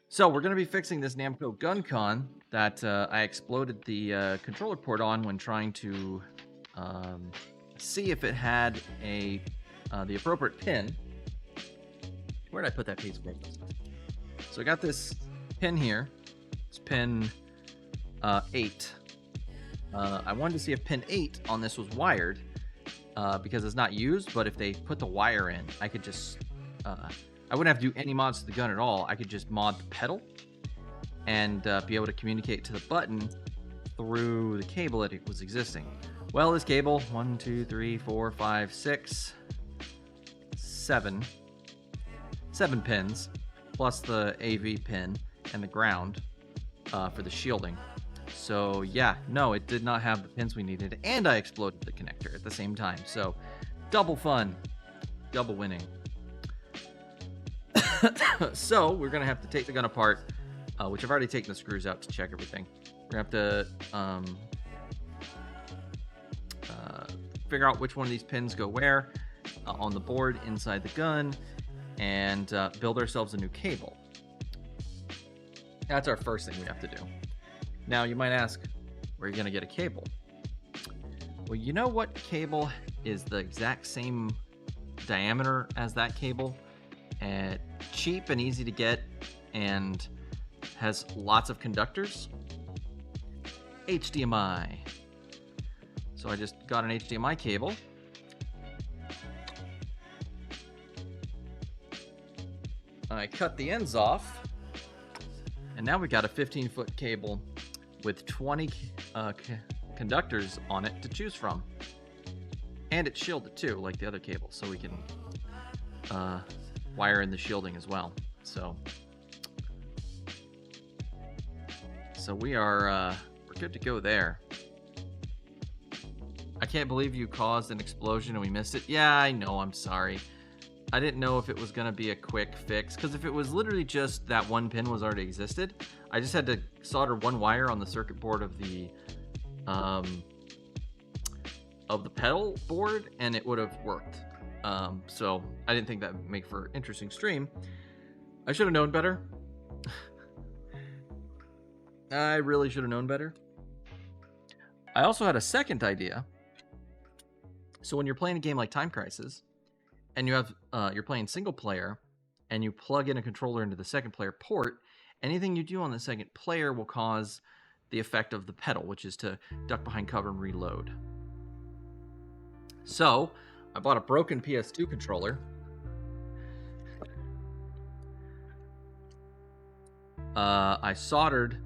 So we're going to be fixing this Namco gun con that I exploded the controller port on when trying to see if it had a the appropriate pin. Where did I put that piece of paper? So I got this pin here. It's pin 8. I wanted to see if pin 8 on this was wired because it's not used, but if they put the wire in, I could just... I wouldn't have to do any mods to the gun at all. I could just mod the pedal and be able to communicate to the button through the cable that it was existing. Well, this cable, 1, 2, 3, 4, 5, 6, 7 pins, plus the AV pin and the ground for the shielding. So yeah, no, it did not have the pins we needed, and I exploded the connector at the same time. So double fun, double winning. So we're gonna have to take the gun apart, which I've already taken the screws out to check everything. We're gonna have to figure out which one of these pins go where on the board inside the gun, and build ourselves a new cable. That's our first thing we have to do. Now you might ask, where are you gonna get a cable? Well, you know what cable is the exact same diameter as that cable, and cheap and easy to get, and has lots of conductors? HDMI. So I just got an HDMI cable. I cut the ends off, and now we got a 15-foot cable with 20 conductors on it to choose from. And it's shielded too, like the other cable, so we can wire in the shielding as well. So we are we're good to go there. I can't believe you caused an explosion and we missed it. Yeah, I know, I'm sorry. I didn't know if it was gonna be a quick fix, because if it was literally just that one pin was already existed, I just had to solder one wire on the circuit board of the pedal board and it would have worked. So I didn't think that would make for an interesting stream. I should have known better. I really should have known better. I also had a second idea. So when you're playing a game like Time Crisis, and you have you're playing single player, and you plug in a controller into the second player port, anything you do on the second player will cause the effect of the pedal, which is to duck behind cover and reload. So I bought a broken PS2 controller. I soldered,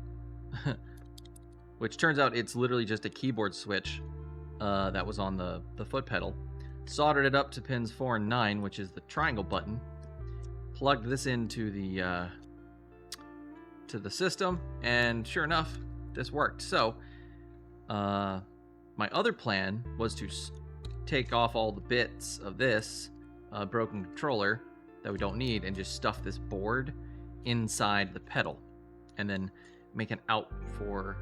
which turns out it's literally just a keyboard switch that was on the foot pedal. Soldered it up to pins 4 and 9, which is the triangle button. Plugged this into the system, and sure enough, this worked. So my other plan was to take off all the bits of this broken controller that we don't need and just stuff this board inside the pedal, and then make an out for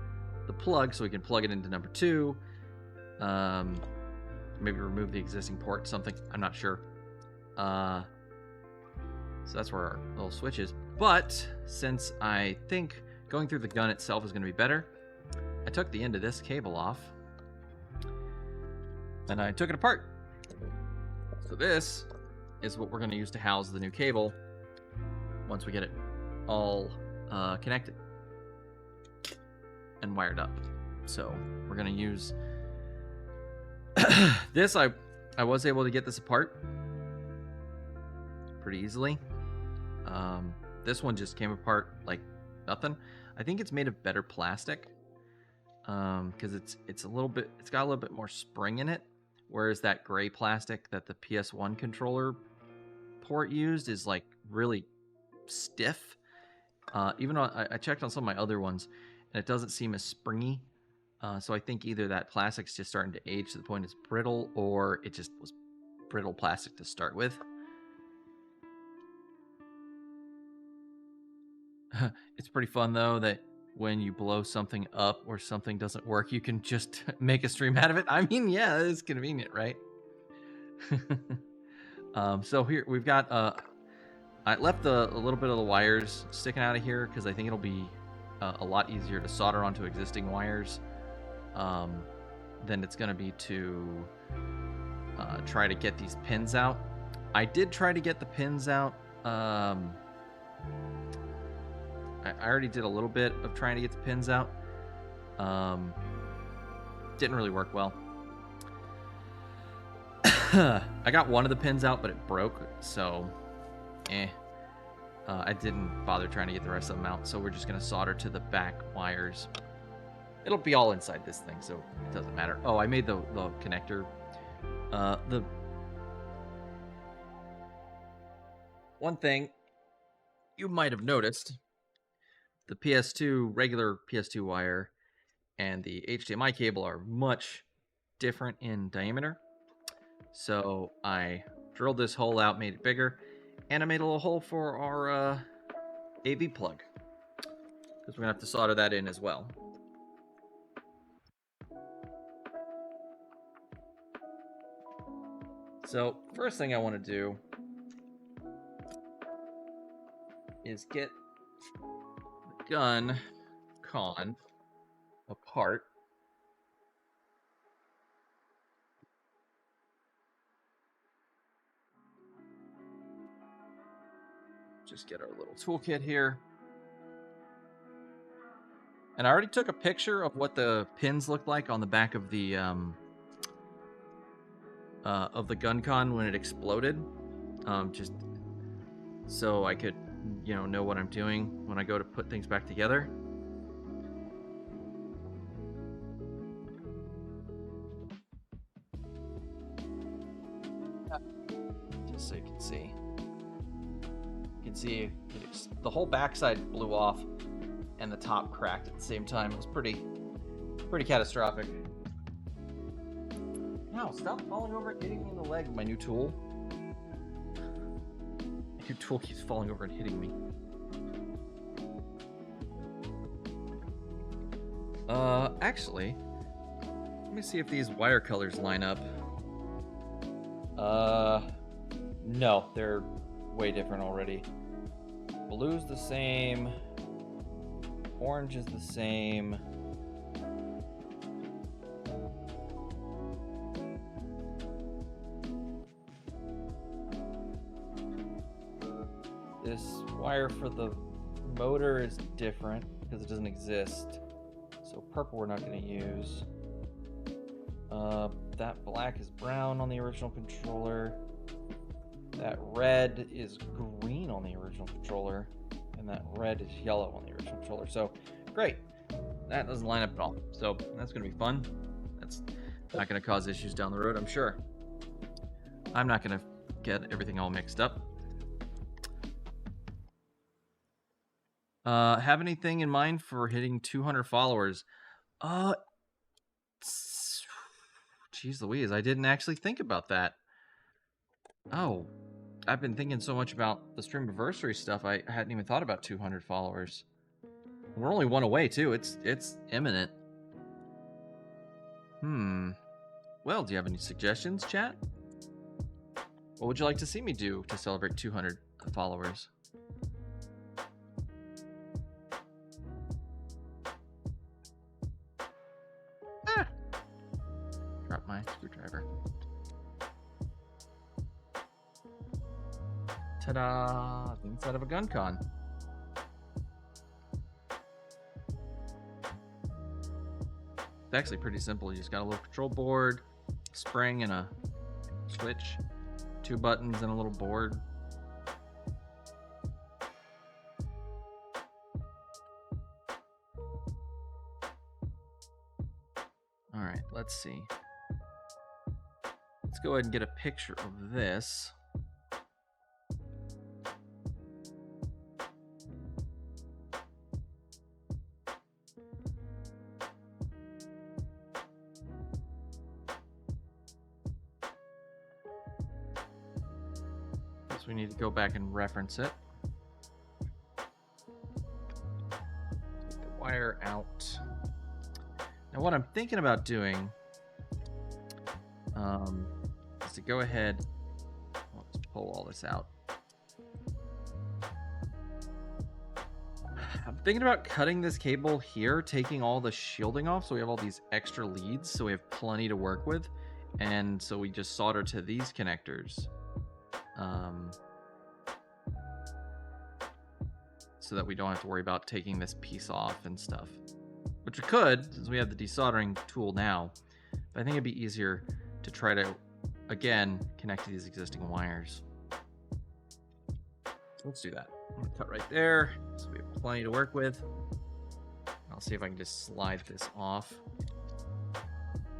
the plug so we can plug it into number 2. Maybe remove the existing port, something, I'm not sure. So that's where our little switch is. But since I think going through the gun itself is going to be better, I took the end of this cable off and I took it apart. So this is what we're going to use to house the new cable once we get it all connected and wired up. So we're going to use this. I was able to get this apart pretty easily. This one just came apart like nothing. I think it's made of better plastic because it's got a little bit more spring in it, whereas that gray plastic that the PS1 controller port used is like really stiff. Even though I checked on some of my other ones and it doesn't seem as springy. So I think either that plastic's just starting to age to the point it's brittle, or it just was brittle plastic to start with. It's pretty fun though that when you blow something up or something doesn't work, you can just make a stream out of it. I mean, yeah, it's convenient, right? So here we've got I left a little bit of the wires sticking out of here because I think it'll be a lot easier to solder onto existing wires than it's going to be to try to get these pins out. I did try to get the pins out. I already did a little bit of trying to get the pins out. Didn't really work well. I got one of the pins out, but it broke, so I didn't bother trying to get the rest of them out, so we're just going to solder to the back wires. It'll be all inside this thing, so it doesn't matter. Oh, I made the connector. The one thing you might have noticed, the PS2, regular PS2 wire and the HDMI cable are much different in diameter. So I drilled this hole out, made it bigger, and I made a little hole for our AV plug, because we're going to have to solder that in as well. So first thing I want to do is get the gun con apart. Just get our little toolkit here. And I already took a picture of what the pins looked like on the back of the gun con when it exploded, just so I could, know what I'm doing when I go to put things back together. Just so you can see. You can see the whole backside blew off and the top cracked at the same time. It was pretty catastrophic. No, stop falling over and hitting me in the leg with my new tool. My new tool keeps falling over and hitting me. Actually, let me see if these wire colors line up. No, they're way different already. Blue's the same. Orange is the same. This wire for the motor is different because it doesn't exist. So purple we're not going to use. That black is brown on the original controller. That red is green on the original controller. And that red is yellow on the original controller. So, great. That doesn't line up at all. So, that's going to be fun. That's not going to cause issues down the road, I'm sure. I'm not going to get everything all mixed up. Have anything in mind for hitting 200 followers? Jeez Louise, I didn't actually think about that. Oh, I've been thinking so much about the stream anniversary stuff, I hadn't even thought about 200 followers. We're only one away, too. It's imminent. Well, do you have any suggestions, chat? What would you like to see me do to celebrate 200 followers? Drop my screwdriver. Ta-da! The inside of a gun con. It's actually pretty simple. You just got a little control board, spring, and a switch, 2 buttons, and a little board. All right, let's see. Let's go ahead and get a picture of this. We need to go back and reference it. Take the wire out. Now what I'm thinking about doing is to go ahead, let's pull all this out. I'm thinking about cutting this cable here, taking all the shielding off, so we have all these extra leads, so we have plenty to work with. And so we just solder to these connectors. So that we don't have to worry about taking this piece off and stuff. Which we could, since we have the desoldering tool now. But I think it'd be easier to try to, again, connect to these existing wires. So let's do that. I'm gonna cut right there, so we have plenty to work with. I'll see if I can just slide this off.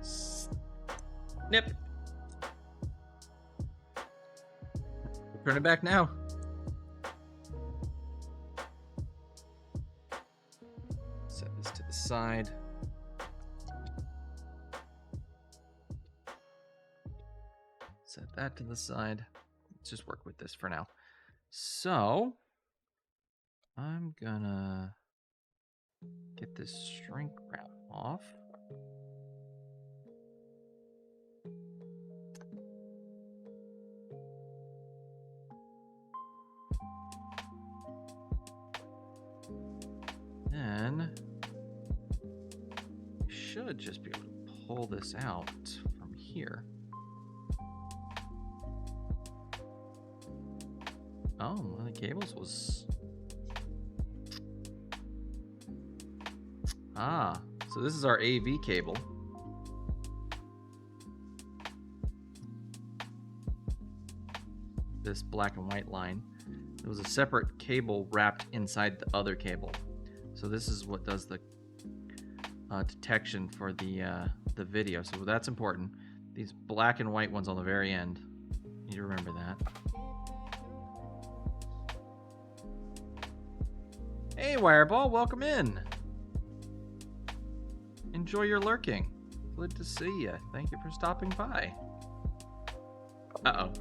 Snip. Turn it back now. Set this to the side. Set that to the side. Let's just work with this for now. So I'm gonna get this shrink wrap off. Then we should just be able to pull this out from here. Oh, one of the cables was... Ah, so this is our AV cable. This black and white line. There was a separate cable wrapped inside the other cable. So this is what does the detection for the video. So that's important. These black and white ones on the very end. You need to remember that. Hey, Wireball, welcome in. Enjoy your lurking. Good to see you. Thank you for stopping by. Uh-oh.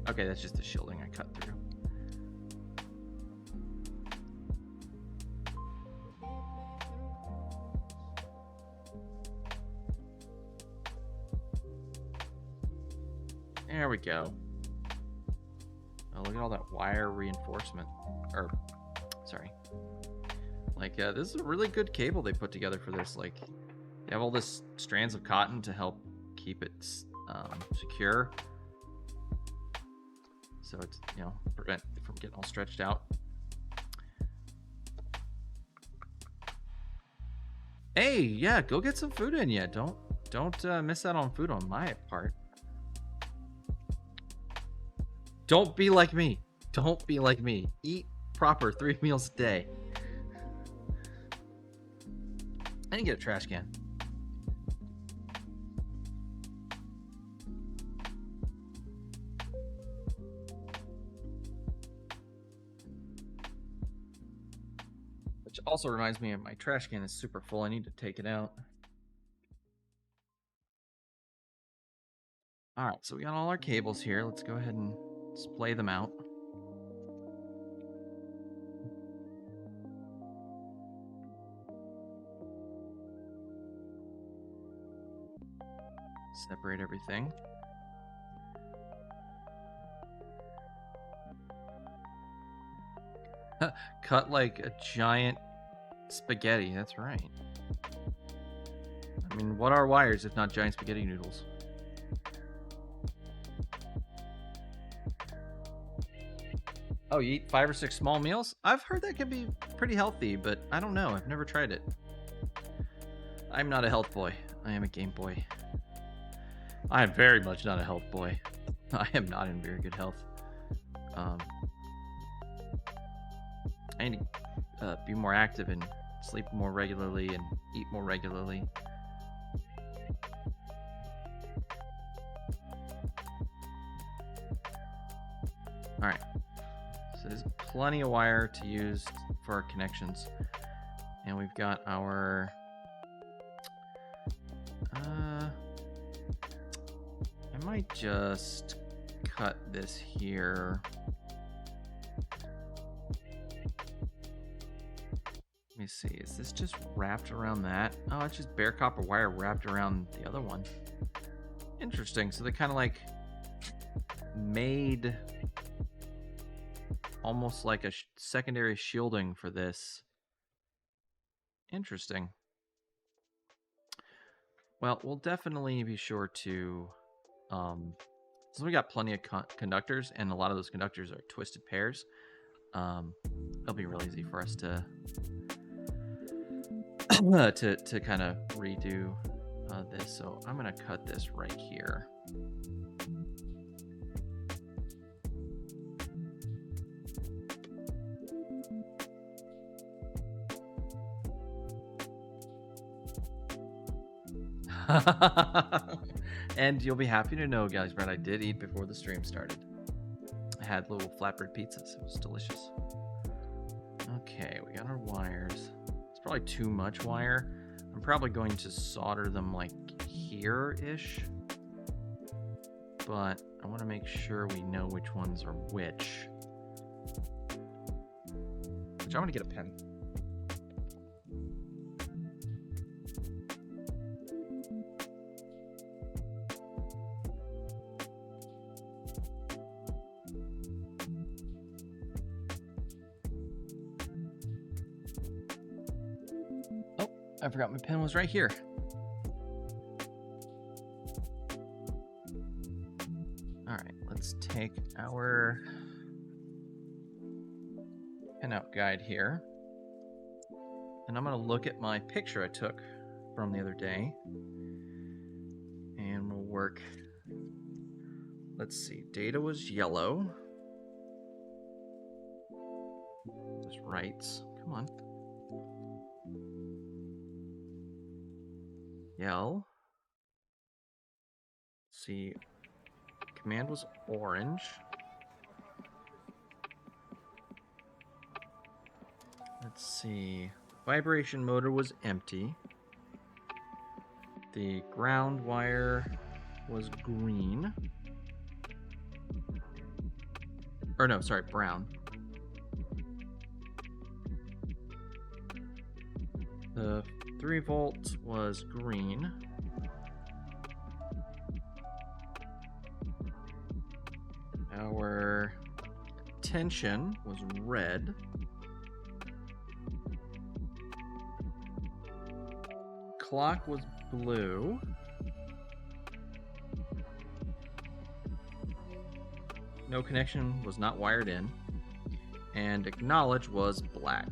Okay, that's just the shielding I cut through. There we go. Oh, look at all that wire reinforcement. Or, sorry. Like, this is a really good cable they put together for this. Like, they have all this strands of cotton to help keep it secure. So it's, you know, prevent it from getting all stretched out. Hey, yeah, go get some food in you. Don't miss out on food on my part. Don't be like me. Don't be like me. Eat proper 3 meals a day. I didn't get a trash can. Which also reminds me of my trash can is super full. I need to take it out. All right, so we got all our cables here. Let's go ahead and splay them out. Separate everything. Cut like a giant spaghetti, that's right. I mean, what are wires if not giant spaghetti noodles? Oh, you eat 5 or 6 small meals? I've heard that can be pretty healthy, but I don't know. I've never tried it. I'm not a health boy. I am a game boy. I am very much not a health boy. I am not in very good health. I need to be more active and sleep more regularly and eat more regularly. All right. So there's plenty of wire to use for our connections. And we've got our... I might just cut this here. Let me see, is this just wrapped around that? Oh, it's just bare copper wire wrapped around the other one. Interesting, so they kind of like made almost like a secondary shielding for this. Interesting. Well, we'll definitely be sure to... so we got plenty of conductors, and a lot of those conductors are twisted pairs. It'll be real easy for us to to kind of redo this. So I'm gonna cut this right here. And you'll be happy to know, guys, Brad, I did eat before the stream started. I had little flatbread pizzas. It was delicious. Okay, we got our wires. It's probably too much wire. I'm probably going to solder them like here-ish. But I want to make sure we know which ones are which. Which I'm going to get a pen. I forgot my pen was right here. All right, let's take our pinout guide here. And I'm going to look at my picture I took from the other day. And we'll work. Let's see, data was yellow. Just writes. Come on. Yell. Let's see, command was orange. Let's see, vibration motor was empty. The ground wire was green. Or no, sorry, brown. The 3-volt was green. Our tension was red. Clock was blue. No connection was not wired in. And acknowledge was black.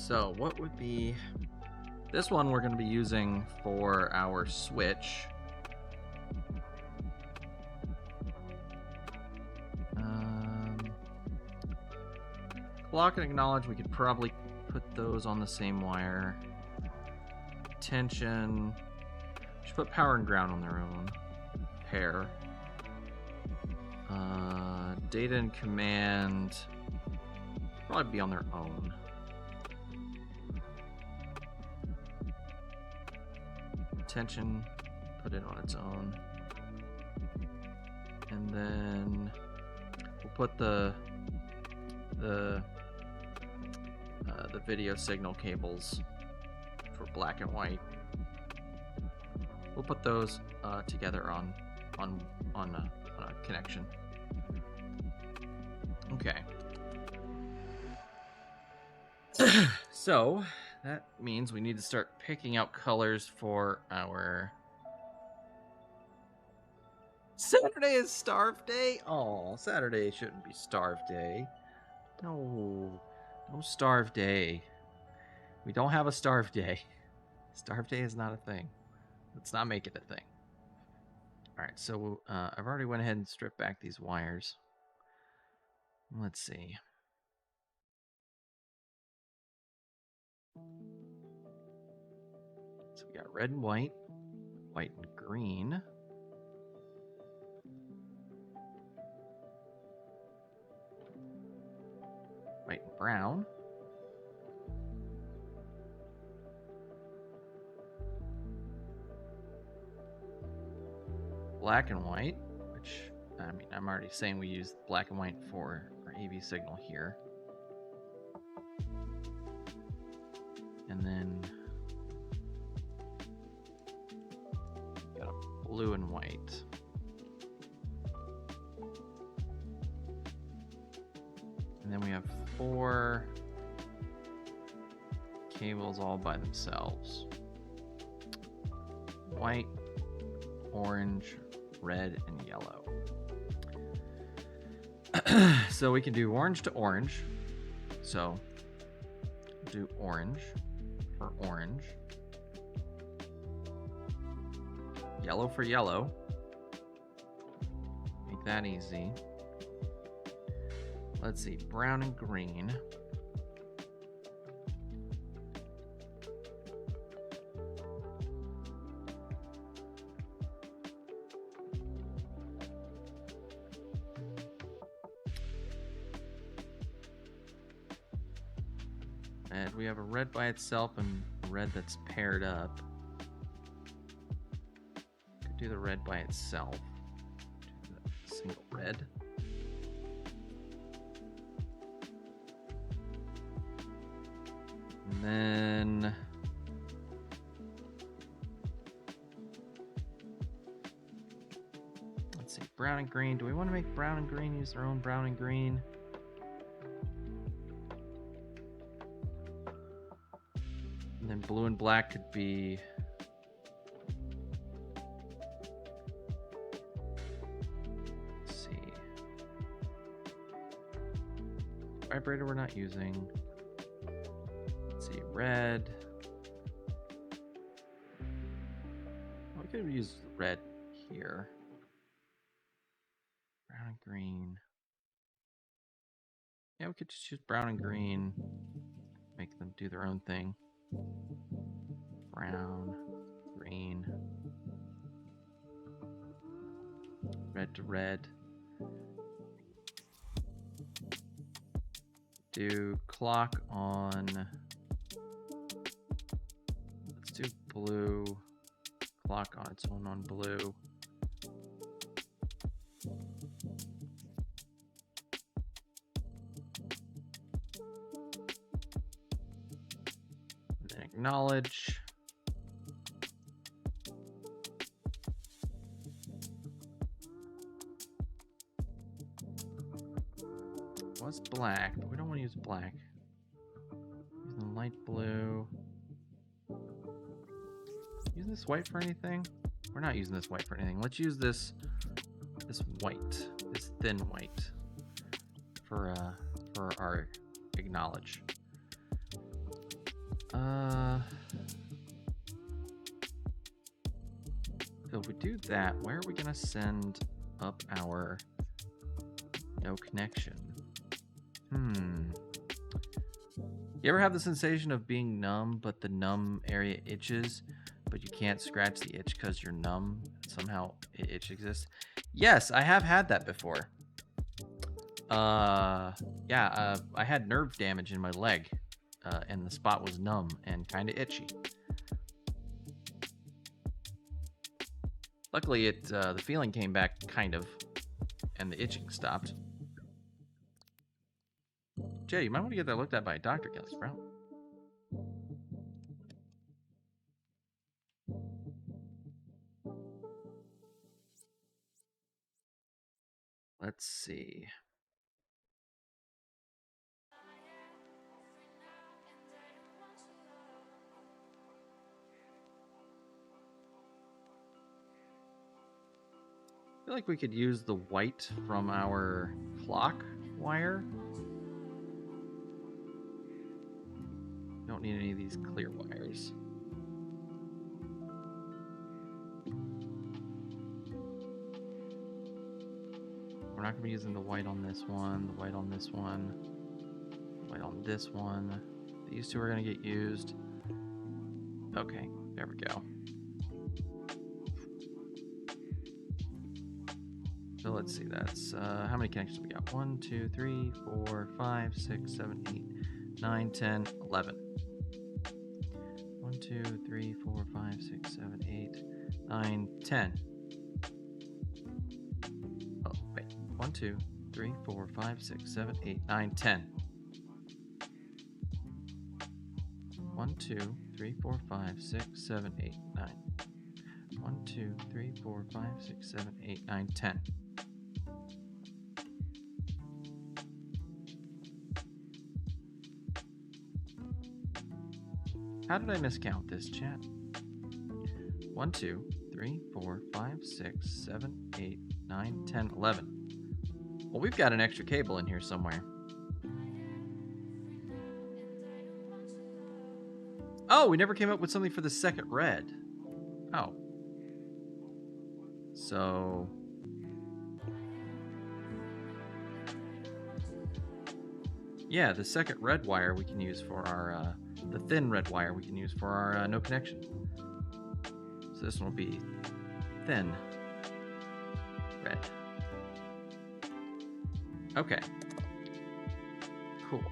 So what would be... This one we're going to be using for our switch. Clock and acknowledge, we could probably put those on the same wire. Tension. We should put power and ground on their own pair. Data and command probably be on their own. Tension, put it on its own. And then we'll put the video signal cables for black and white. We'll put those together on a connection. Okay. So that means we need to start picking out colors for our... Saturday is Starve Day? Oh, Saturday shouldn't be Starve Day. No Starve Day. We don't have a Starve Day. Starve Day is not a thing. Let's not make it a thing. Alright, so I've already went ahead and stripped back these wires. Let's see. So we got red and white, white and green. White and brown. Black and white, which, I mean, I'm already saying we use black and white for our AV signal here. white. And then we have 4 cables all by themselves. White, orange, red, and yellow. So we can do orange to orange. So do orange for orange. Yellow for yellow. Make that easy. Let's see, brown and green. And we have a red by itself and a red that's paired up. Could do the red by itself. Do the single red. And then let's see, brown and green. Do we want to make brown and green use their own brown and green? And then blue and black could be let's see. Vibrator we're not using. Let's see, red. Oh, we could use red here. Brown and green. Yeah, we could just use brown and green. Make them do their own thing. Brown, green, red to red. Do clock on, let's do blue, clock on its own on blue. And then acknowledge. Was black, but we don't want to use black. Using light blue. Using this white for anything? We're not using this white for anything. Let's use this white, this thin white, for our acknowledge. So if we do that, where are we gonna send up our no connection? You ever have the sensation of being numb, but the numb area itches, but you can't scratch the itch because you're numb? Somehow itch exists. Yes, I have had that before. I had nerve damage in my leg, and the spot was numb and kind of itchy. Luckily, the feeling came back kind of, and the itching stopped. Jay, you might want to get that looked at by a doctor, Kelly Sprout. Let's see. I feel like we could use the white from our clock wire. Don't need any of these clear wires. We're not going to be using the white on this one, the white on this one, the white on this one. These two are going to get used. Okay, there we go. So let's see, that's how many connections we got? 1, 2, 3, 4, 5, 6, 7, 8, 9, 10, 11. 1, 2, 3, 4, 5, 6, 7, 8, 9, 10. Oh, wait. 1, 2, 3, 4, 5, 6, 7, 8, 9, 10. 1, 2, 3, 4, 5, 6, 7, 8, 9. 1, 2, 3, 4, 5, 6, 7, 8, 9, 10. How did I miscount this, chat? 1, 2, 3, 4, 5, 6, 7, 8, 9, 10, 11. Well, we've got an extra cable in here somewhere. Oh, we never came up with something for the second red. Oh. So... yeah, the second red wire we can use for our... the thin red wire we can use for our no connection. So this one will be thin red. Okay. Cool.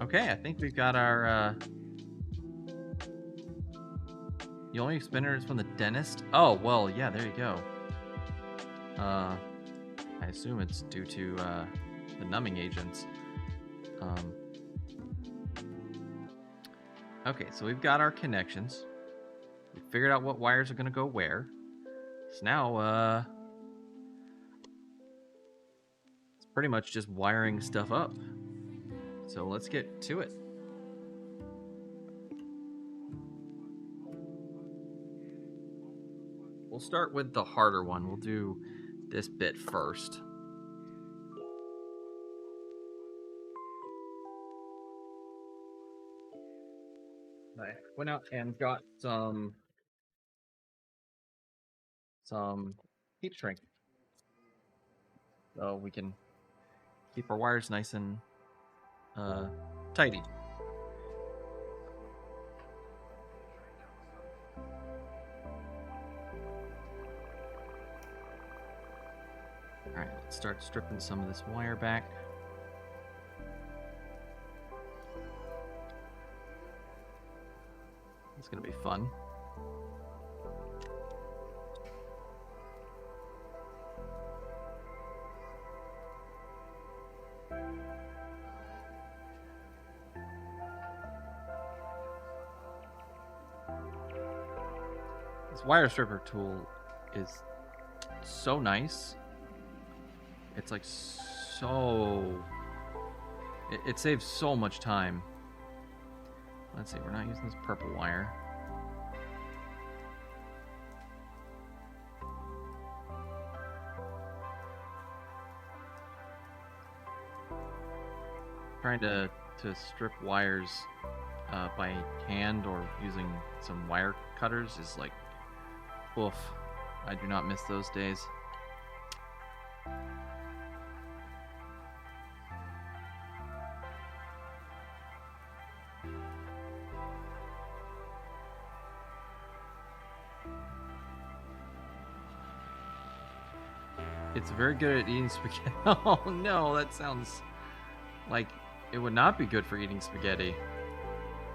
Okay, I think we've got our... the only spinner is from the dentist? Oh, well, yeah, there you go. I assume it's due to the numbing agents. Okay, so we've got our connections. We figured out what wires are going to go where. So now, it's pretty much just wiring stuff up. So let's get to it. We'll start with the harder one. We'll do this bit first. I went out and got some heat shrink, so we can keep our wires nice and tidy. All right, let's start stripping some of this wire back. It's gonna be fun. This wire stripper tool is so nice. It's like so... It saves so much time. Let's see, we're not using this purple wire. Trying to strip wires by hand or using some wire cutters is like, oof. I do not miss those days. It's very good at eating spaghetti. Oh no, that sounds like it would not be good for eating spaghetti.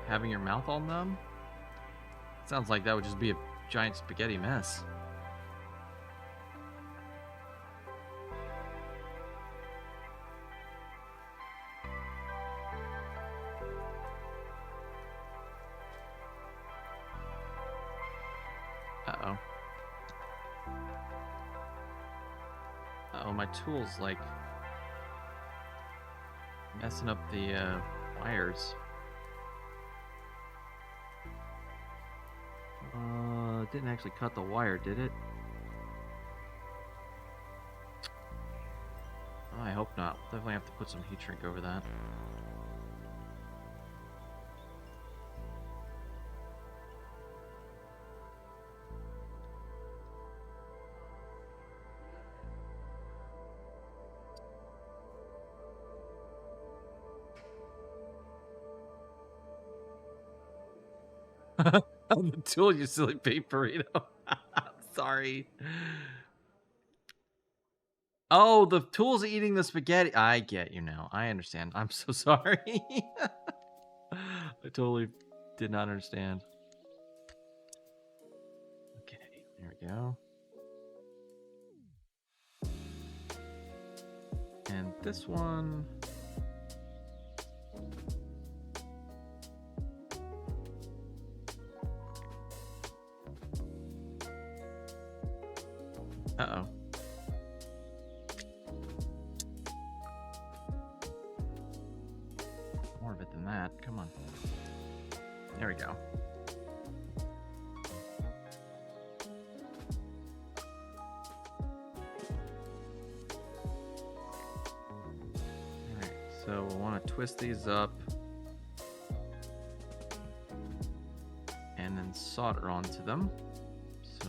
Having your mouth all numb? Sounds like that would just be a giant spaghetti mess. Uh-oh. Uh-oh, my tool's like messing up the wires. It didn't actually cut the wire, did it? Oh, I hope not. We'll definitely have to put some heat shrink over that. The tool, you silly baby burrito. Sorry. Oh, the tool's eating the spaghetti. I get you now. I understand. I'm so sorry. I totally did not understand. Okay, there we go. And this one... There we go. Alright, so we'll want to twist these up and then solder onto them. So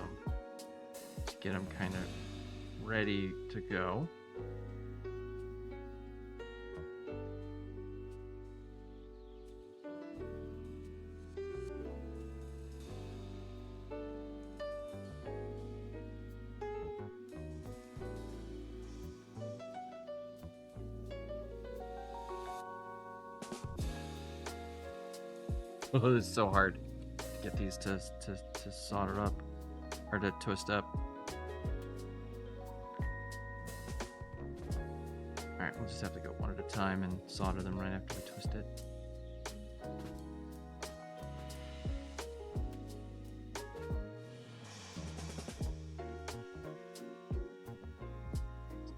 to get them kind of ready to go. Oh, it's so hard to get these to solder up, or to twist up. Alright, we'll just have to go one at a time and solder them right after we twist it.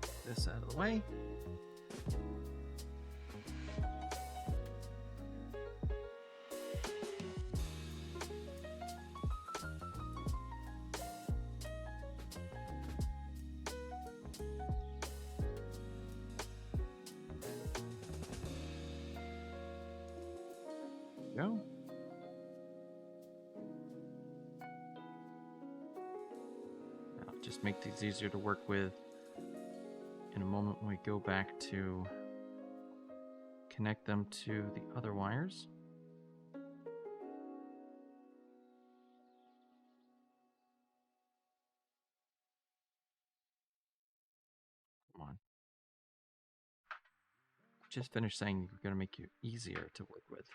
Get this out of the way. Go. Now, just make these easier to work with in a moment when we go back to connect them to the other wires. Come on. Just finished saying we're going to make you easier to work with.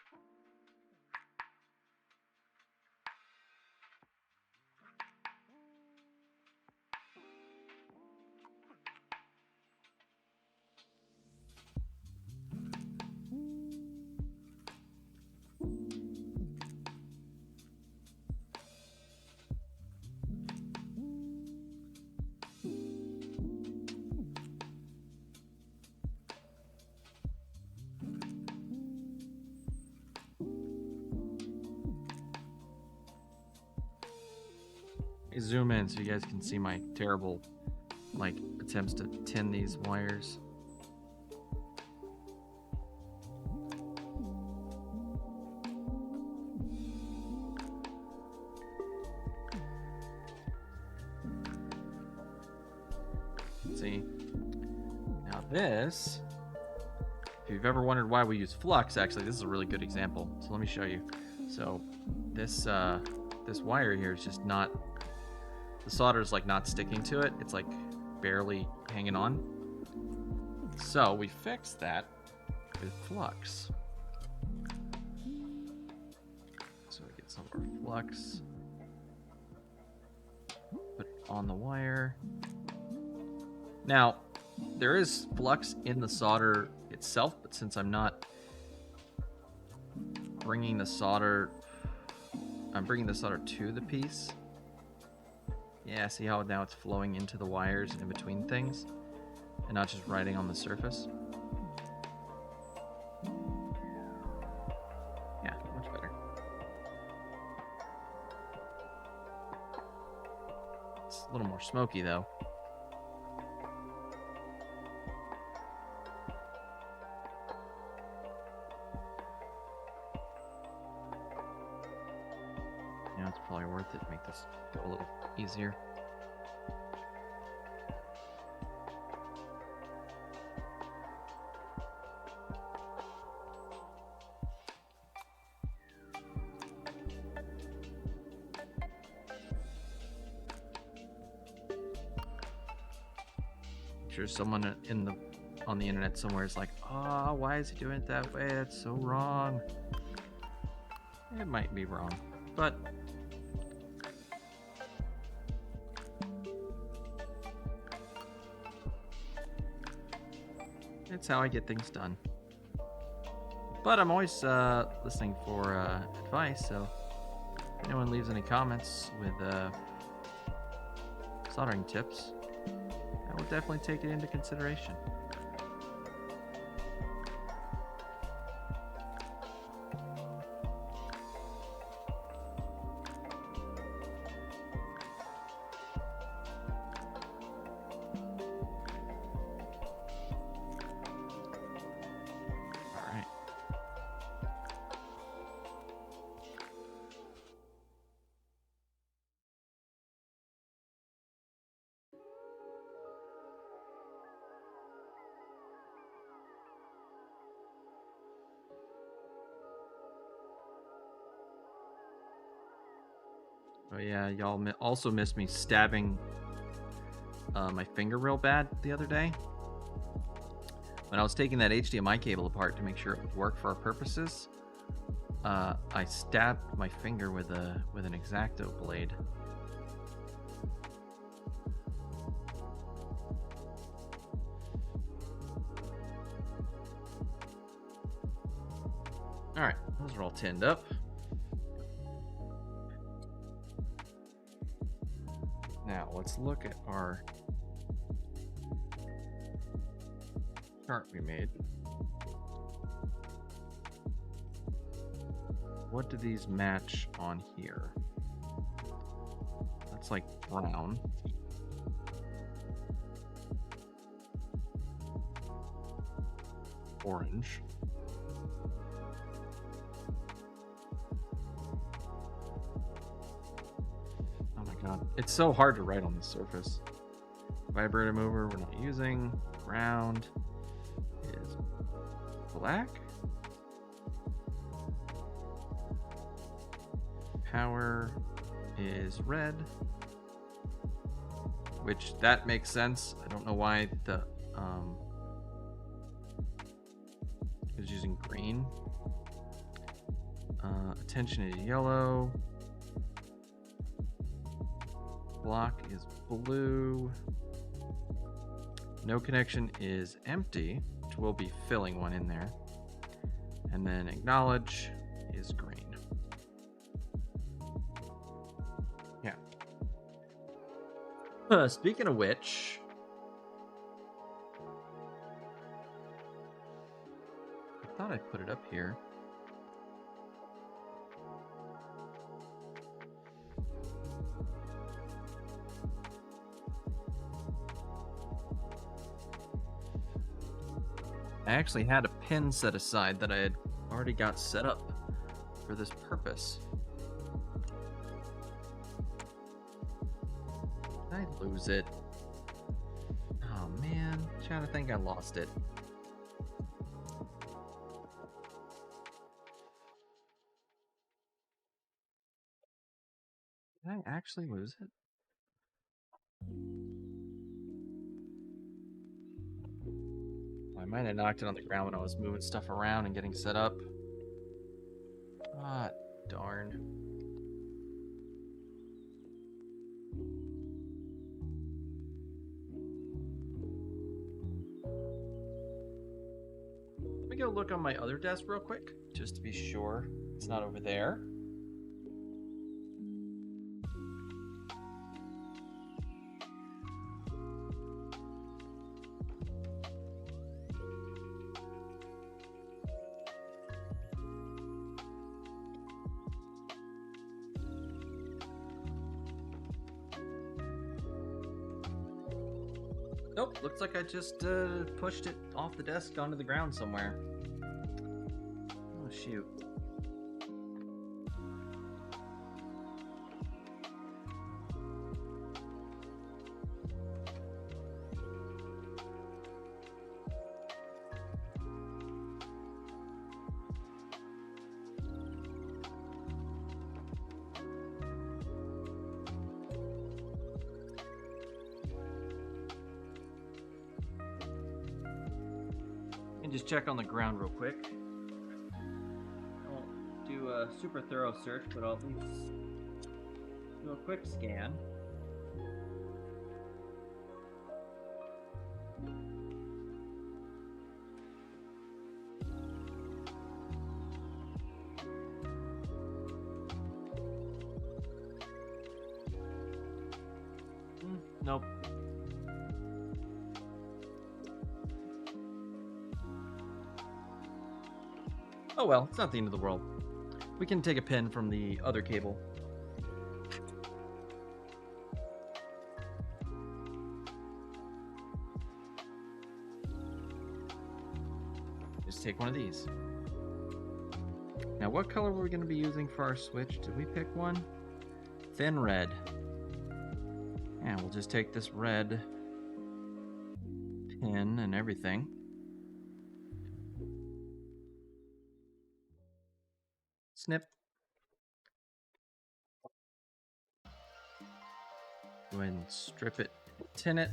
Zoom in so you guys can see my terrible attempts to tin these wires. Let's see. Now this, if you've ever wondered why we use flux, actually this is a really good example. So let me show you. So this wire here is just not, the solder is not sticking to it. It's barely hanging on. So we fixed that with flux. So we get some of our flux, put it on the wire. Now, there is flux in the solder itself, but since I'm not bringing the solder, I'm bringing the solder to the piece. Yeah, see how now it's flowing into the wires and in between things and not just riding on the surface? Yeah, much better. It's a little more smoky though. You know, it's probably worth it to make this go a little easier. I'm sure someone on the internet somewhere is like, "Oh, why is he doing it that way? That's so wrong." It might be wrong, but it's how I get things done. But I'm always listening for advice, so if anyone leaves any comments with soldering tips, I will definitely take it into consideration. Oh yeah, y'all also missed me stabbing my finger real bad the other day. When I was taking that HDMI cable apart to make sure it would work for our purposes, I stabbed my finger with an X-Acto blade. All right, those are all tinned up. Now let's look at our chart we made. What do these match on here? That's like brown. Orange. Oh my god. It's so hard to write on this surface. Vibrator mover we're not using. Ground is black. Power is red. Which, that makes sense. I don't know why the is using green. Attention is yellow. Block is blue. No connection is empty, which we'll be filling one in there. And then acknowledge is green. Yeah. Speaking of which, I thought I put it up here. I actually had a pin set aside that I had already got set up for this purpose. Did I lose it? Oh man, I'm trying to think I lost it. Did I actually lose it? I might have knocked it on the ground when I was moving stuff around and getting set up. Ah, darn. Let me go look on my other desk real quick, just to be sure it's not over there. Nope, looks like I just pushed it off the desk onto the ground somewhere. Oh, shoot. Just check on the ground real quick. I won't do a super thorough search, but I'll at least do a quick scan. Nope. Oh well, it's not the end of the world. We can take a pin from the other cable. Just take one of these. Now, what color were we going to be using for our switch? Did we pick one? Thin red. Yeah, we'll just take this red pin and everything. Snip. Go ahead and strip it, tin it.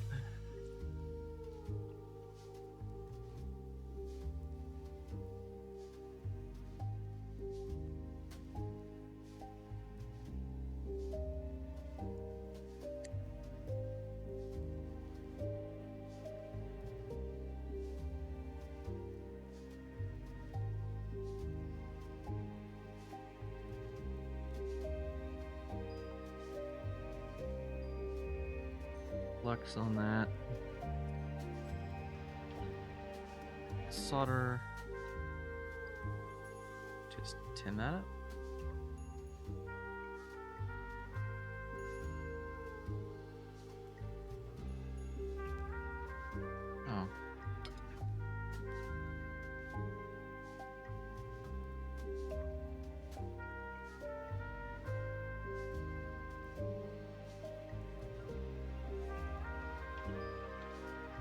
Flux on that. Solder. Just tin that up. Oh.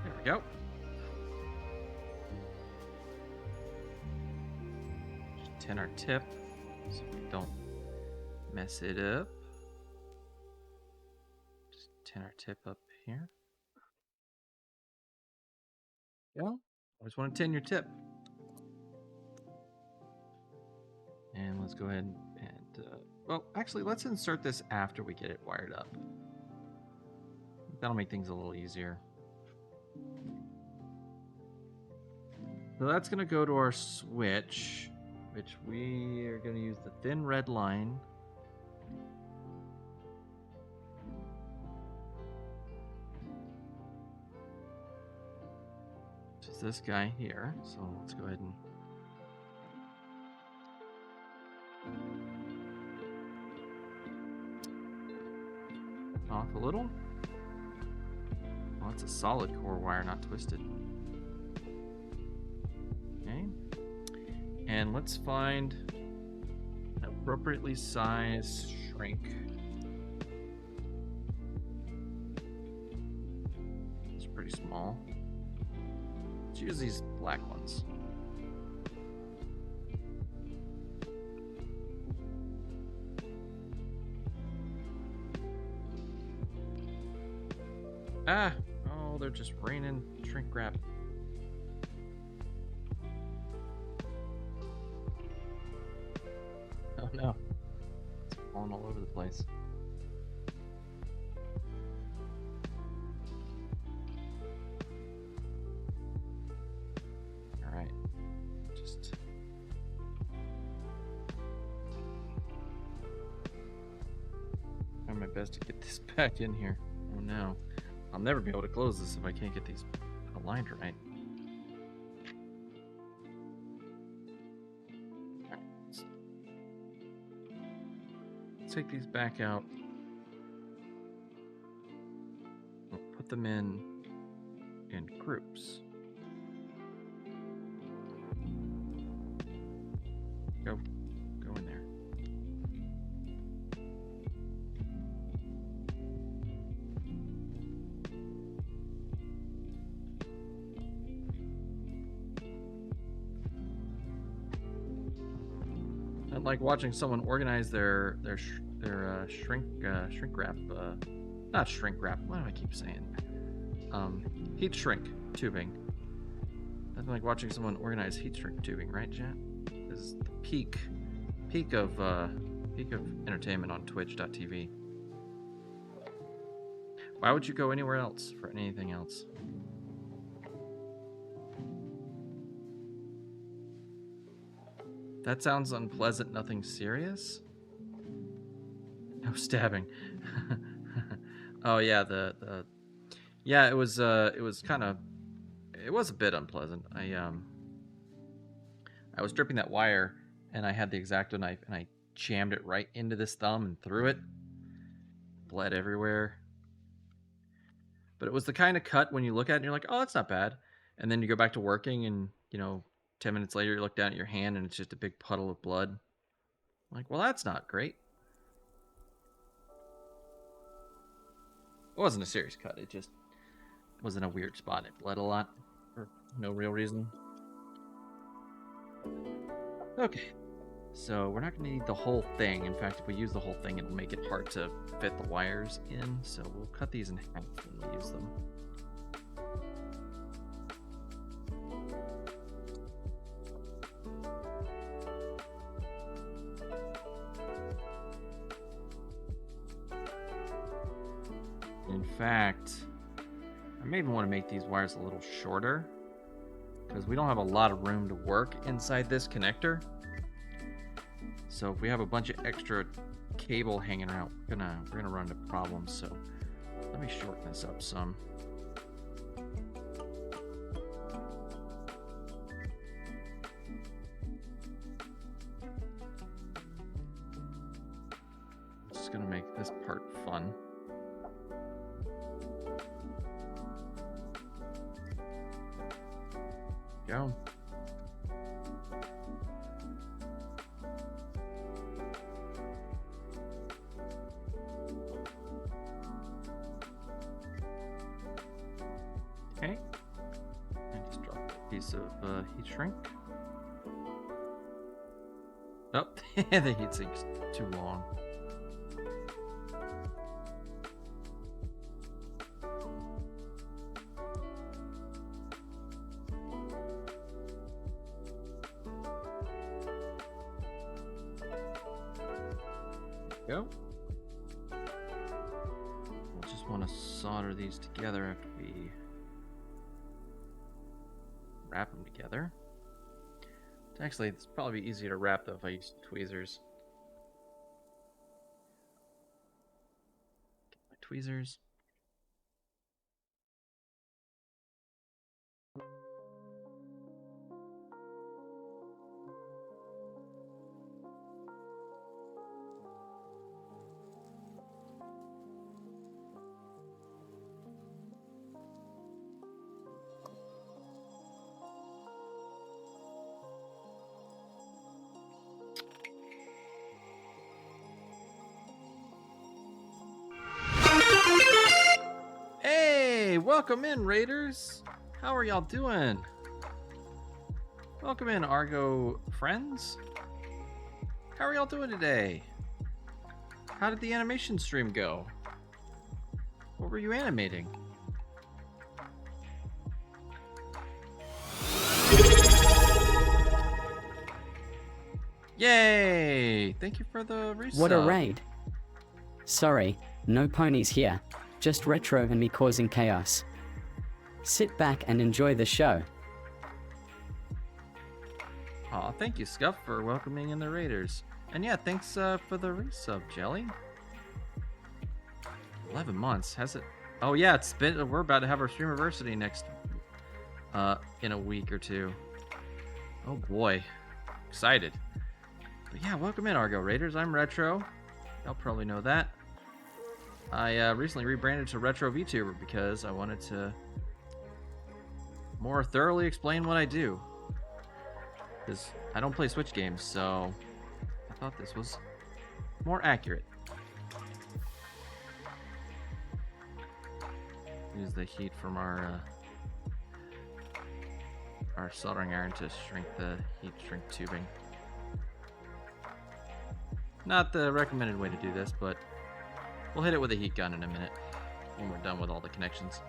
There we go. Just tin our tip so we don't mess it up. Just tin our tip up here. Yeah. Always want to tin your tip. And let's go ahead and well, actually, let's insert this after we get it wired up. That'll make things a little easier. So that's going to go to our switch, which we are going to use the thin red line. Which is this guy here. So let's go ahead and off a little. Well, it's a solid core wire, not twisted. Okay. And let's find an appropriately sized shrink. It's pretty small. Let's use these black ones. Ah! Oh, they're just raining shrink wrap. Oh no. It's falling all over the place. Alright. Just... try my best to get this back in here. Oh no. I'll never be able to close this if I can't get these aligned right. Alright, let's take these back out. We'll put them in groups. Go in there. I like watching someone organize their shrink wrap, not shrink wrap. What do I keep saying? Heat shrink tubing. Nothing like watching someone organize heat shrink tubing, right, Jet? This is the peak of entertainment on Twitch.tv. Why would you go anywhere else for anything else? That sounds unpleasant. Nothing serious. No stabbing. Oh yeah, yeah. It was a bit unpleasant. I was stripping that wire, and I had the X-Acto knife, and I jammed it right into this thumb and threw it. Bled everywhere. But it was the kind of cut when you look at it and you're like, oh, that's not bad. And then you go back to working, and 10 minutes later, you look down at your hand and it's just a big puddle of blood. I'm like, well, that's not great. It wasn't a serious cut. It just was in a weird spot. It bled a lot for no real reason. Okay. So we're not going to need the whole thing. In fact, if we use the whole thing, it'll make it hard to fit the wires in. So we'll cut these in half when we use them. In fact, I may even want to make these wires a little shorter because we don't have a lot of room to work inside this connector. So if we have a bunch of extra cable hanging around, we're gonna run into problems. So let me shorten this up some. Just gonna make this part fun. Go. Okay. And just drop a piece of heat shrink. Oh, the heat sink's too long. Go. We'll just want to solder these together after we wrap them together. Actually, it's probably easier to wrap though if I use tweezers. Get my tweezers. Welcome in, Raiders. How are y'all doing? Welcome in, Argo friends. How are y'all doing today? How did the animation stream go? What were you animating? Yay! Thank you for the resub. What a raid. Sorry, no ponies here. Just Retro and me causing chaos. Sit back and enjoy the show. Aw, thank you, Scuff, for welcoming in the Raiders. And yeah, thanks for the resub, Jelly. 11 months, has it? Oh yeah, it's been. We're about to have our Streamiversity next, in a week or two. Oh boy, excited. But yeah, welcome in, Argo Raiders. I'm Retro. Y'all probably know that. I recently rebranded to Retro VTuber because I wanted to more thoroughly explain what I do. Because I don't play Switch games, so I thought this was more accurate. Use the heat from our soldering iron to shrink the heat shrink tubing. Not the recommended way to do this, but we'll hit it with a heat gun in a minute when we're done with all the connections.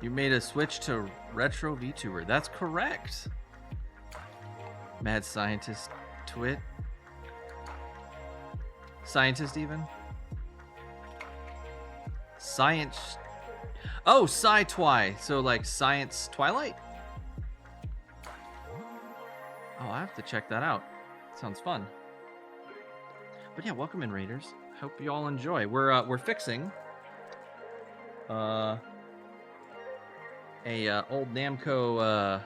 You made a switch to Retro VTuber. That's correct. Mad Scientist Twit. Scientist even. Science. Oh, Sci-Twi. So like Science Twilight? Oh, I have to check that out. Sounds fun. But yeah, welcome in, Raiders. Hope you all enjoy. We're fixing a old Namco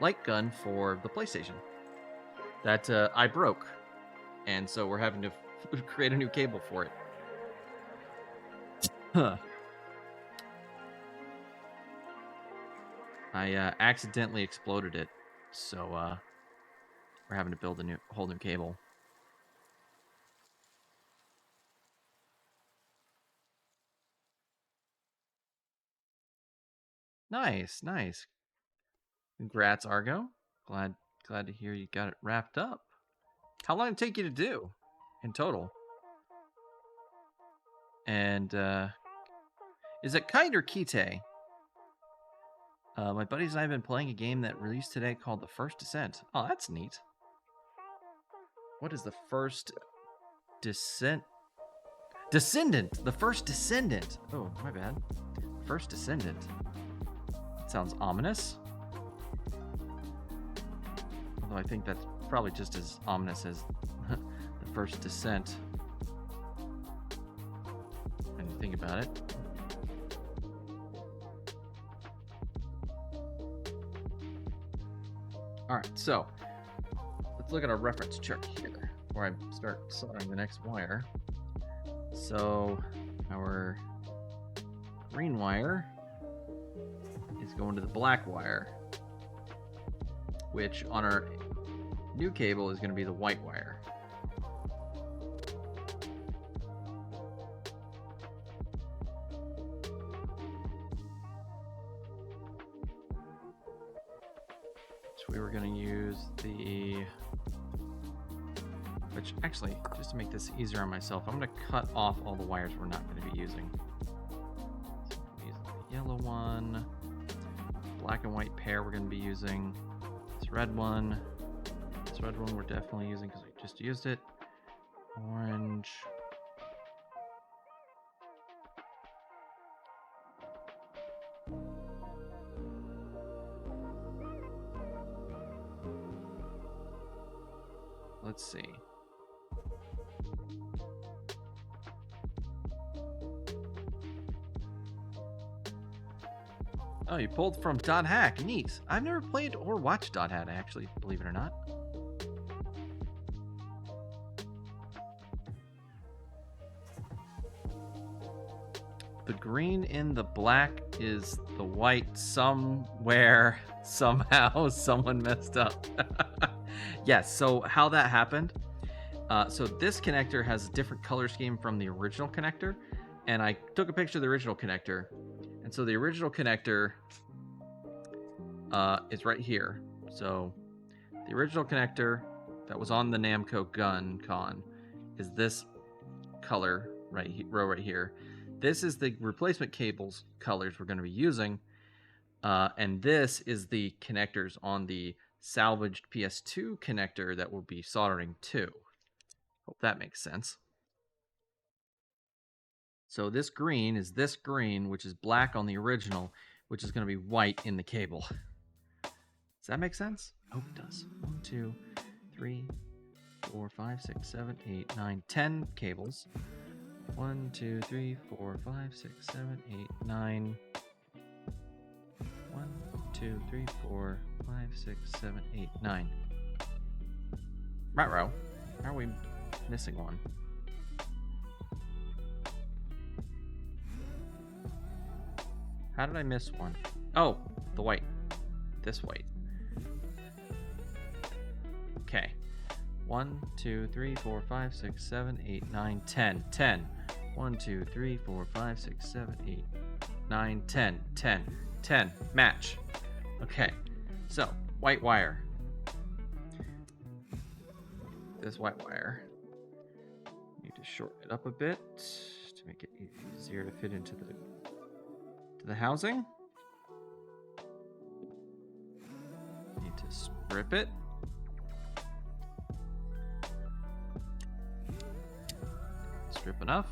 light gun for the PlayStation that I broke, and so we're having to create a new cable for it. Huh. I accidentally exploded it, so we're having to build a whole new cable. Nice, nice. Congrats, Argo. Glad to hear you got it wrapped up. How long did it take you to do in total? And is it Kite or Kite? My buddies and I have been playing a game that released today called The First Descent. Oh, that's neat. What is the first descendant? The first descendant. Oh, my bad. First descendant. That sounds ominous. Although I think that's probably just as ominous as the first descent. When you think about it. Alright, so let's look at our reference chart here before I start soldering the next wire. So our green wire is going to the black wire, which on our new cable is going to be the white wire. We were going to use which actually, just to make this easier on myself, I'm going to cut off all the wires we're not going to be using. So I'm going to use the yellow one, black and white pair we're going to be using, this red one we're definitely using because we just used it, orange, let's see. Oh, you pulled from .hack. Neat. I've never played or watched .hack, actually, believe it or not. The green in the black is the white somewhere, somehow, someone messed up. Yes, so how that happened. So this connector has a different color scheme from the original connector. And I took a picture of the original connector. And so the original connector is right here. So the original connector that was on the Namco Gun Con is this color right here. This is the replacement cables colors we're going to be using. And this is the connectors on the salvaged PS2 connector that we'll be soldering to. Hope that makes sense. So this green is this green, which is black on the original, which is going to be white in the cable. Does that make sense? I hope it does. 1, 2, 3, 4, 5, 6, 7, 8, 9, 10 cables. 1, 2, 3, 4, 5, 6, 7, 8, 9. 1, 2, 3, 4, 5, 6, 7, 8, 9. Right row. How are we missing one? How did I miss one? Oh, the white. This white. Okay. 1, 2, 3, 4, 5, 6, 7, 8, 9, 10. 10. 1, 2, 3, 4, 5, 6, 7, 8, 9, 10. 10. 10. Match. Okay. So, white wire. This white wire. Need to shorten it up a bit to make it easier to fit into the housing. Need to strip it. Strip enough.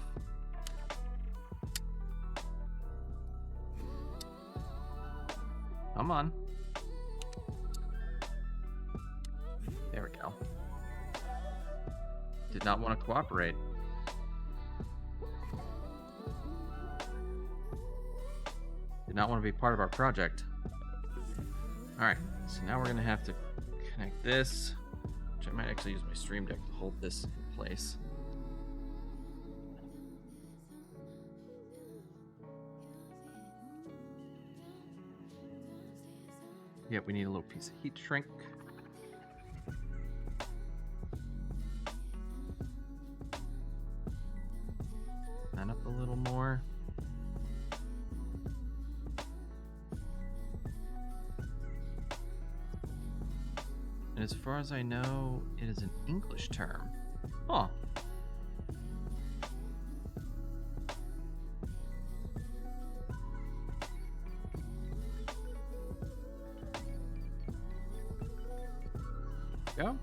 Come on. There we go. Did not want to cooperate. Did not want to be part of our project. Alright, so now we're going to have to connect this, which I might actually use my Stream Deck to hold this in place. Yeah, we need a little piece of heat shrink. And up a little more. as far as I know, it is an English term. Huh. Go.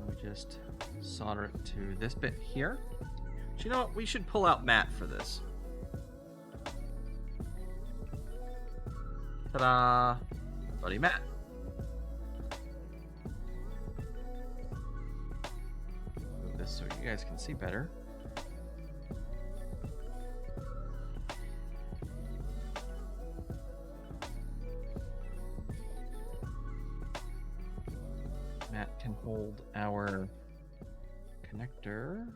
We just solder it to this bit here. So you know what? We should pull out Matt for this. Ta-da! Buddy Matt. Move this so you guys can see better. Matt can hold our connector.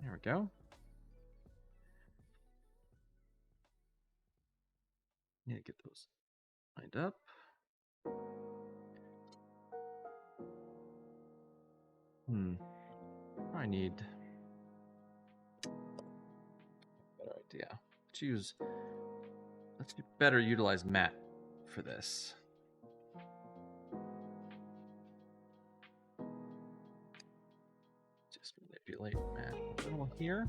There we go. Need to get those lined up. I need better idea. Let's better utilize Matt for this. Just manipulate Matt a little here.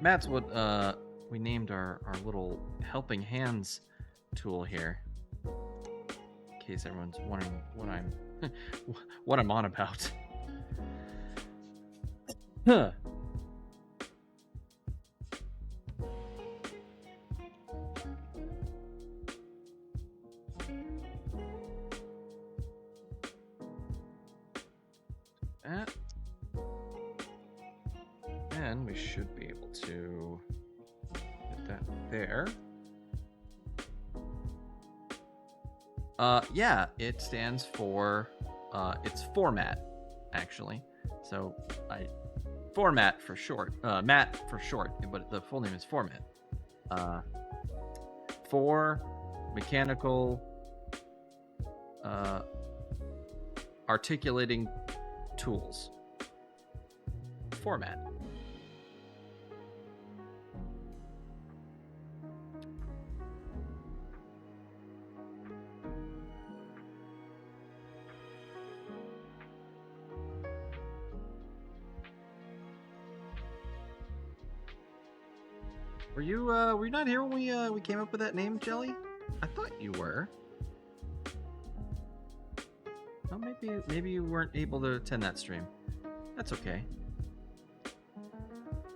Matt's what we named our little helping hands tool here. In case everyone's wondering what I'm what I'm on about. Huh. That. And we should be able to get that there. Yeah, it stands for, it's format, actually. So, format for short, Matt for short, but the full name is format. For mechanical, articulating tools. Format. Were you not here when we came up with that name, Jelly? I thought you were. Well, maybe you weren't able to attend that stream. That's okay.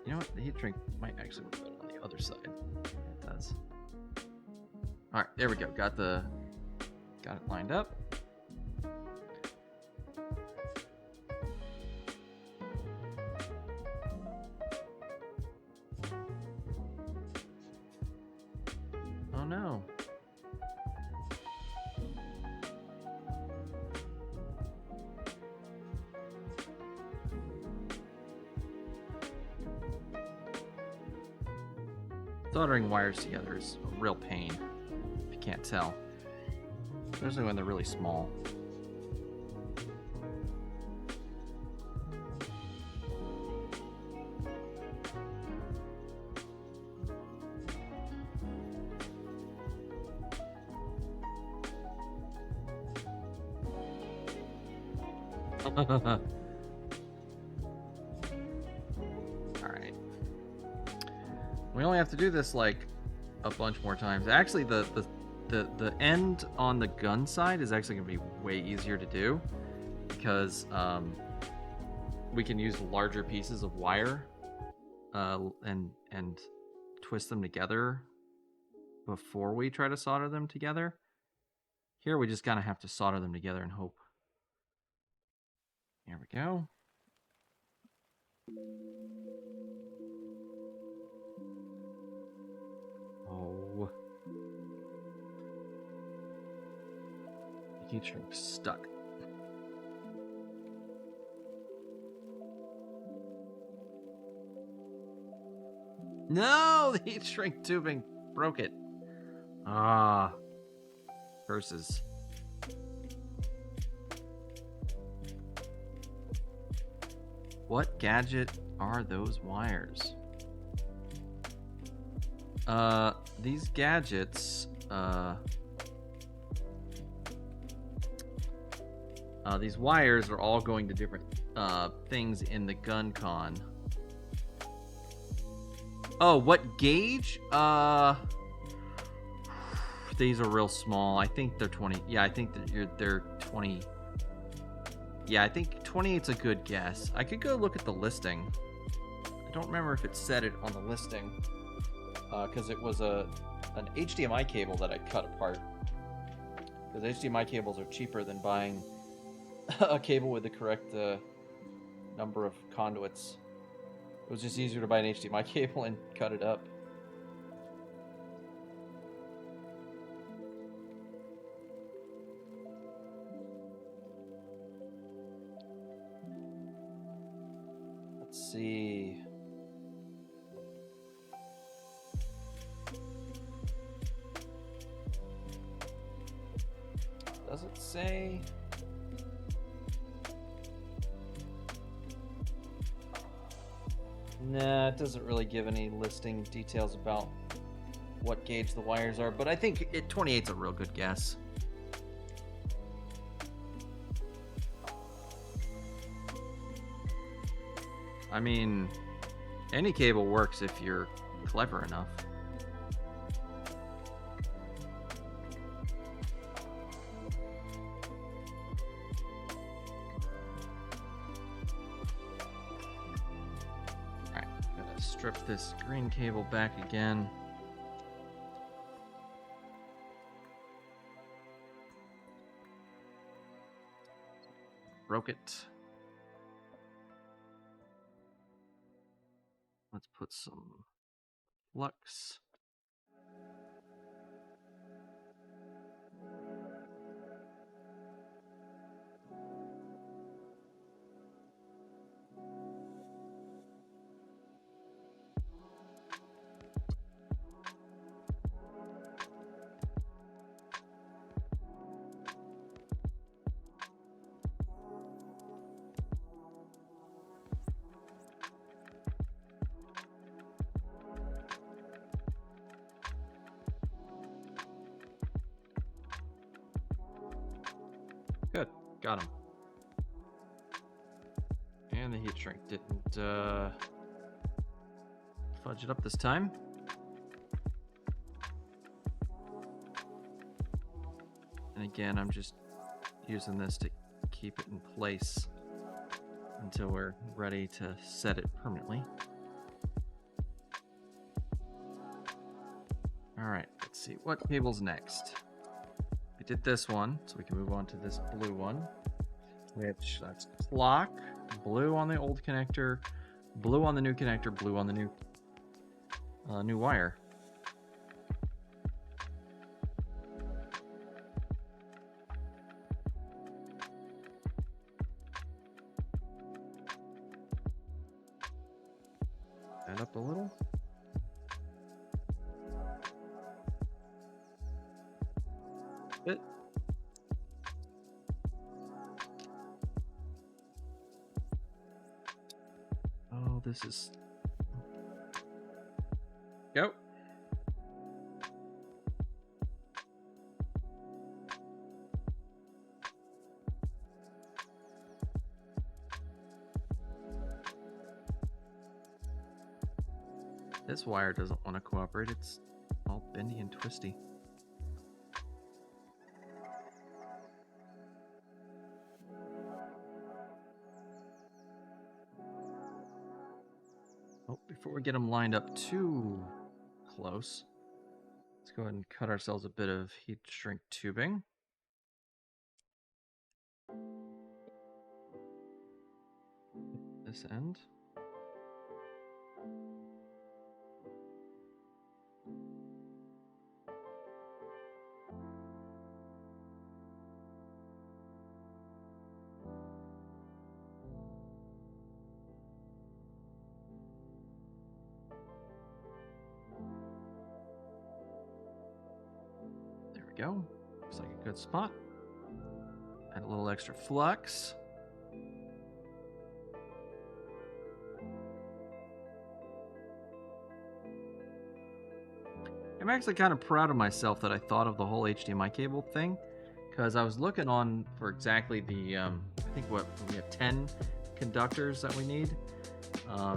You know what? The heat shrink might actually work better on the other side. It does. All right, there we go. Got it lined up. Oh no. Soldering wires together is a real pain, if you can't tell. Especially when they're really small. Alright. We only have to do this like a bunch more times. Actually, the end on the gun side is actually going to be way easier to do because we can use larger pieces of wire and twist them together before we try to solder them together. Here we just kind of have to solder them together and hope. Here we go. Oh. The heat shrink's stuck. No! The heat shrink tubing broke it. Ah. Curses. What gadget are those wires? These gadgets, these wires are all going to different things in the gun con. Oh, what gauge? These are real small. I think they're 20. Yeah, I think that they're 20. Yeah, I think 28's a good guess. I could go look at the listing. I don't remember if it said it on the listing, because it was an HDMI cable that I cut apart. Because HDMI cables are cheaper than buying a cable with the correct number of conduits. It was just easier to buy an HDMI cable and cut it up. Let's see. Does it say? Nah, it doesn't really give any listing details about what gauge the wires are, but I think 28's a real good guess. I mean, any cable works if you're clever enough. Alright, gotta strip this green cable back again. Broke it. Let's put some flux. Good, got him. And the heat shrink didn't fudge it up this time. And again, I'm just using this to keep it in place until we're ready to set it permanently. All right, let's see what cable's next. We did this one, so we can move on to this blue one, which that's clock, blue on the old connector, blue on the new connector, blue on the new wire. Add up a little. Bit. Oh, this is... Go. This wire doesn't want to cooperate. It's all bendy and twisty. Oh, before we get them lined up too close, let's go ahead and cut ourselves a bit of heat shrink tubing. This end. Go. Looks like a good spot. Add a little extra flux. I'm actually kind of proud of myself that I thought of the whole HDMI cable thing, because I was looking on for exactly the, I think what, we have 10 conductors that we need,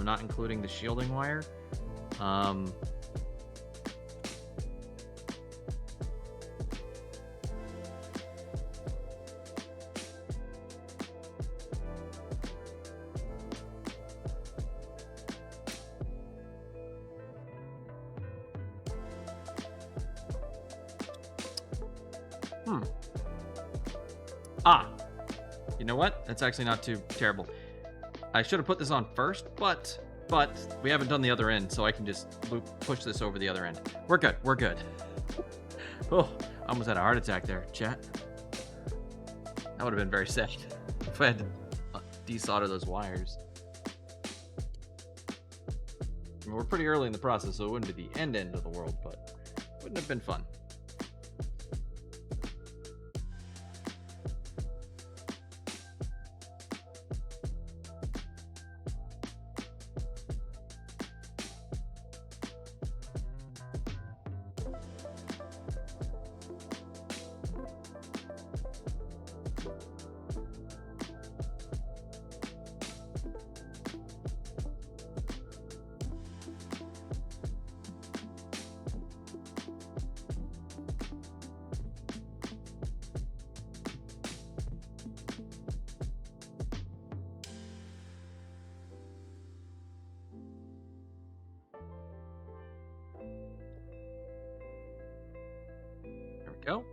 not including the shielding wire. You know what? That's actually not too terrible. I should have put this on first, but we haven't done the other end, so I can just push this over the other end. We're good. We're good. Oh, I almost had a heart attack there, chat. That would have been very sad if I had to desolder those wires. I mean, we're pretty early in the process, so it wouldn't be the end of the world, but it wouldn't have been fun. Go.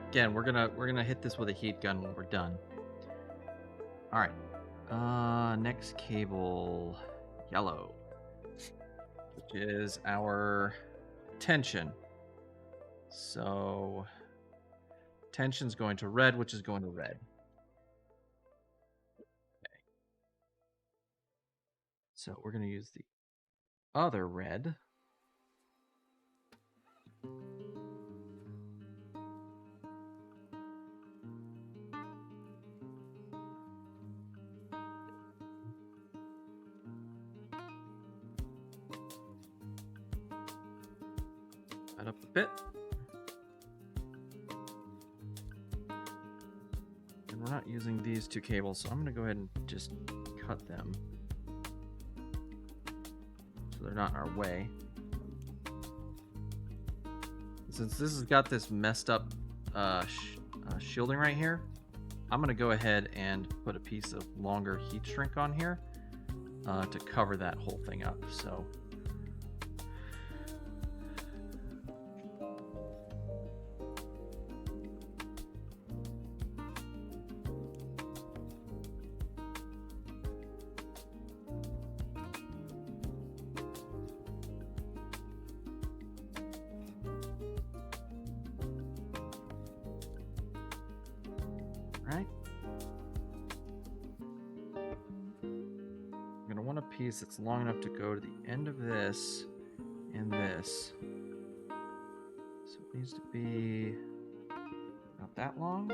Again, we're gonna hit this with a heat gun when we're done. All right. Next cable, yellow, which is our tension. So tension's going to red, which is going to red. Okay. So we're going to use the other red. Add up a bit. We're not using these two cables, so I'm going to go ahead and just cut them so they're not in our way. Since this has got this messed up shielding right here, I'm going to go ahead and put a piece of longer heat shrink on here to cover that whole thing up. So that's long enough to go to the end of this and this. So it needs to be not that long.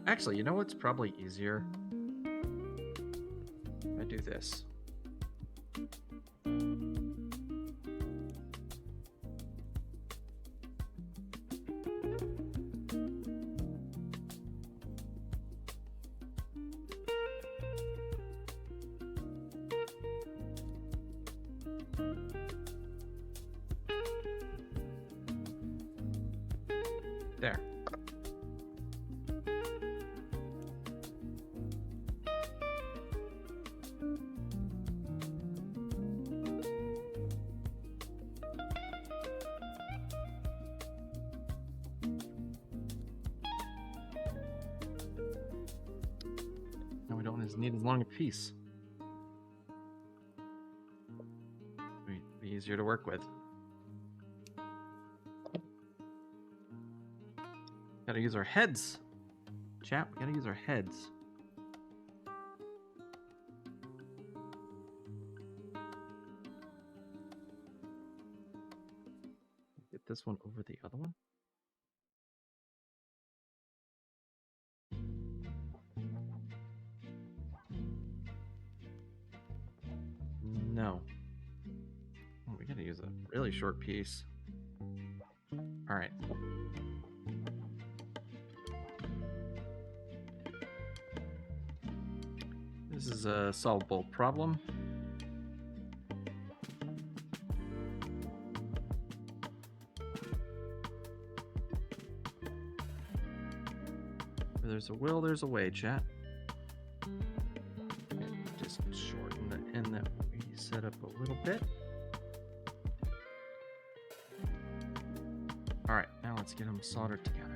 Actually, you know what's probably easier? I do this. There. Now we don't need as long a piece. Be easier to work with. Gotta use our heads. Chat, we gotta use our heads. this one over the other one? No. Oh, we gotta use a really short piece. All right. This is a solvable problem. Where there's a will, there's a way, chat. Just shorten the end that we set up a little bit. All right, now let's get them soldered together.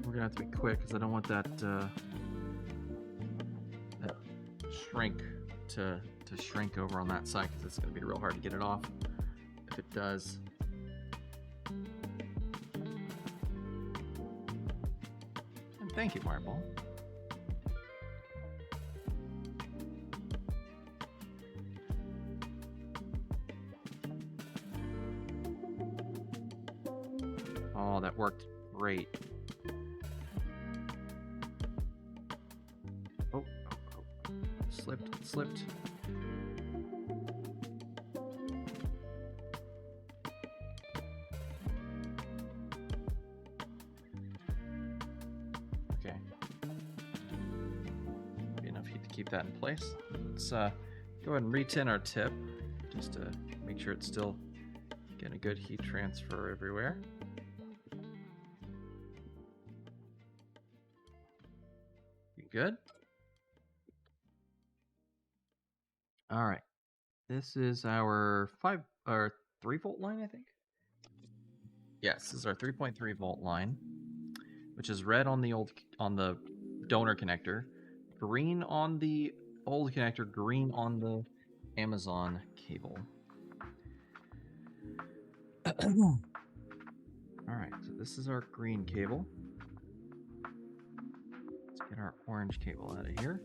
We're gonna have to be quick because I don't want that that shrink to shrink over on that side, because it's gonna be real hard to get it off if it does. And thank you, Marble. Oh, that worked great. Oh, slipped. Okay. Be enough heat to keep that in place. Let's go ahead and retin our tip, just to make sure it's still getting a good heat transfer everywhere. You good? All right. This is our 3 volt line, I think. Yes, this is our 3.3 volt line, which is red on the donor connector, green on the old connector, green on the Amazon cable. All right, so this is our green cable. Let's get our orange cable out of here.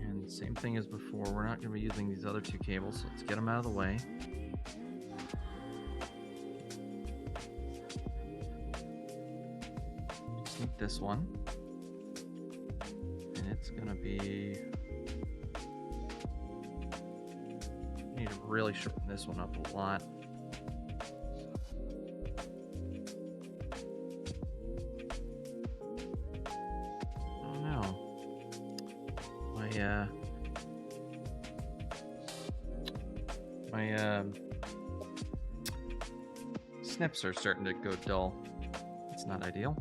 And same thing as before, we're not going to be using these other 2 cables, so let's get them out of the way. Just need this one. And it's going to be... I need to really shorten this one up a lot. Oh no. My snips are starting to go dull. It's not ideal.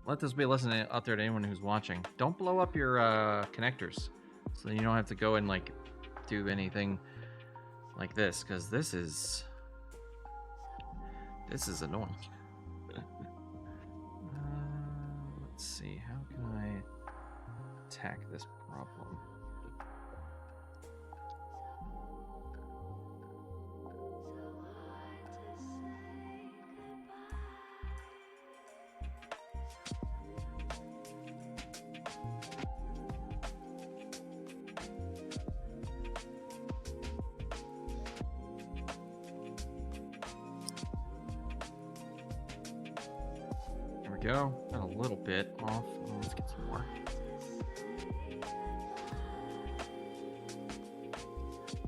Let this be a lesson out there to anyone who's watching. Don't blow up your connectors, so you don't have to go and like do anything like this, because this is annoying. Let's see, how can I attack this problem? Go. Got a little bit off. Let's get some more.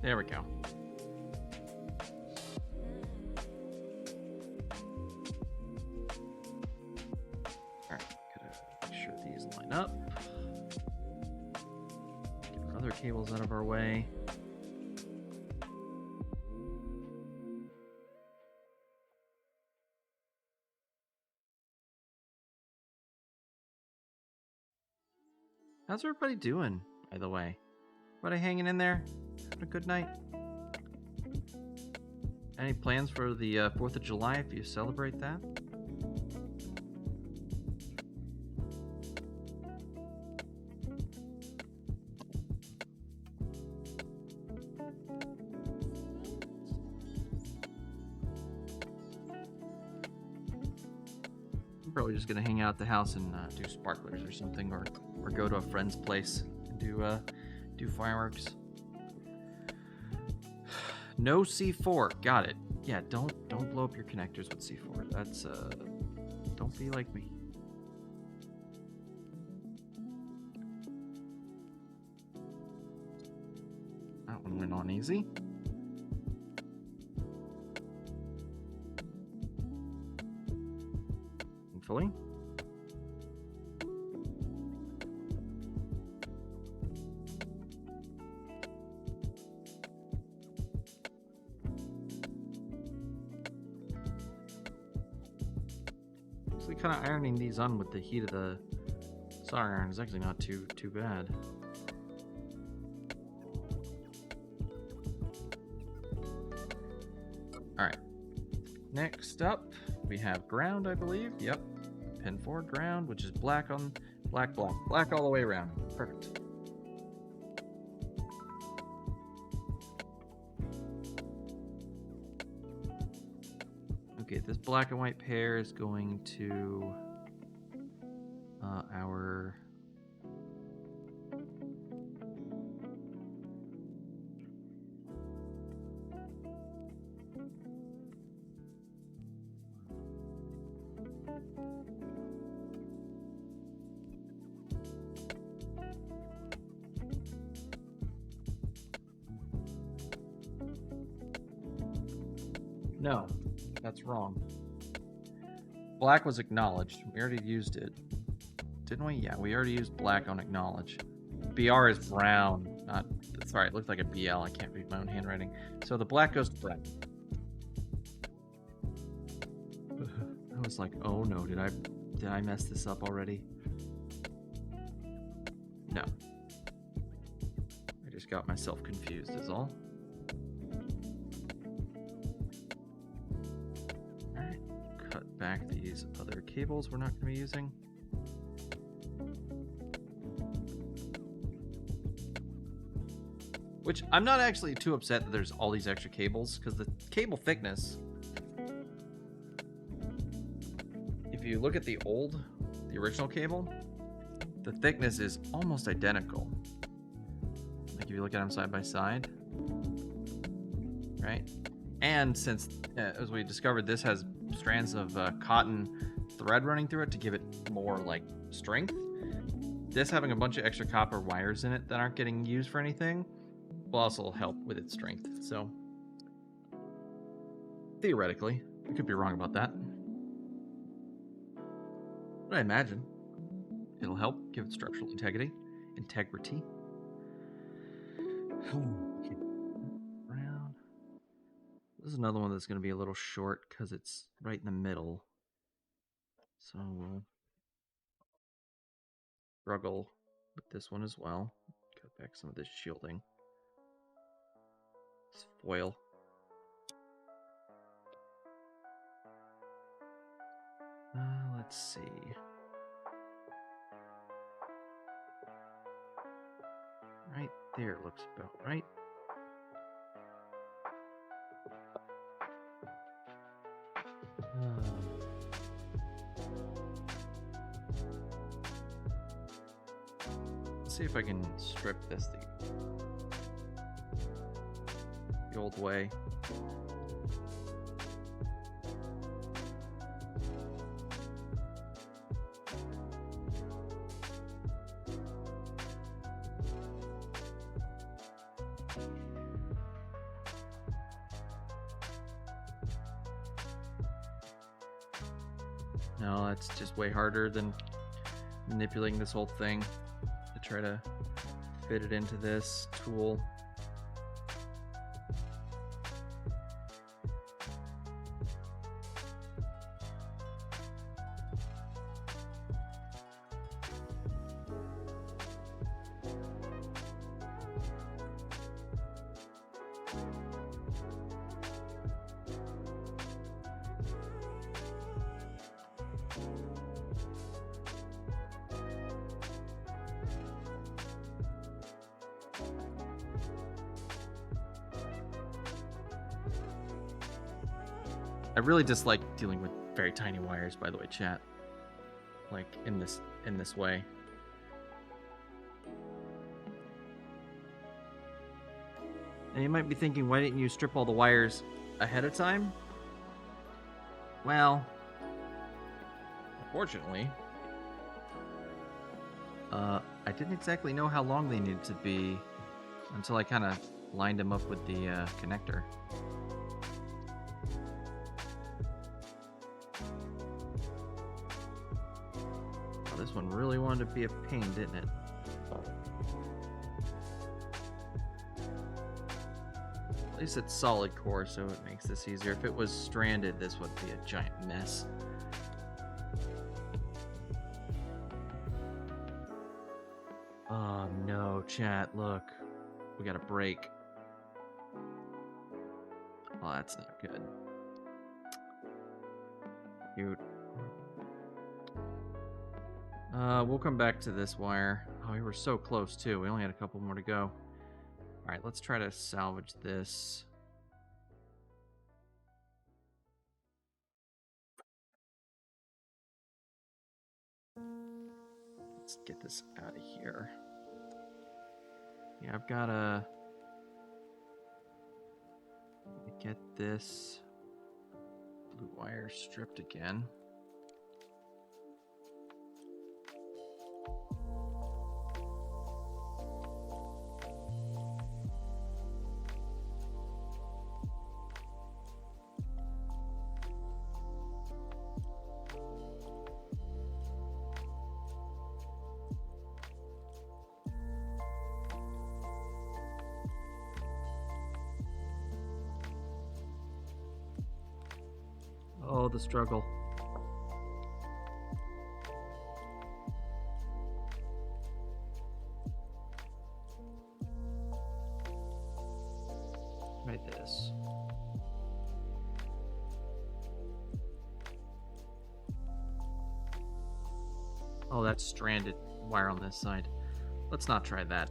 There we go. Tighten up. Get our other cables out of our way. How's everybody doing, by the way? Everybody hanging in there? Having a good night? Any plans for the 4th of July if you celebrate that? I'm probably just gonna hang out at the house and do sparklers or something, or go to a friend's place and do fireworks. No C4, got it. Yeah, don't blow up your connectors with C4. That's don't be like me. That one went on easy. Thankfully. Kind of ironing these on with the heat of the soldering iron is actually not too bad. All right. Next up, we have ground, I believe. Yep. Pin 4 ground, which is black on black all the way around. Perfect. Okay, this black and white pair is going to our No, that's wrong. Black was acknowledged. We already used it. Didn't we? Yeah, we already used black on acknowledge. BR is brown. Not, sorry, it looked like a BL. I can't read my own handwriting. So the black goes to brown. I was like, oh no, did I mess this up already? No. I just got myself confused is all. Alright, cut back these other cables we're not going to be using. Which, I'm not actually too upset that there's all these extra cables, because the cable thickness, if you look at the original cable, the thickness is almost identical. Like if you look at them side by side, right? And since, as we discovered, this has strands of cotton thread running through it to give it more like strength, this having a bunch of extra copper wires in it that aren't getting used for anything will also help with its strength. So theoretically, I could be wrong about that, but I imagine it'll help give it structural integrity. Round. This is another one that's going to be a little short because it's right in the middle. So we'll struggle with this one as well. Cut back some of this shielding. This foil. Let's see. Right there looks about right. Let's see if I can strip this the old way. No, that's just way harder than manipulating this whole thing to try to fit it into this tool. I really dislike dealing with very tiny wires, by the way, chat. Like in this way. And you might be thinking, why didn't you strip all the wires ahead of time? Well, unfortunately, I didn't exactly know how long they needed to be until I kind of lined them up with the connector. This one really wanted to be a pain, didn't it? At least it's solid core, so it makes this easier. If it was stranded, this would be a giant mess. Oh no, chat, look. We got a break. Oh, that's not good. Cute. We'll come back to this wire. Oh, we were so close, too. We only had a couple more to go. Alright, let's try to salvage this. Let's get this out of here. Yeah, I've got to get this blue wire stripped again. Oh, the struggle. Try this. Oh, that's stranded wire on this side. Let's not try that.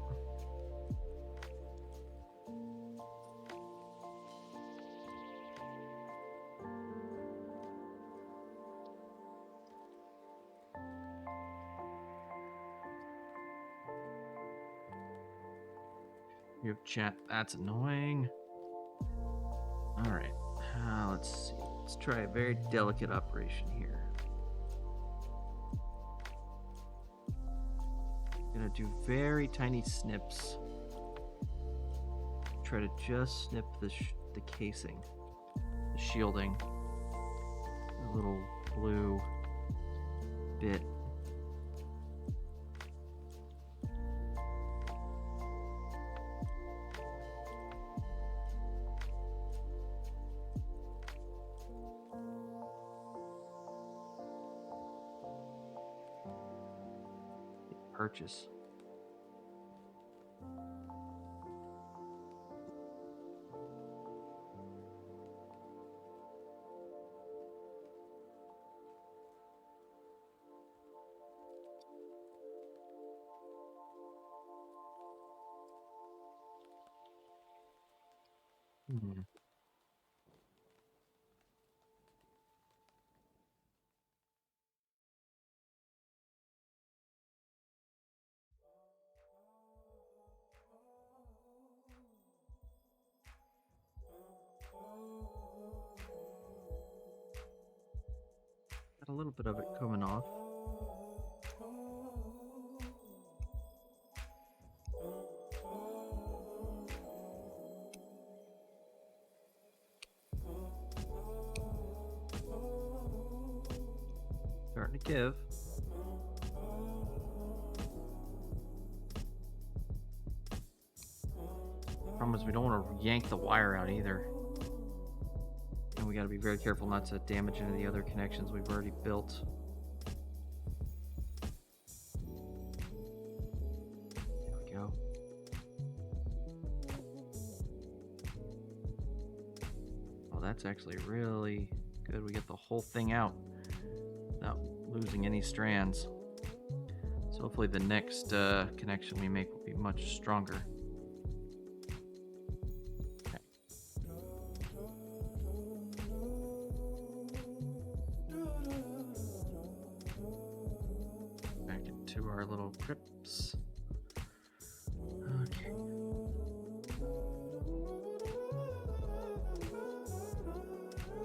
You have chat. That's annoying. Alright. Let's see. Let's try a very delicate operation here. Gonna do very tiny snips. Try to just snip the casing, the shielding, the little blue bit. Purchase. Hmm. Got a little bit of it coming off. Starting to give. Problem is we don't want to yank the wire out either. And we got to be very careful not to damage any of the other connections we've already built. There we go. Oh, that's actually really good. We get the whole thing out without losing any strands. So hopefully the next connection we make will be much stronger. Back into our little crypts. Okay.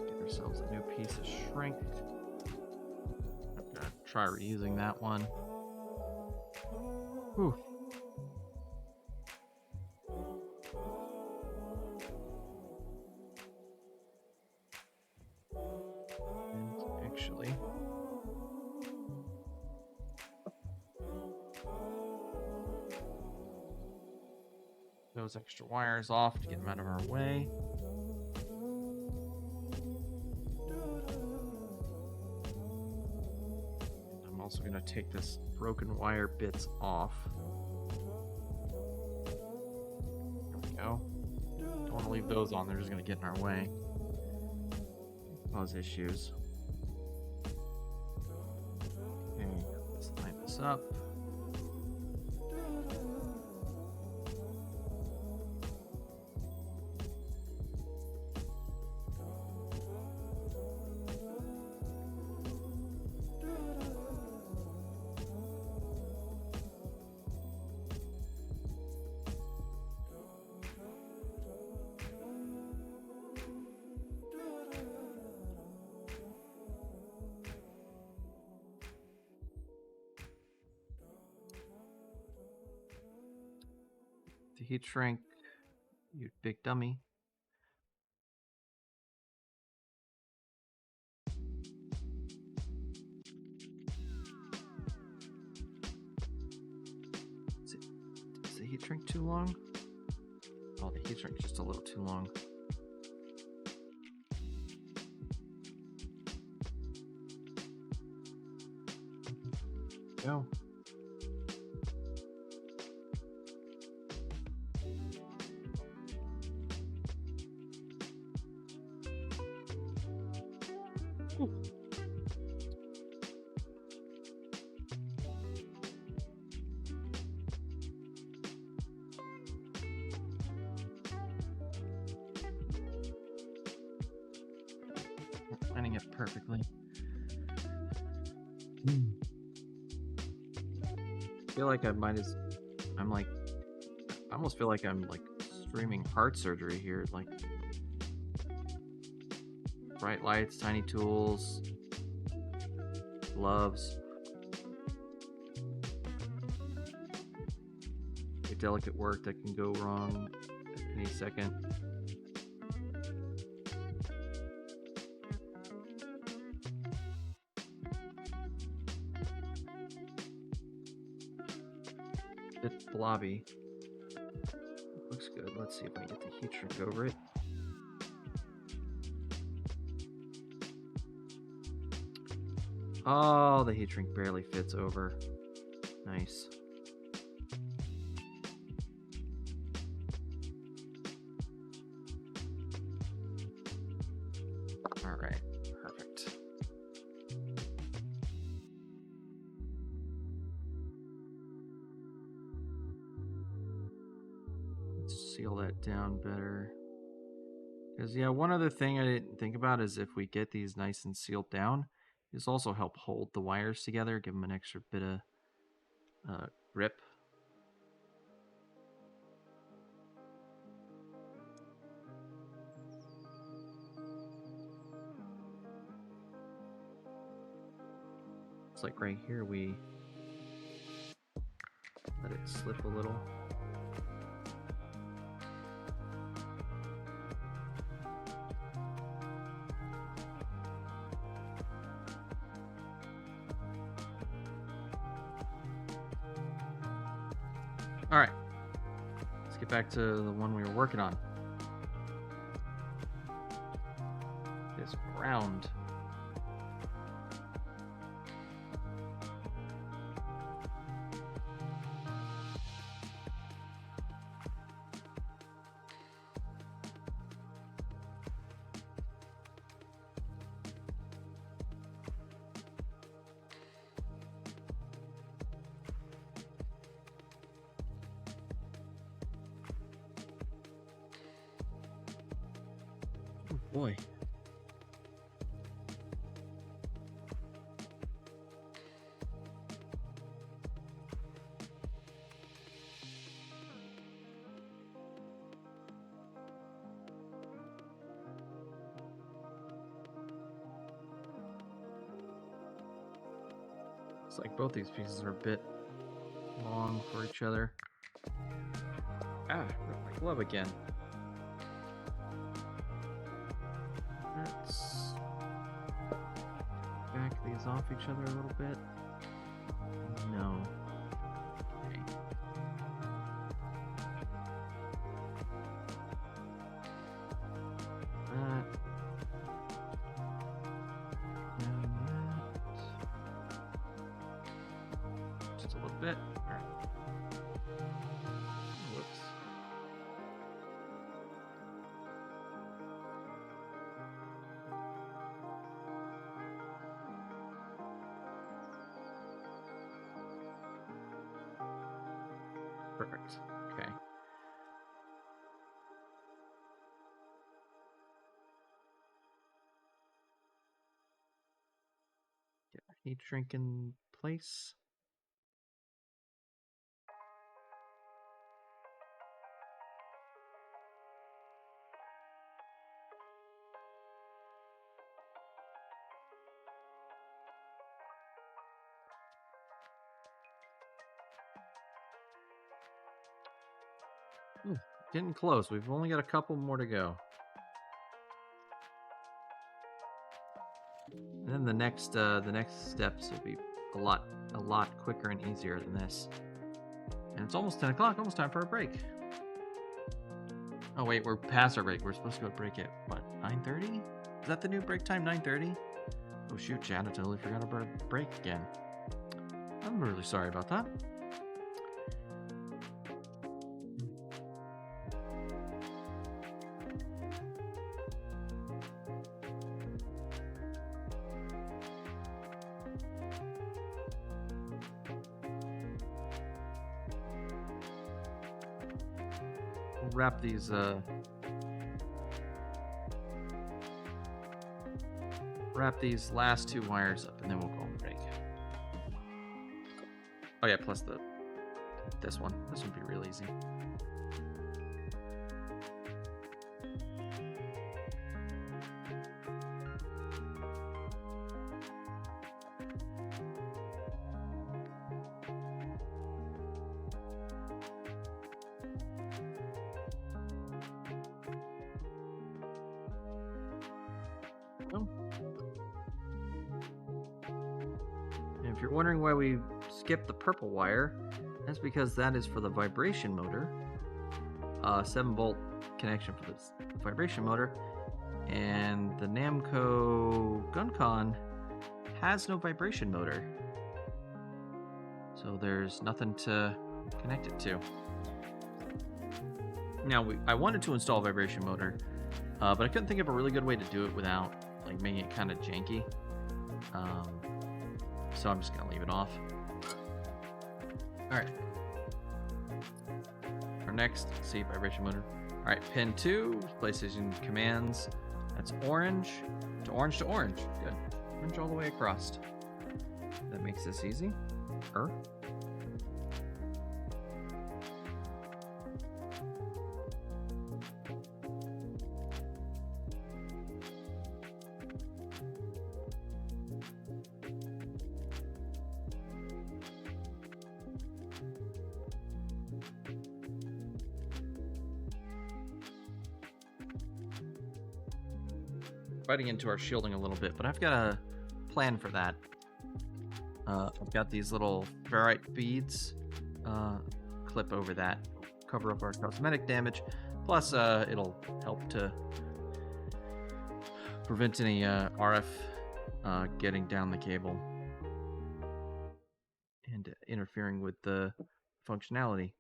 Get ourselves a new piece of shrink. I'm gonna try reusing that one. Whew. And actually, those extra wires off to get them out of our way. And I'm also going to take this broken wire bits off. There we go. Don't want to leave those on, they're just going to get in our way. Cause issues. Okay, let's line this up. The heat shrink, you big dummy. Is the heat shrink too long? Oh, the heat shrink's just a little too long. Go. Planning it perfectly. I feel like I almost feel like I'm like streaming heart surgery here. Like bright lights, tiny tools, gloves. Delicate work that can go wrong at any second. Bit blobby. Looks good. Let's see if I can get the heat shrink over it. Oh, the heat shrink barely fits over. Nice. All right, perfect. Let's seal that down better. Because, yeah, one other thing I didn't think about is if we get these nice and sealed down, this also help hold the wires together, give them an extra bit of grip. It's like right here we let it slip a little. All right, let's get back to the one we were working on. This ground. Boy. It's like both these pieces are a bit long for each other. Ah, ripped my glove again. Let's back these off each other a little bit. No. Okay. That. And that. Just a little bit. Alright. Whoops. Perfect. Okay. Get my heat shrink in place. Ooh, getting close. We've only got a couple more to go. And then the next steps will be a lot quicker and easier than this. And it's almost 10 o'clock. Almost time for a break. Oh wait, we're past our break. We're supposed to go break at what? 9:30? Is that the new break time? 9:30? Oh shoot, Chad! I totally forgot about our break again. I'm really sorry about that. Wrap these last two wires up and then we'll go on break. Oh yeah, plus this one. This would be real easy. If you're wondering why we skipped the purple wire, that's because that is for the vibration motor. 7-volt connection for this vibration motor. And the Namco GunCon has no vibration motor. So there's nothing to connect it to. Now, I wanted to install a vibration motor, but I couldn't think of a really good way to do it without like making it kind of janky. So I'm just gonna leave it off. All right. Our next, see, vibration motor. All right, pin 2, PlayStation commands. That's orange to orange to orange. Good. Orange all the way across. That makes this easy. Fighting into our shielding a little bit, but I've got a plan for that. I've got these little ferrite beads clip over that cover up our cosmetic damage. Plus, it'll help to prevent any RF getting down the cable and interfering with the functionality.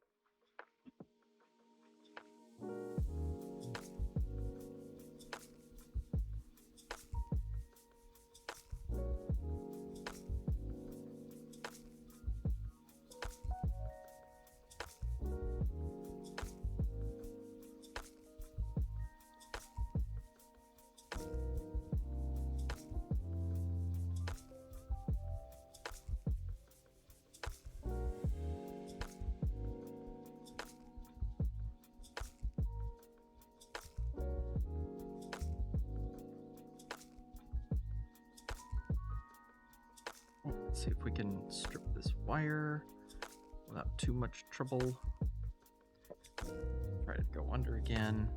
Let's see if we can strip this wire without too much trouble. Try to go under again.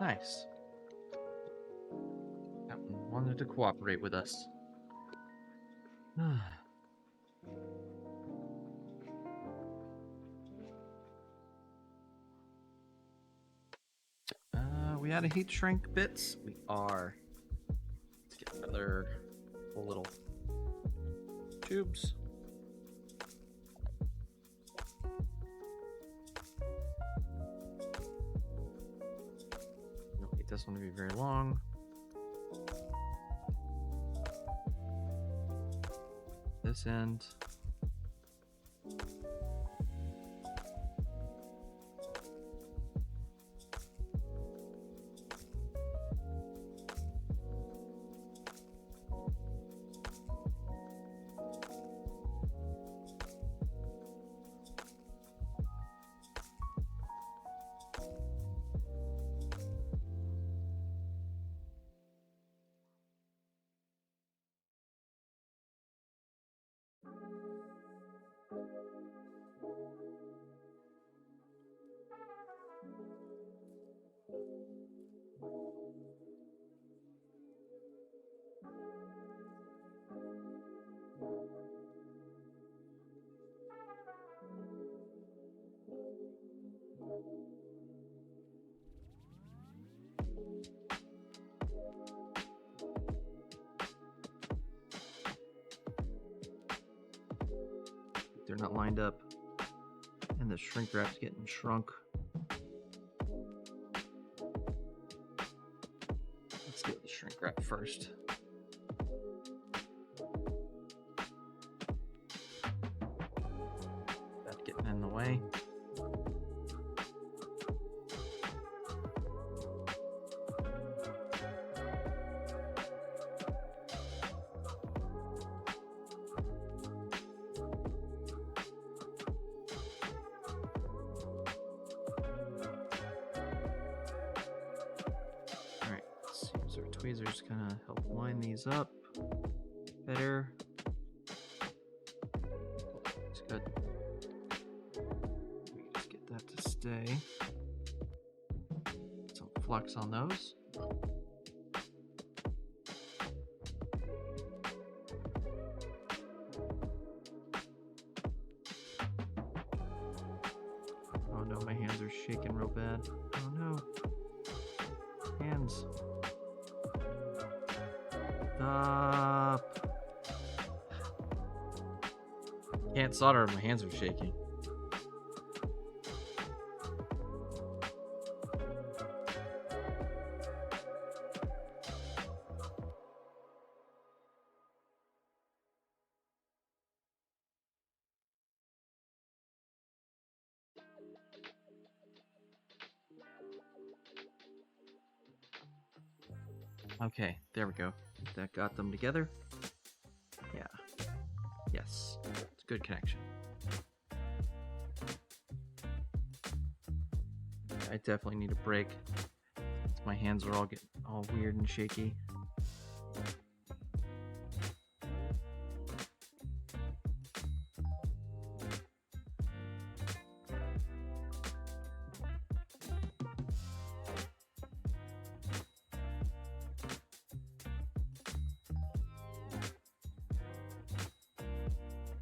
Nice. That one wanted to cooperate with us. We out of heat shrink bits? We are. Let's get another little tubes. Don't need this one to be very long. This end. They're not lined up, and the shrink wrap's getting shrunk. Let's get the shrink wrap first. That getting in the way. Tweezers kind of help line these up better. Looks good. We just get that to stay. Some flux on those. Oh no, my hands are shaking real bad. Oh no. Hands. Stop. Can't solder, my hands are shaking. Okay, there we go. That got them together. Yeah. Yes. It's a good connection. I definitely need a break. My hands are all getting all weird and shaky.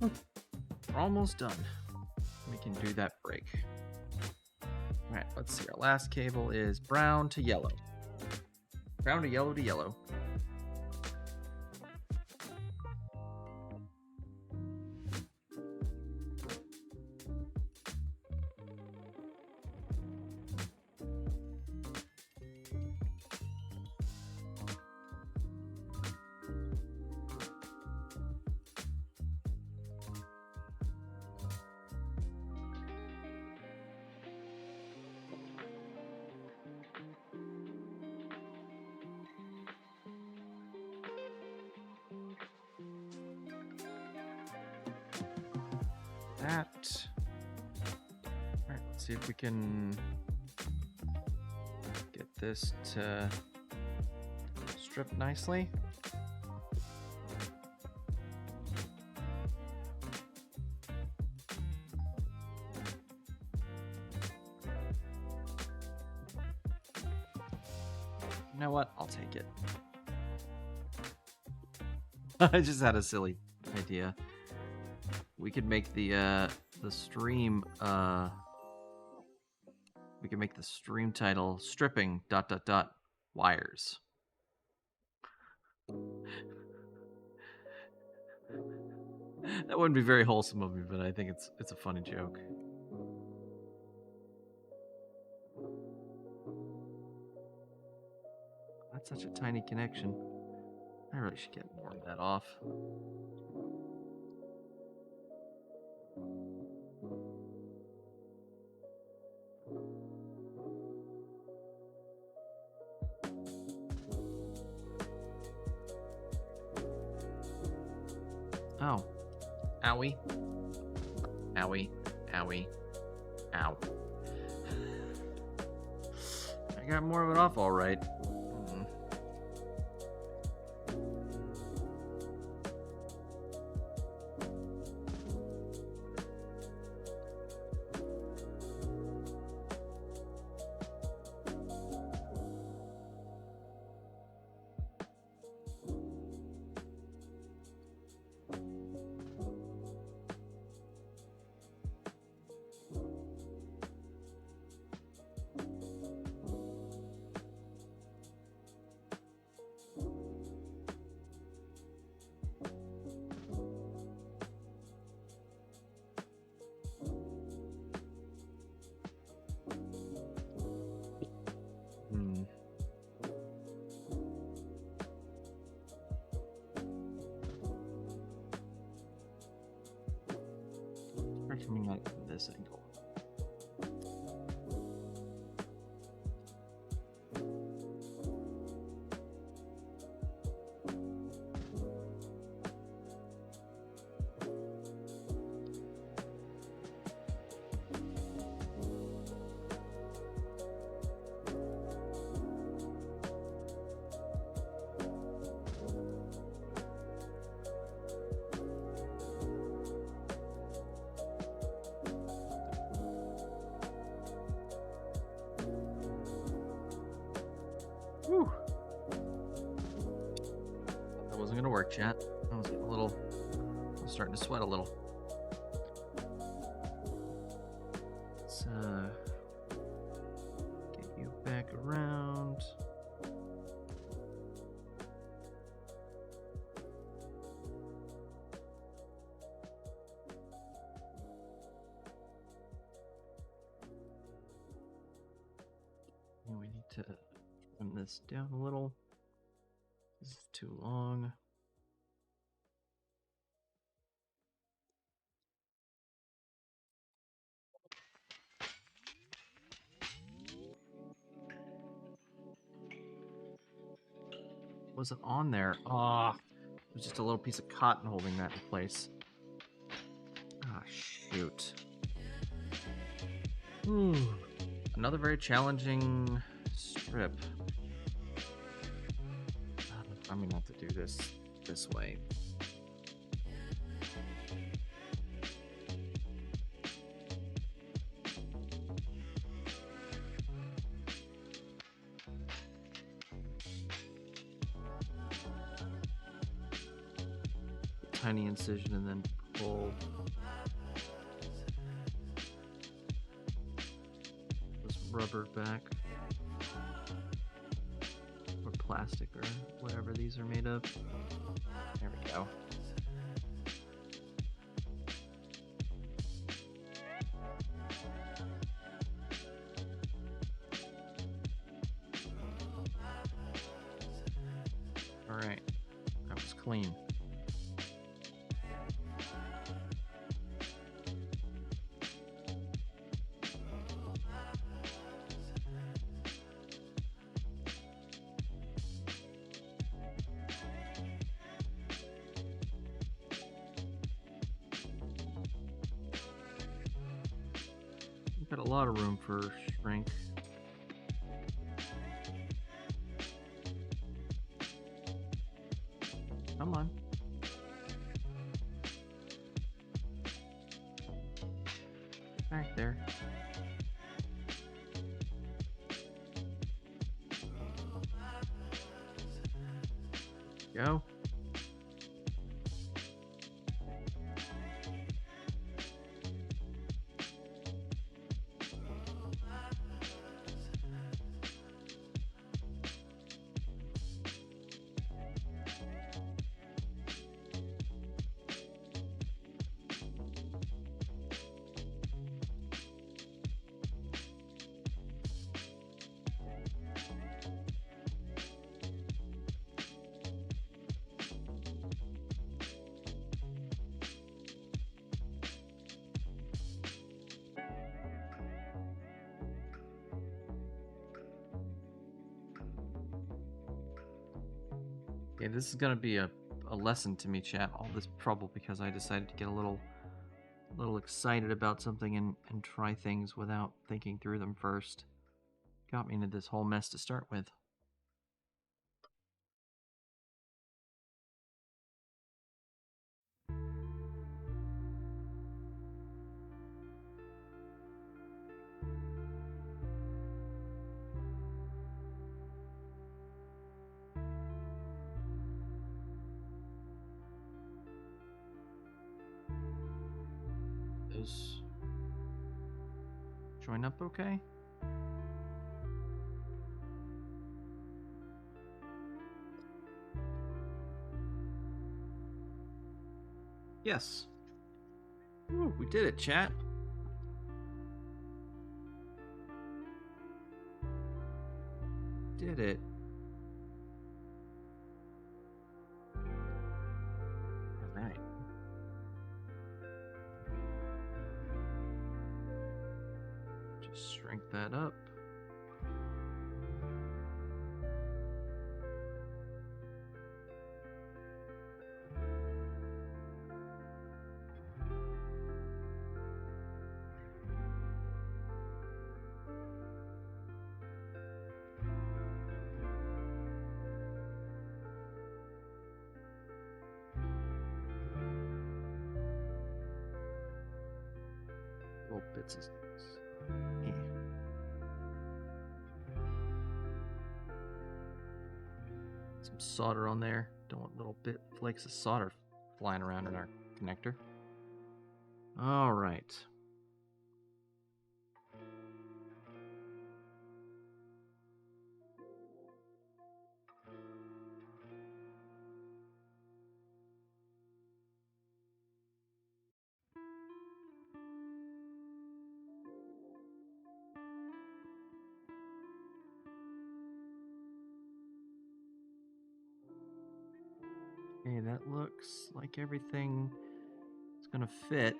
We're almost done. We can do that break. All right, let's see. Our last cable is brown to yellow. Brown to yellow to yellow. That. All right, let's see if we can get this to strip nicely. You know what? I'll take it. I just had a silly idea. We could make the stream we could make the stream title stripping ... wires. That wouldn't be very wholesome of me, but I think it's a funny joke. That's such a tiny connection. I really should get more of that off. Oh. Owie. Owie. Owie. Ow. I got more of it off all right. Coming out from this angle. Whew. That wasn't gonna work, chat. I was getting I was starting to sweat a little. Let's get you back around. And we need to trim this down a little. This is too long. Wasn't on there. Ah, it was just a little piece of cotton holding that in place. Ah, shoot. Another very challenging strip. I'm gonna have to do this way. Tiny incision and then pull this rubber back, or plastic, or whatever these are made of. There we go. All right, that was clean. Got a lot of room for shrink. Come on. Get back there. Go. Okay, this is gonna be a lesson to me, chat. All this trouble because I decided to get a little excited about something and try things without thinking through them first. Got me into this whole mess to start with. Those join up okay? Yes. Ooh, we did it, chat. Did it. All right. Just shrink that up. Little bits of yeah. Some solder on there. Don't want little flakes of solder flying around in our connector. All right. Okay, that looks like everything is gonna fit.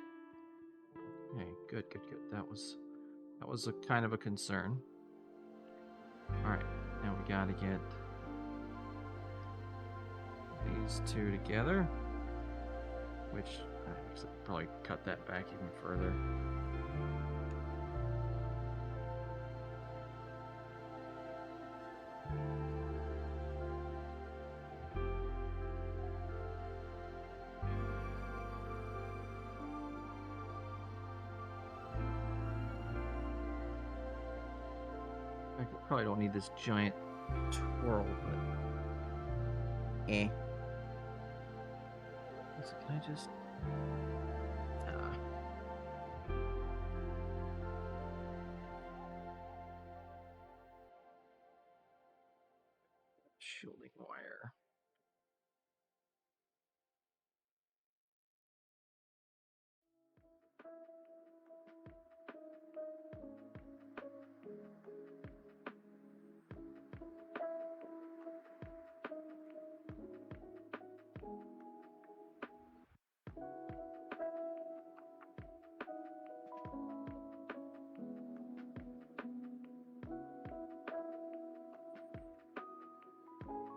Okay, good. That was a kind of a concern. All right, now we gotta get these two together, which I actually probably cut that back even further. I probably don't need this giant twirl, but eh. So can I just shielding wire.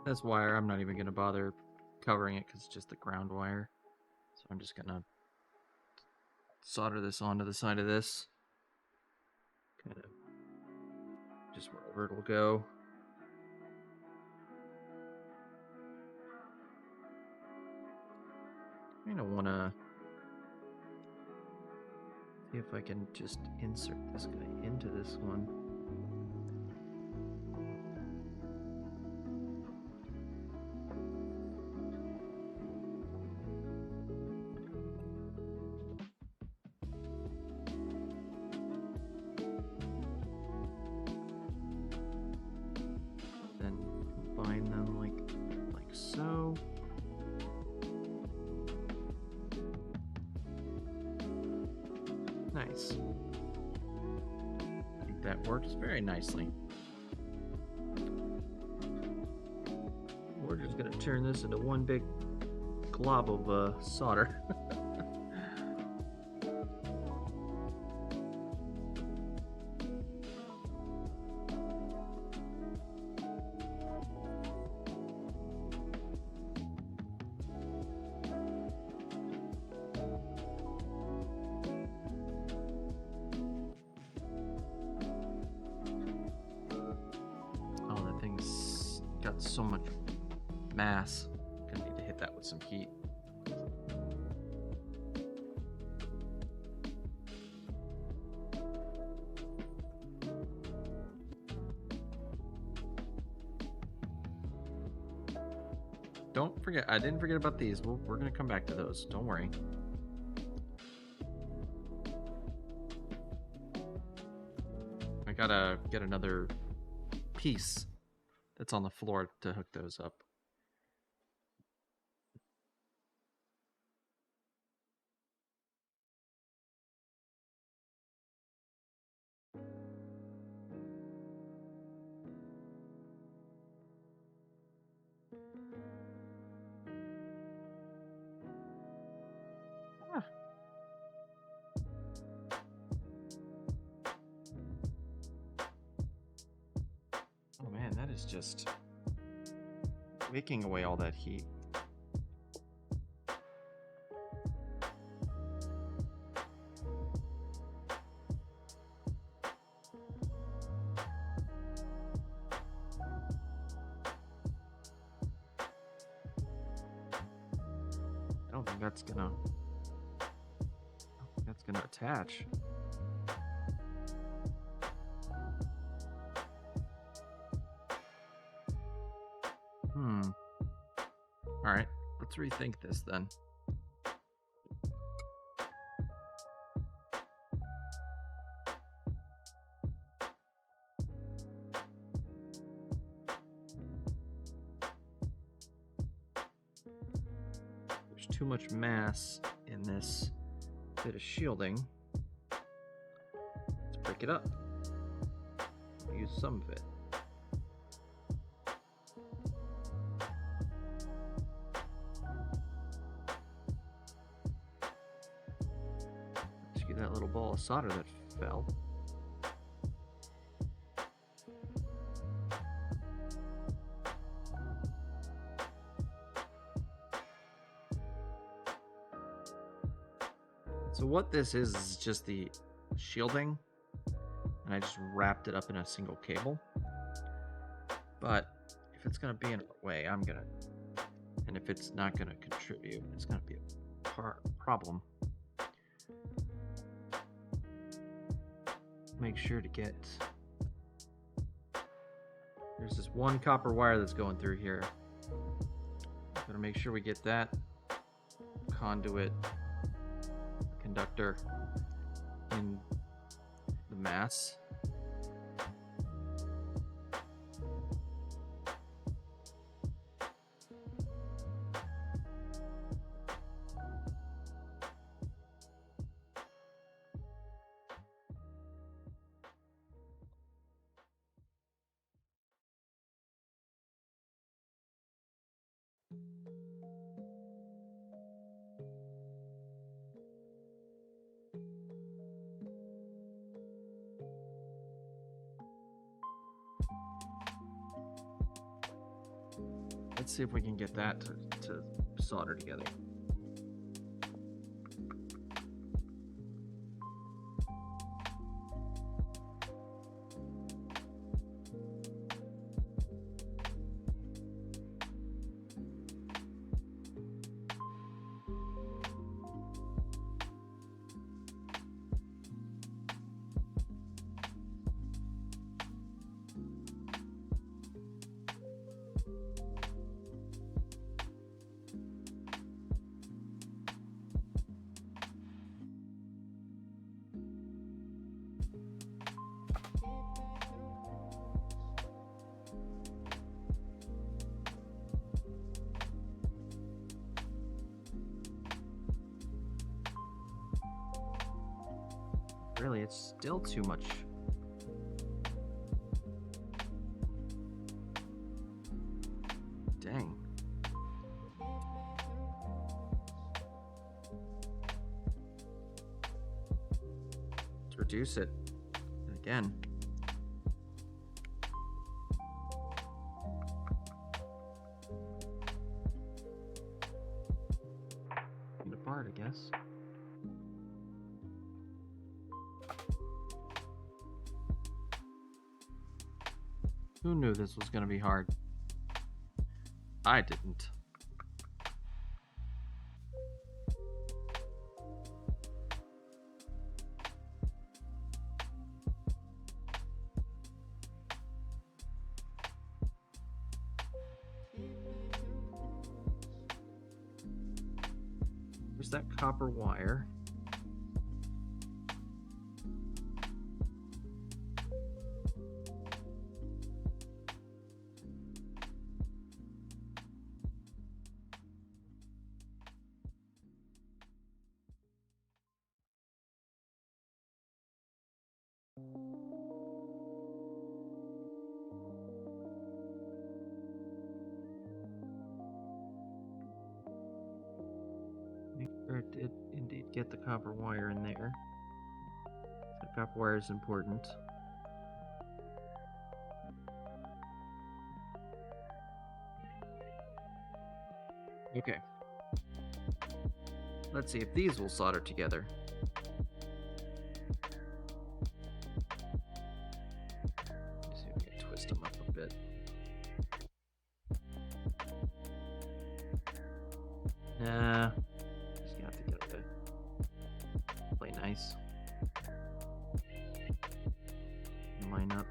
This wire, I'm not even going to bother covering it because it's just the ground wire. So I'm just going to solder this onto the side of this. Kind of just wherever it'll go. I kind of want to see if I can just insert this guy into this one. Then combine them like so. Nice. I think that works very nicely. We're just gonna turn this into one big glob of solder. Got so much mass. Gonna need to hit that with some heat. Don't forget, I didn't forget about these. We're gonna come back to those. Don't worry. I gotta get another piece that's on the floor to hook those up. Ah. Oh man, that is just waking away all that heat. I don't think that's gonna attach. All right, let's rethink this then. There's too much mass in this bit of shielding. Let's break it up. Use some of it. That little ball of solder that fell. So what this is just the shielding, and I just wrapped it up in a single cable. But if it's gonna be in our way, and if it's not gonna contribute, it's gonna be a problem. Make sure to get, there's this one copper wire that's going through here. Gotta make sure we get that conduit conductor in the mass. Let's see if we can get that to solder together. Really, it's still too much. Dang. Let's reduce it again. Get apart, I guess. Who knew this was going to be hard? I didn't. There's that copper wire. It did indeed get the copper wire in there. The copper wire is important. Okay. Let's see if these will solder together. Let's see if we can twist them up a bit. Nah. Just gonna have to get it to play nice. Line up.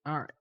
All right.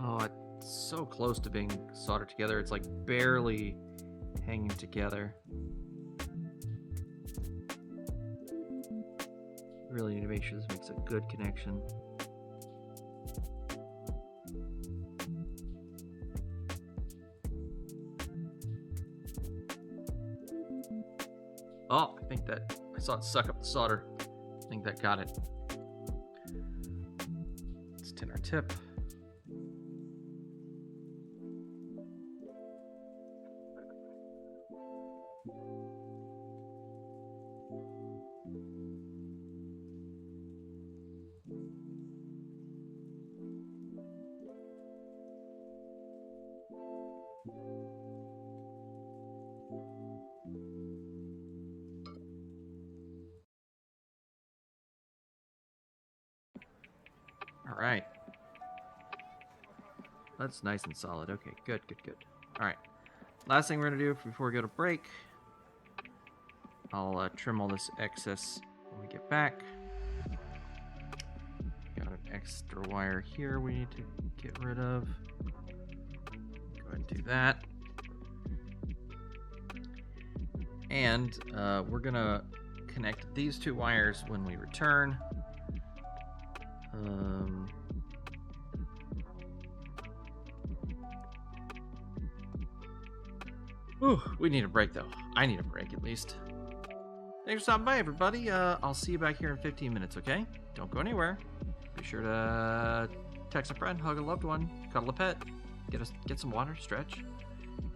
Oh, it's so close to being soldered together. It's like barely hanging together. Really need to make sure this makes a good connection. think that I saw it suck up the solder. I think that got it. Let's tin our tip. All right. That's nice and solid. Okay, good. All right. Last thing we're going to do before we go to break, I'll trim all this excess when we get back. Got an extra wire here we need to get rid of. Go ahead and do that. And we're going to connect these two wires when we return. We need a break, though. I need a break, at least. Thanks for stopping by, everybody. I'll see you back here in 15 minutes, okay? Don't go anywhere. Be sure to text a friend, hug a loved one, cuddle a pet, get some water, stretch,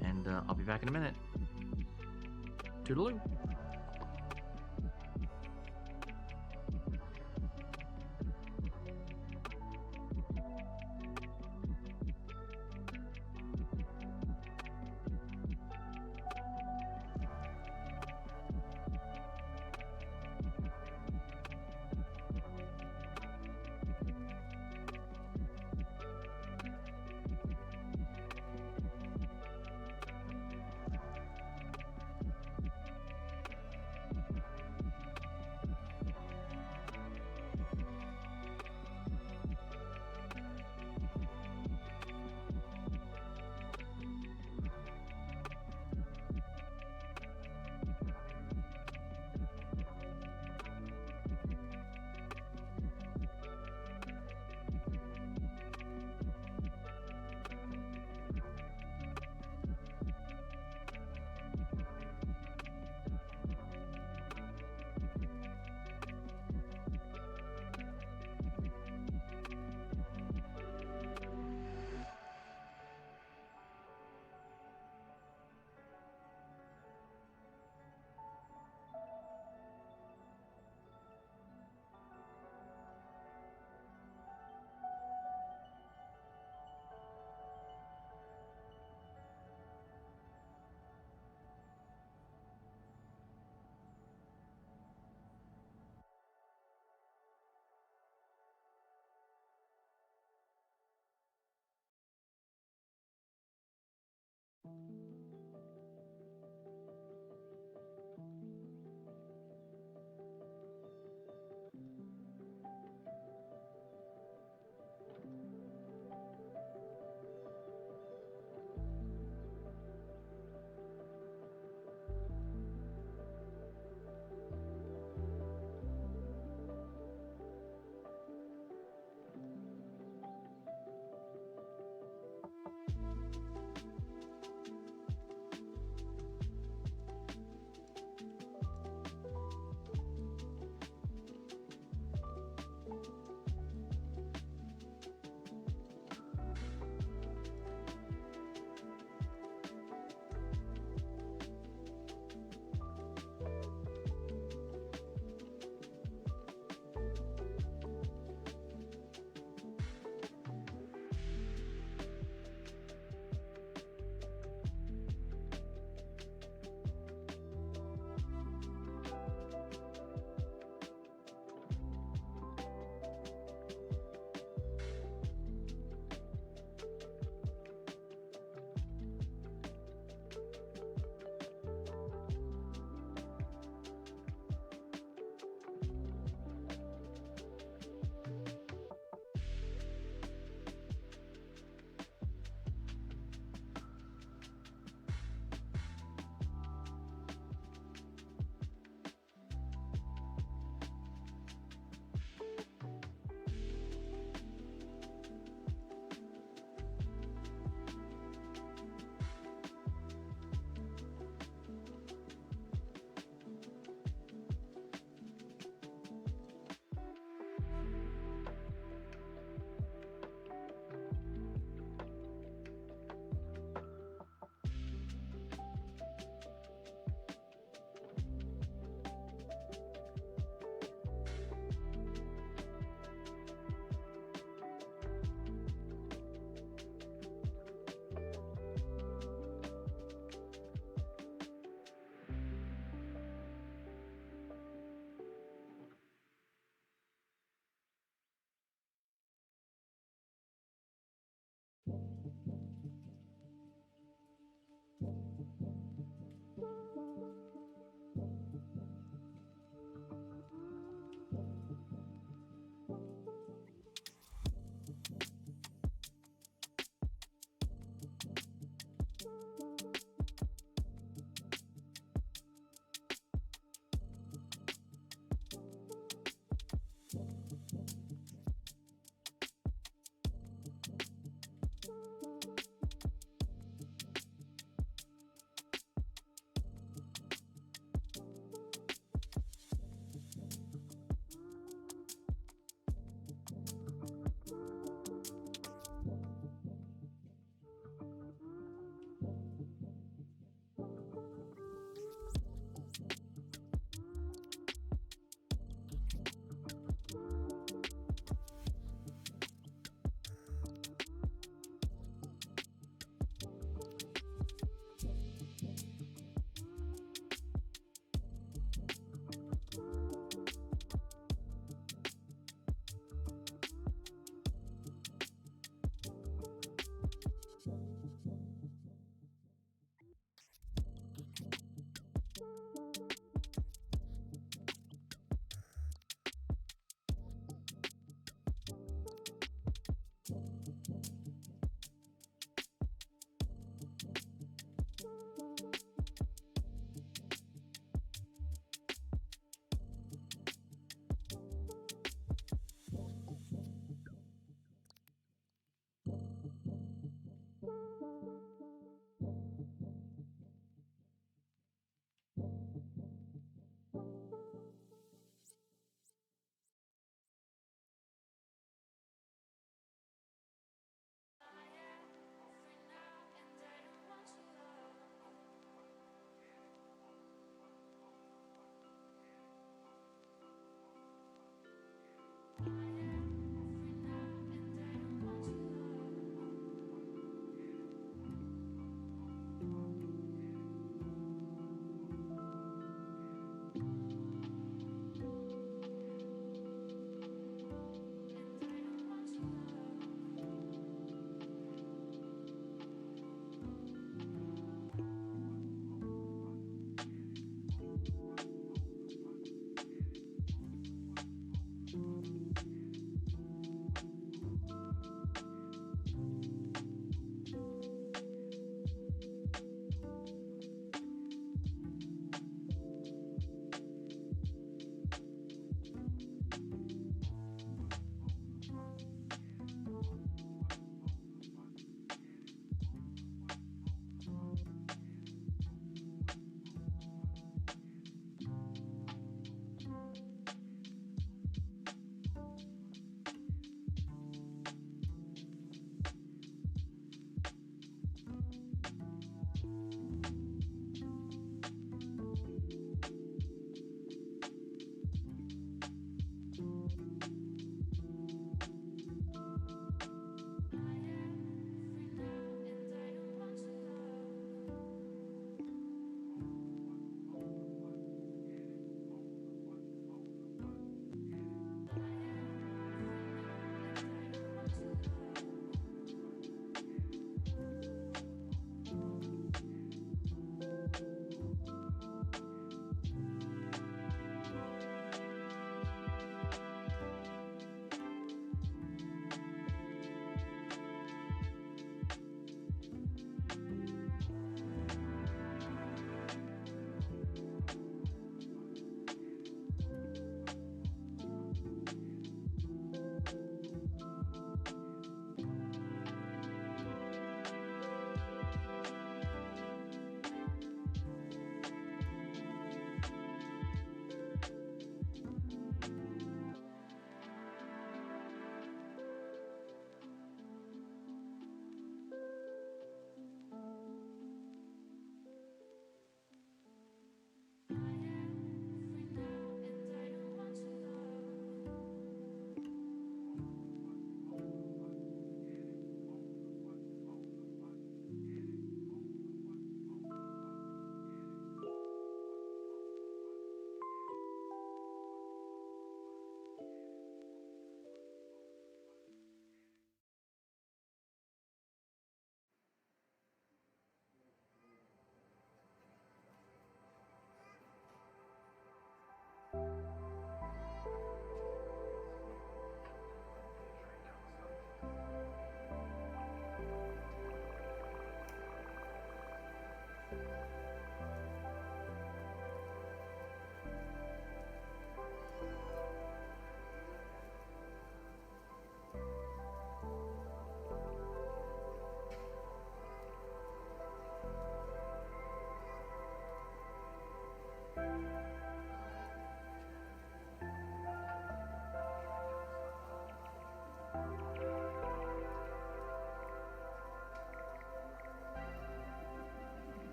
and I'll be back in a minute. Toodaloo.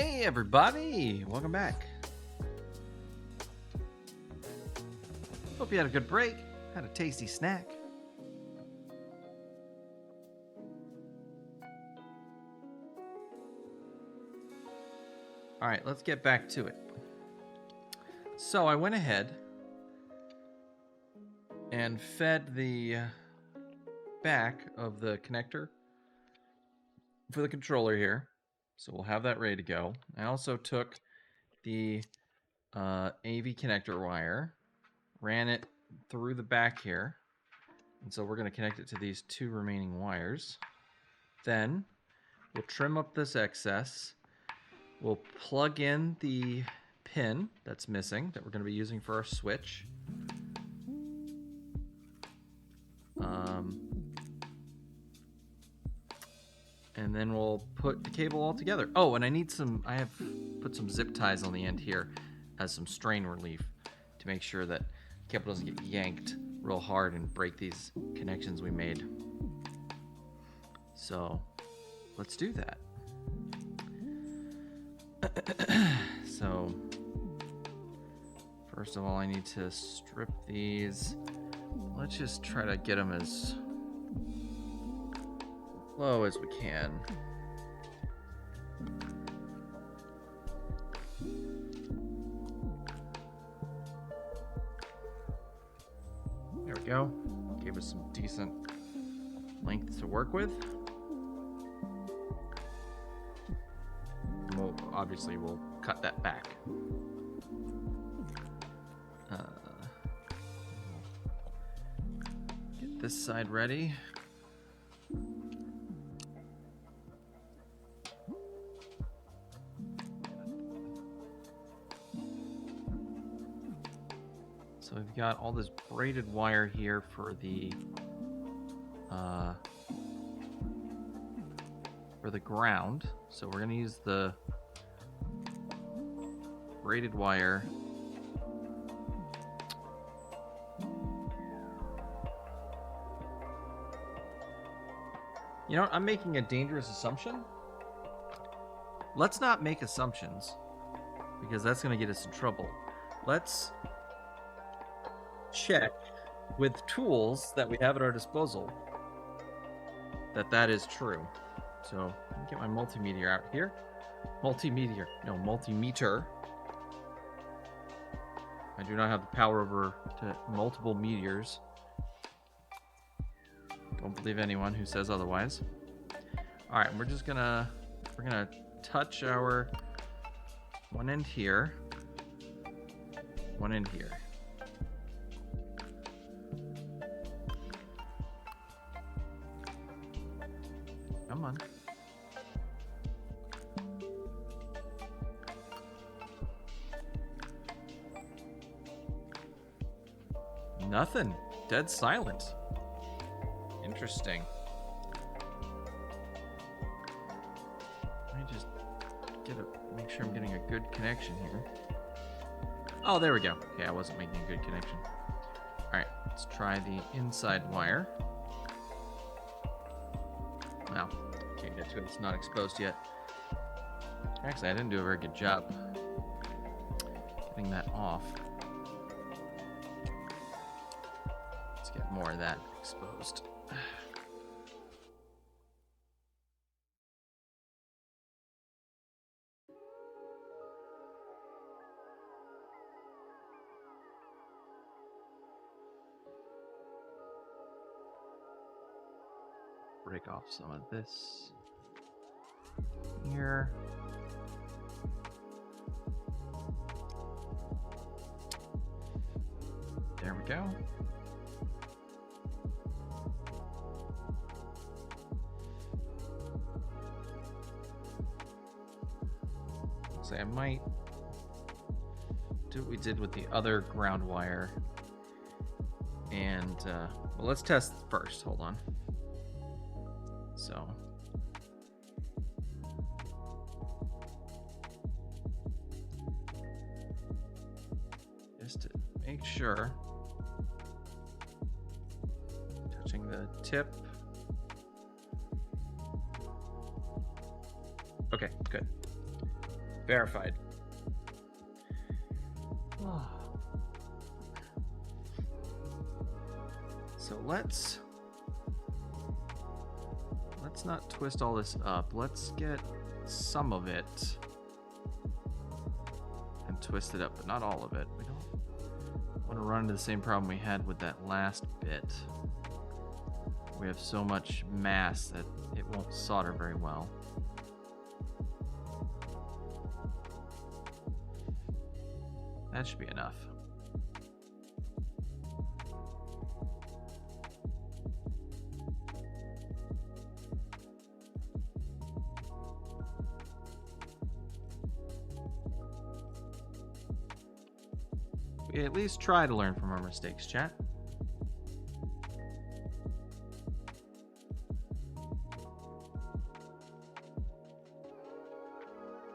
Hey everybody, welcome back. Hope you had a good break, had a tasty snack. All right, let's get back to it. So I went ahead and fed the back of the connector for the controller here. So we'll have that ready to go. I also took the AV connector wire, ran it through the back here. And so we're going to connect it to these two remaining wires. Then we'll trim up this excess. We'll plug in the pin that's missing that we're going to be using for our switch. And then we'll put the cable all together. Oh, and I have put some zip ties on the end here as some strain relief to make sure that the cable doesn't get yanked real hard and break these connections we made. So let's do that. So first of all, I need to strip these. Let's just try to get them as low as we can. There we go. Gave us some decent length to work with. Obviously we'll cut that back. Get this side ready. So we've got all this braided wire here for the ground. So we're gonna use the braided wire. You know what? I'm making a dangerous assumption. Let's not make assumptions because that's gonna get us in trouble. Let's check with tools that we have at our disposal that is true. So let me get my multimeter out here. Multimeter. I do not have the power over to multiple meters. Don't believe anyone who says otherwise. All right, we're gonna touch our one end here, one end here. Come on. Nothing. Dead silent. Interesting. Let me just make sure I'm getting a good connection here. Oh, there we go. Okay, I wasn't making a good connection. All right, let's try the inside wire. Well, can't get to it. It's not exposed yet. Actually, I didn't do a very good job getting that off. Let's get more of that exposed. Break off some of this here. There we go. So I might do what we did with the other ground wire. And, well, let's test first. Hold on. So. Just to make sure. Touching the tip. Okay, good. Verified. So let's not twist all this up. Let's get some of it and twist it up, but not all of it. We don't want to run into the same problem we had with that last bit. We have so much mass that it won't solder very well. That should be enough. We at least try to learn from our mistakes, chat.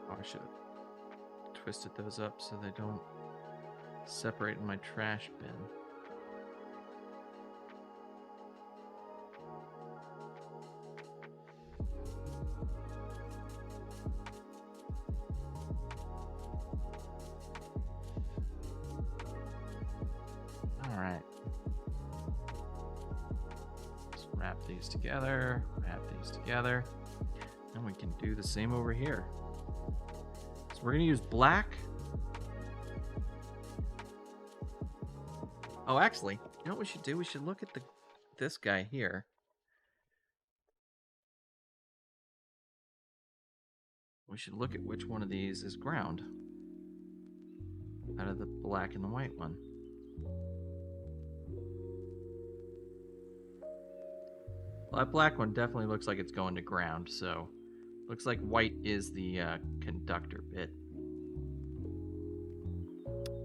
Oh, I should have twisted those up so they don't separate in my trash bin. All right. Let's wrap these together, and we can do the same over here. So we're gonna use black. Oh, actually, you know what we should do? We should look at this guy here. We should look at which one of these is ground out of the black and the white one. Well, that black one definitely looks like it's going to ground, so looks like white is the conductor bit.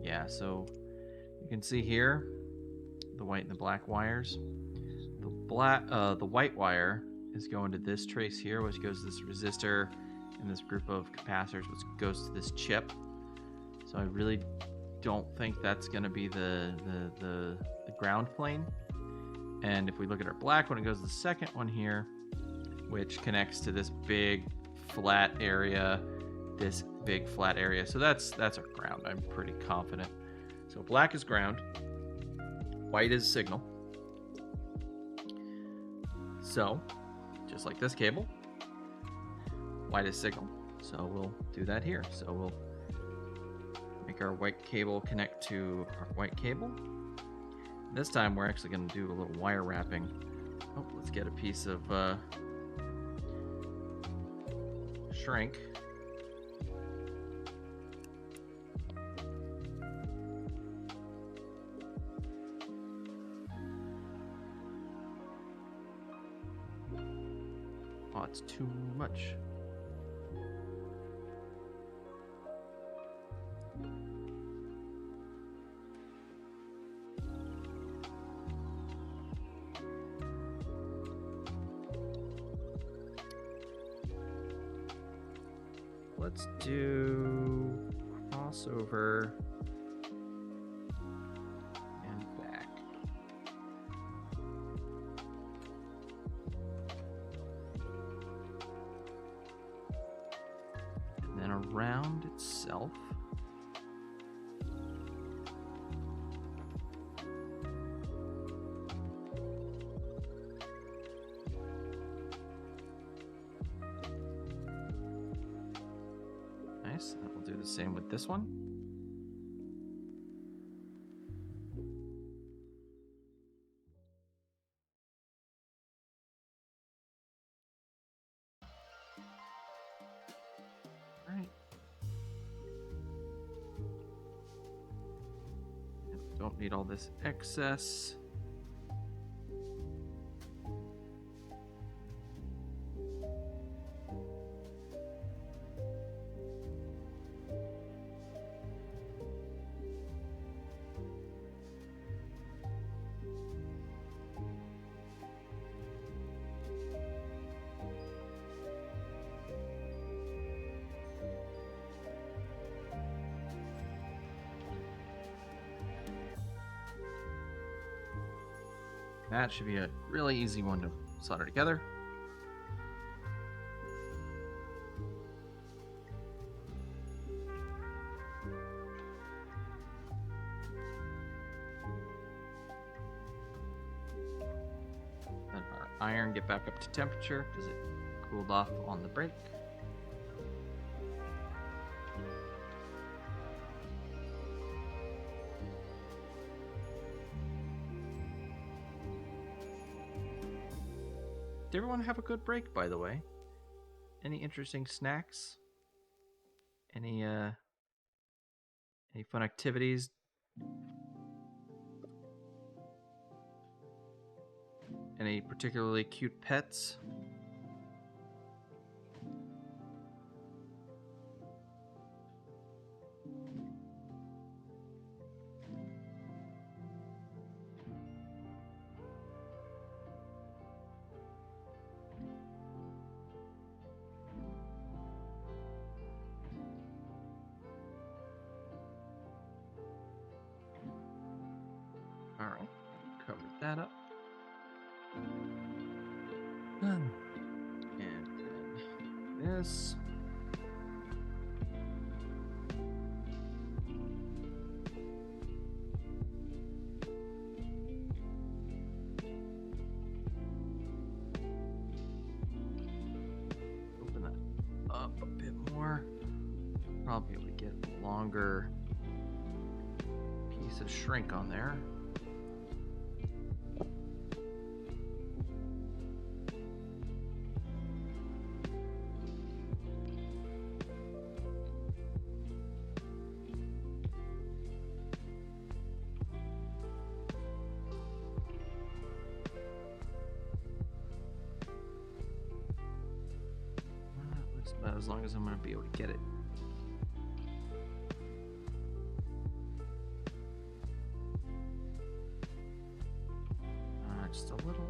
Yeah, so you can see here the white and the black wires. The white wire is going to this trace here, which goes to this resistor and this group of capacitors, which goes to this chip. So I really don't think that's going to be the ground plane. And if we look at our black one, it goes to the second one here, which connects to this big flat area, this big flat area. So that's our ground. I'm pretty confident. So black is ground, white is signal. So just like this cable, white is signal. So we'll do that here. So we'll make our white cable connect to our white cable. This time we're actually going to do a little wire wrapping. Oh, let's get a piece of shrink. Oh, it's too much. Let's do crossover and back. And then around itself. Nice. And we'll do the same with this one. All right. Don't need all this excess. That should be a really easy one to solder together. iron get back up to temperature because it cooled off on the break. Did everyone have a good break, by the way? Any interesting snacks? Any fun activities? Any particularly cute pets? All right, covered that up. And then this. Open that up a bit more. Probably able to get a longer piece of shrink on there. As long as I'm going to be able to get it. Just a little.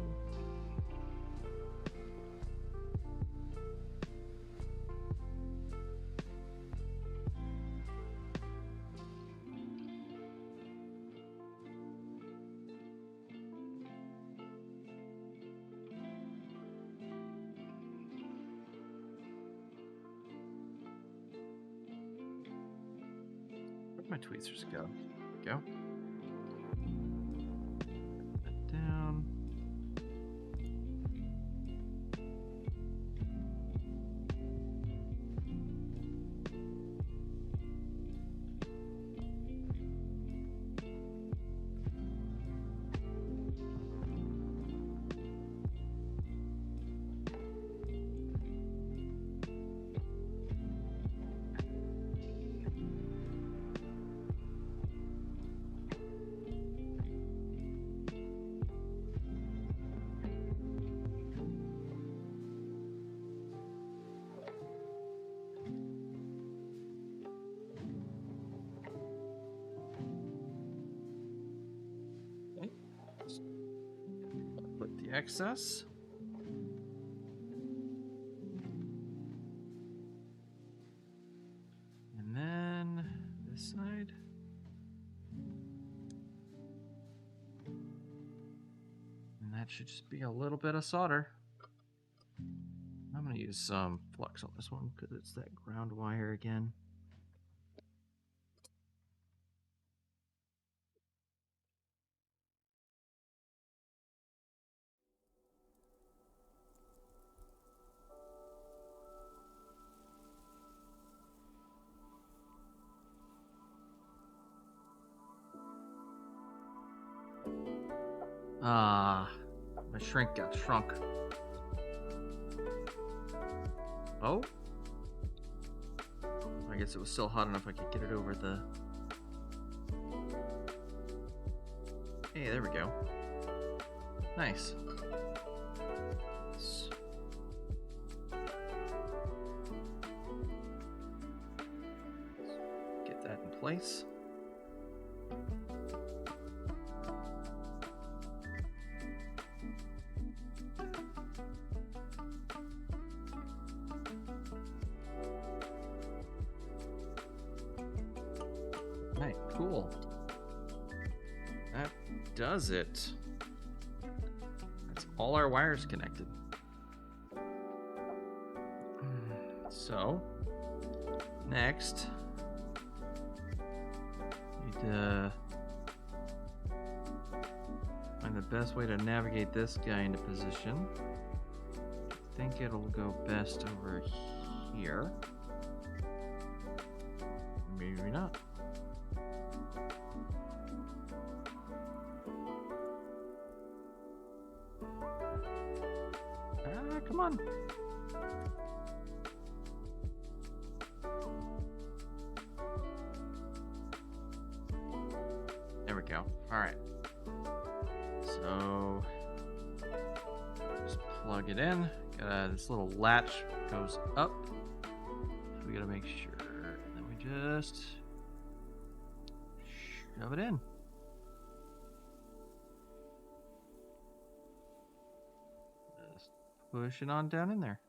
Where'd my tweezers go? Go. Put that down. Put the excess. And then this side. And that should just be a little bit of solder. I'm going to use some flux on this one because it's that ground wire again. Ah, my shrink got shrunk. Oh? I guess it was still hot enough I could get it over the... Hey, there we go. Nice. Let's get that in place. Right, cool. That does it. That's all our wires connected. So, next, need to find find the best way to navigate this guy into position. I think it'll go best over here. Maybe not. Ah, come on. There we go. All right. So just plug it in. This little latch goes up. So we gotta make sure. And then we just shove it in. Just push it on down in there.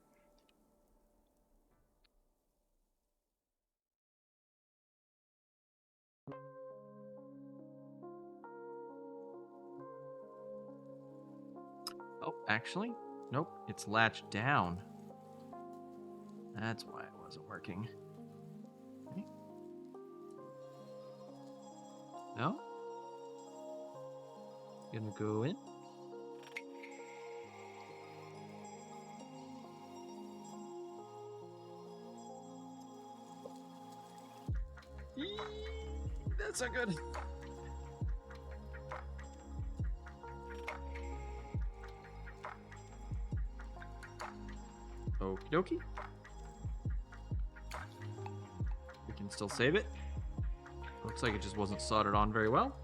Oh, actually, nope, it's latched down. That's why it wasn't working. Okay. No? Gonna go in. Eee, that's so good. Okie dokie. We can still save it. Looks like it just wasn't soldered on very well.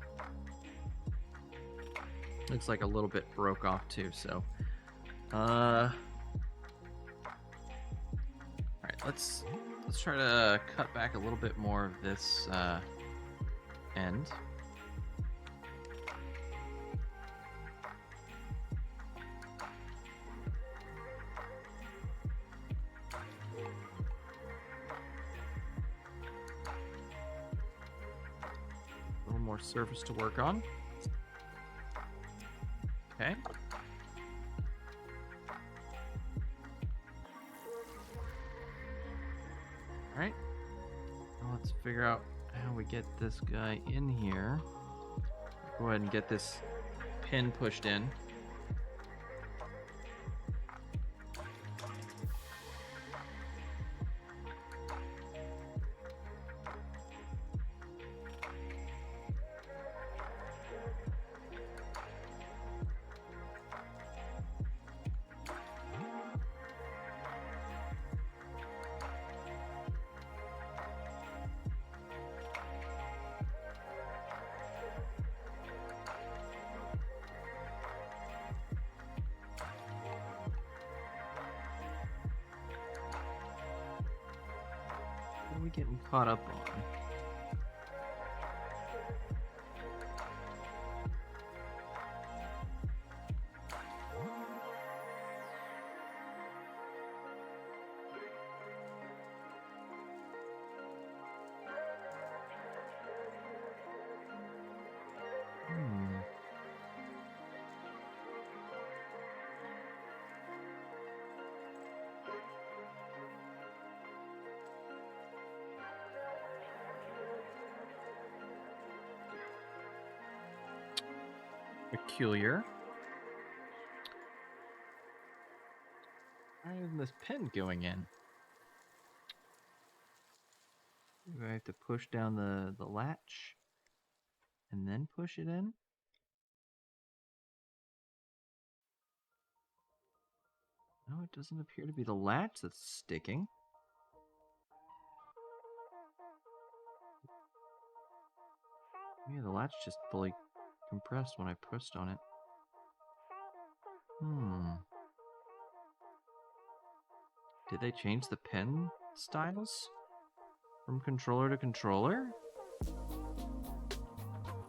Looks like a little bit broke off too, so alright, let's try to cut back a little bit more of this end. More surface to work on. Okay. Alright. Now let's figure out how we get this guy in here. Go ahead and get this pin pushed in. What are we getting caught up on? Peculiar. Why isn't this pin going in? Do I have to push down the latch and then push it in? No, it doesn't appear to be the latch that's sticking. Yeah, the latch just fully compressed when I pressed on it. Did they change the pin styles from controller to controller?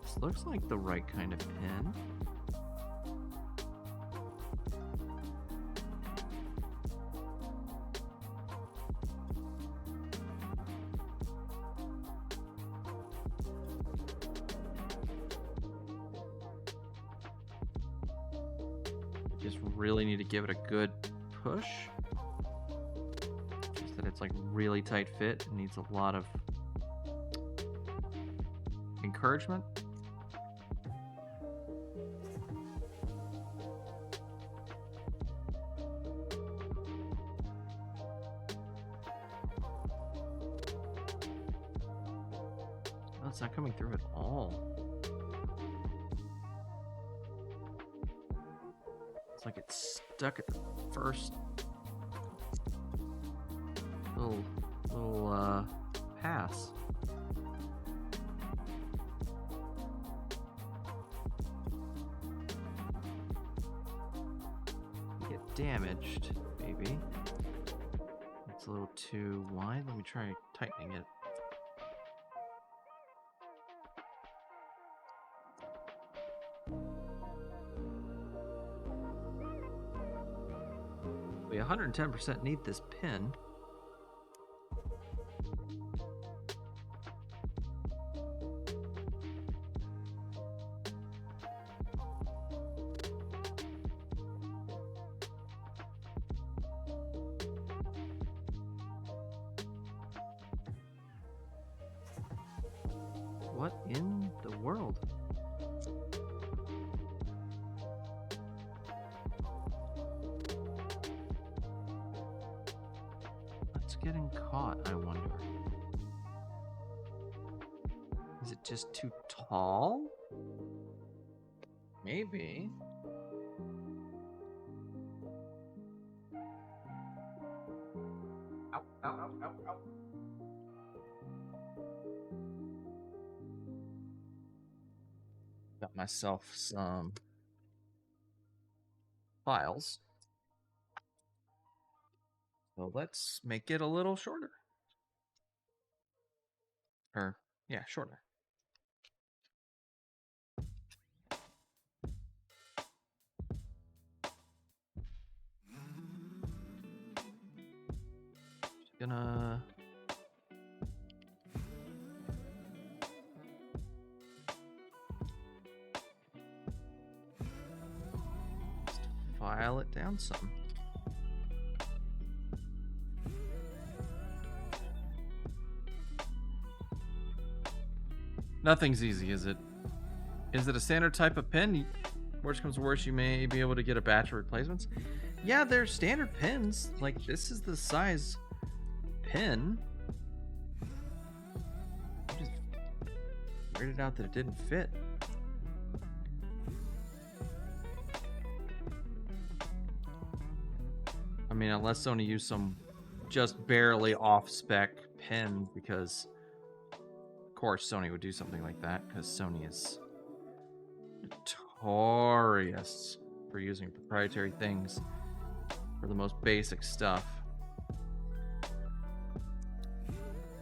This looks like the right kind of pin. Just really need to give it a good push. Just that it's like really tight fit. It needs a lot of encouragement. it's not coming through at all. It's like it's stuck at the first little pass. Get damaged, maybe. It's a little too wide. Let me try tightening it. We 110% need this pin. What in the world? What's getting caught, I wonder? Is it just too tall? Maybe. Ow, ow, ow, ow, ow. Got myself some files. So let's make it a little shorter. Or, yeah, shorter. Just gonna file it down some. Nothing's easy, is it? Is it a standard type of pin? Worst comes to worst, you may be able to get a batch of replacements. Yeah, they're standard pins. Like, this is the size pin. I just figured it out that it didn't fit. I mean, unless Sony used some just barely off-spec pin, because of course Sony would do something like that, because Sony is notorious for using proprietary things for the most basic stuff.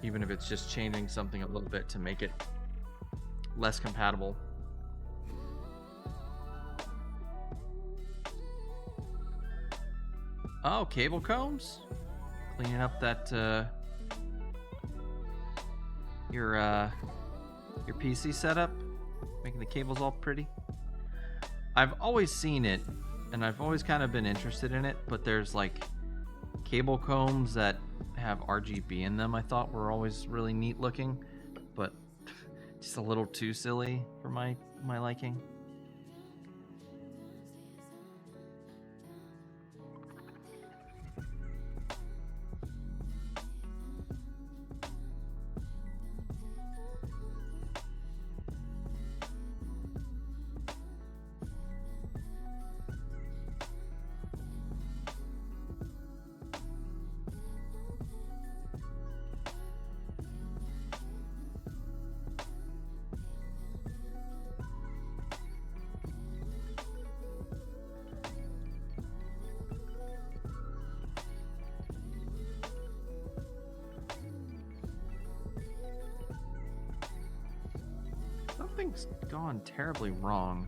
Even if it's just changing something a little bit to make it less compatible. Oh, cable combs? Cleaning up that your PC setup, making the cables all pretty. I've always seen it, and I've always kind of been interested in it, but there's like cable combs that have RGB in them. I thought were always really neat looking, but just a little too silly for my liking. Something's gone terribly wrong.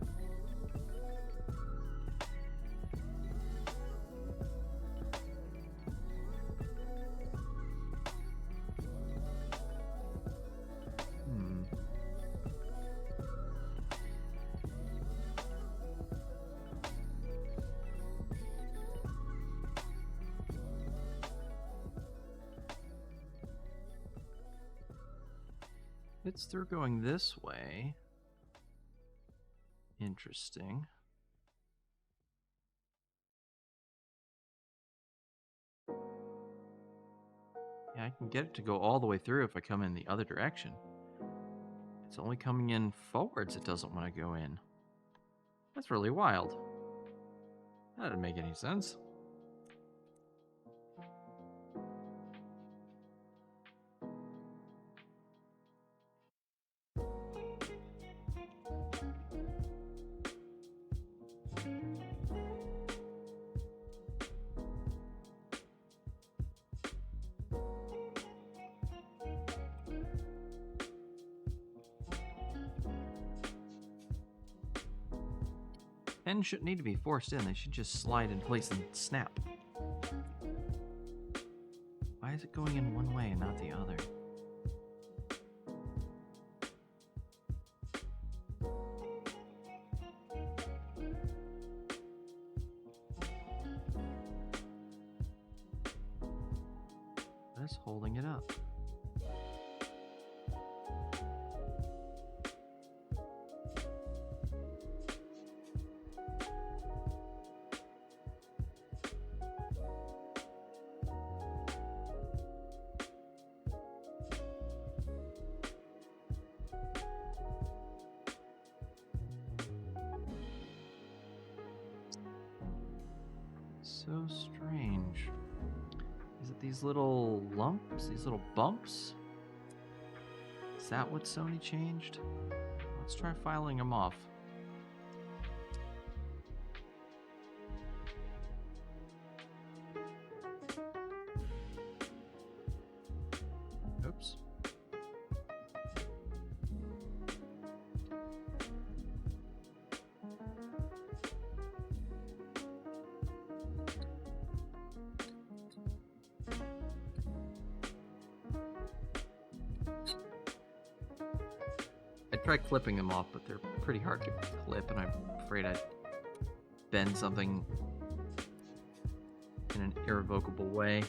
It's through going this way. Interesting. Yeah, I can get it to go all the way through if I come in the other direction. It's only coming in forwards it doesn't want to go in. That's really wild. That doesn't make any sense. Pins shouldn't need to be forced in, they should just slide in place and snap. Why is it going in one way and not the other? That's holding it up. So strange. Is it these little lumps, these little bumps? Is that what Sony changed? Let's try filing them off. Oops. I tried clipping them off, but they're pretty hard to clip, and I'm afraid I'd bend something in an irrevocable way.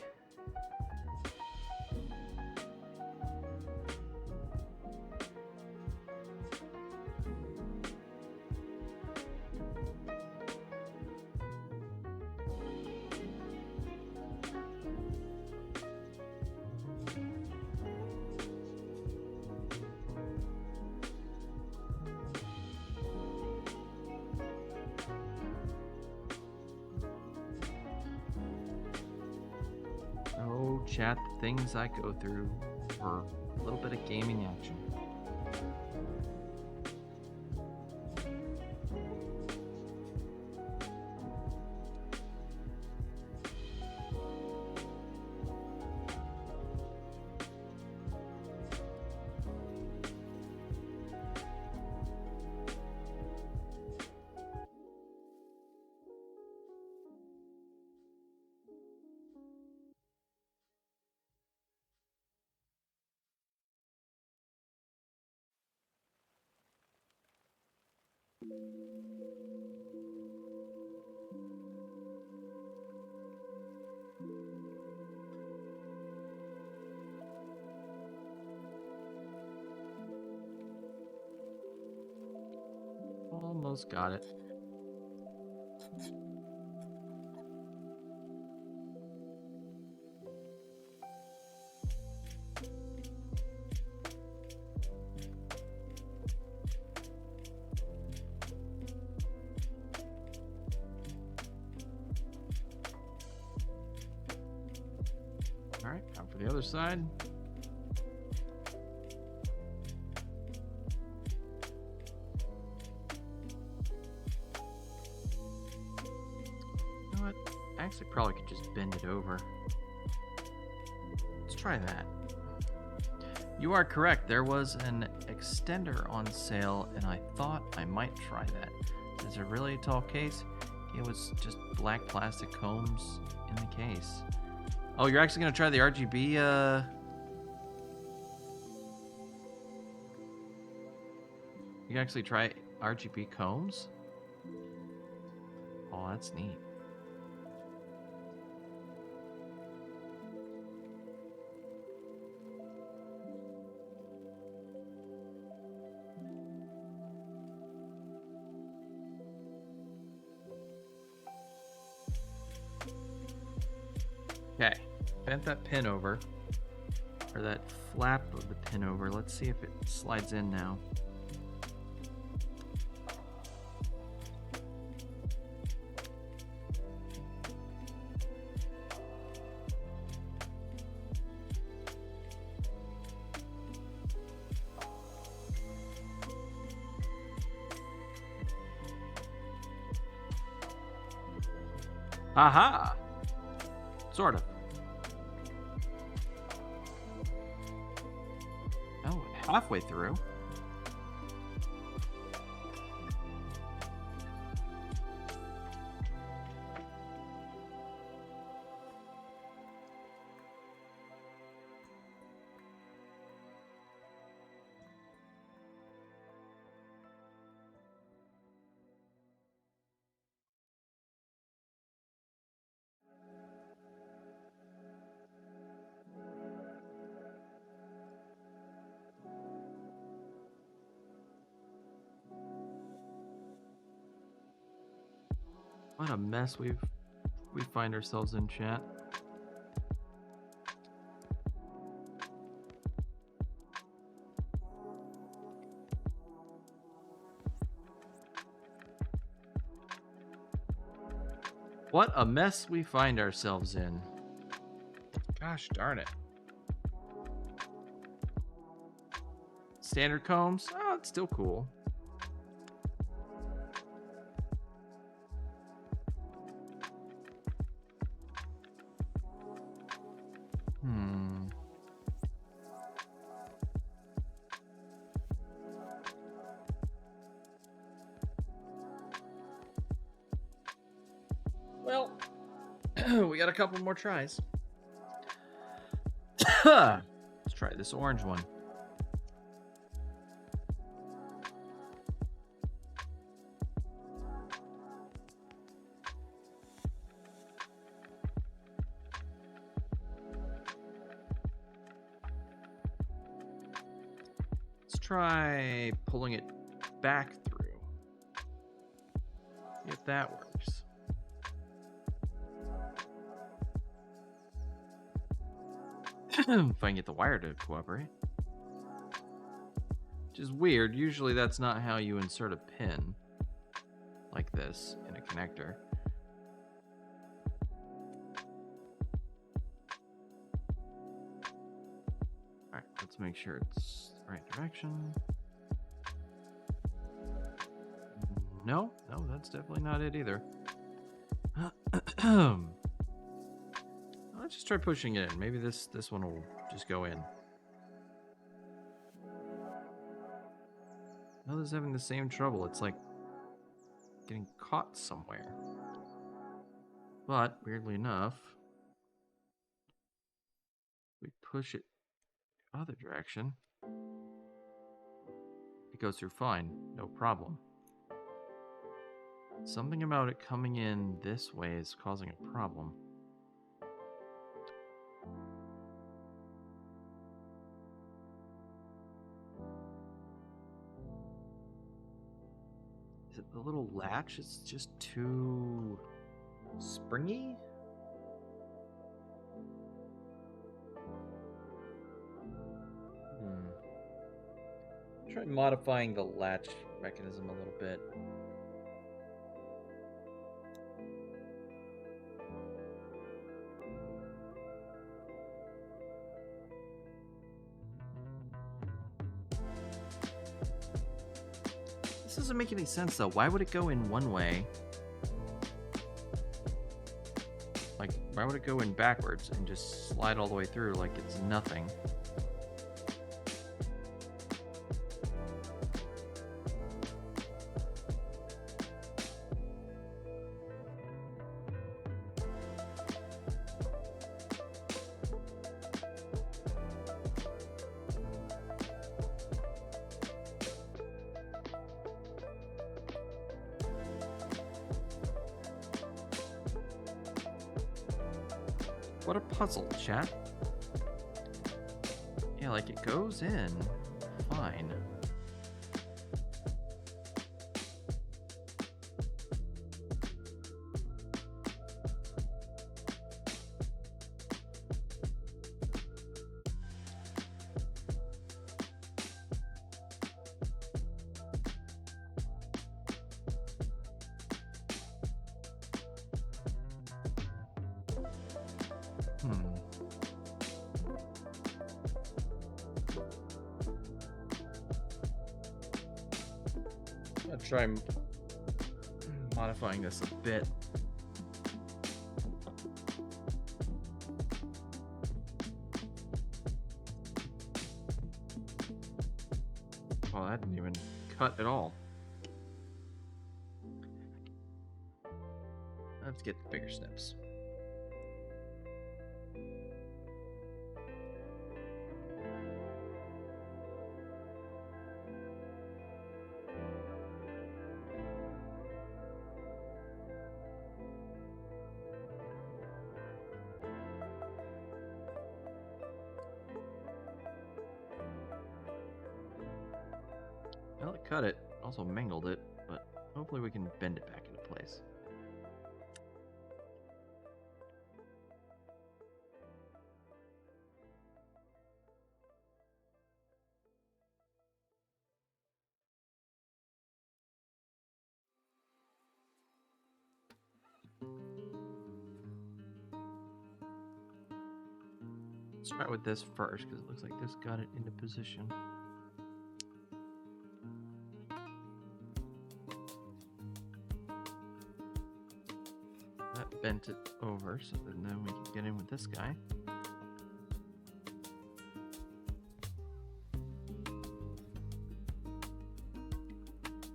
Oh, chat, the things I go through for a little bit of gaming action. Almost got it. All right, time for the other side. You know what? I actually probably could just bend it over. Let's try that. You are correct. There was an extender on sale, and I thought I might try that. Is it really a tall case? It was just black plastic combs in the case. Oh, you're actually gonna try the RGB, You can actually try RGB combs? Oh, that's neat. Okay, bent that pin over, or that flap of the pin over. Let's see if it slides in now. Aha! Sort of. Oh, halfway through. What a mess we find ourselves in, chat. What a mess we find ourselves in. Gosh darn it. Standard combs? Oh, it's still cool. Well, we got a couple more tries. Let's try this orange one. Let's try pulling it back through. See if that works. If I can get the wire to cooperate. Which is weird. Usually that's not how you insert a pin like this in a connector. Alright, let's make sure it's the right direction. No, that's definitely not it either. Let's just try pushing it in. Maybe this one will just go in. Another's having the same trouble. It's like getting caught somewhere. But weirdly enough, we push it the other direction. It goes through fine, no problem. Something about it coming in this way is causing a problem. Is it the little latch? It's just too springy? Try modifying the latch mechanism a little bit. This doesn't make any sense though. Why would it go in one way? Like, why would it go in backwards and just slide all the way through like it's nothing? What a puzzle, chat. Yeah, like it goes in fine. I'll try modifying this a bit. Well, that didn't even cut at all. Let's get the bigger steps. Well, it cut it, also mangled it, but hopefully we can bend it back into place. Let's start with this first, because it looks like this got it into position. That bent it over, so that then we can get in with this guy.